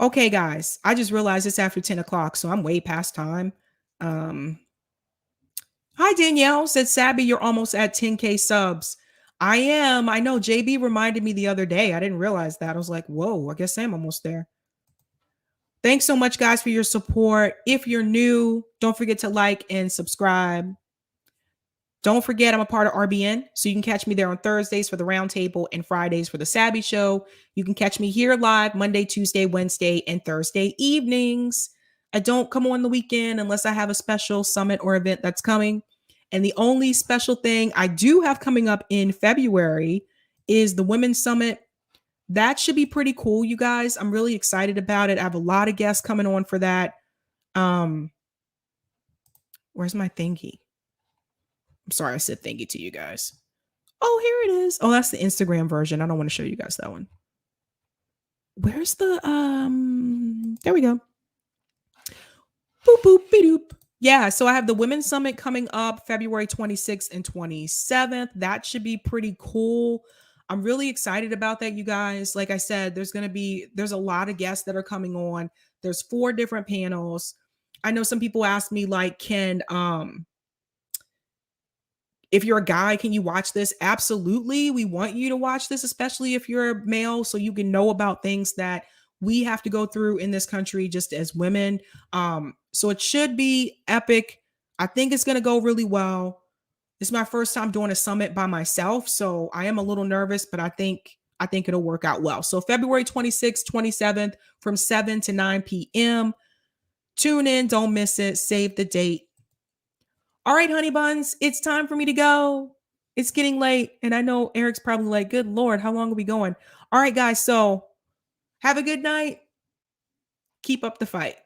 Okay, guys, I just realized it's after 10 o'clock, so I'm way past time. Hi, Danielle, said Sabby, you're almost at 10K subs. I am. I know JB reminded me the other day. I didn't realize that. I was like, whoa, I guess I'm almost there. Thanks so much, guys, for your support. If you're new, don't forget to like and subscribe. Don't forget, I'm a part of RBN, so you can catch me there on Thursdays for the Roundtable and Fridays for the Sabby Show. You can catch me here live Monday, Tuesday, Wednesday, and Thursday evenings. I don't come on the weekend unless I have a special summit or event that's coming. And the only special thing I do have coming up in February is the Women's Summit. That should be pretty cool, you guys. I'm really excited about it. I have a lot of guests coming on for that. Where's my thingy? I'm sorry, I said thank you to you guys. Oh, here it is. Oh, that's the Instagram version. I don't want to show you guys that one. Where's the there we go. Boop boop be doop. Yeah, so I have the Women's Summit coming up February 26th and 27th. That should be pretty cool. I'm really excited about that, you guys. Like I said, there's a lot of guests that are coming on. There's 4 different panels. I know some people ask me like, if you're a guy, can you watch this? Absolutely. We want you to watch this, especially if you're a male, so you can know about things that we have to go through in this country just as women. So it should be epic. I think it's going to go really well. It's my first time doing a summit by myself, so I am a little nervous, but I think it'll work out well. So February 26th, 27th from 7 to 9 p.m. Tune in, don't miss it. Save the date. All right, honey buns, it's time for me to go. It's getting late, and I know Eric's probably like, good Lord, how long are we going? All right, guys, so have a good night. Keep up the fight.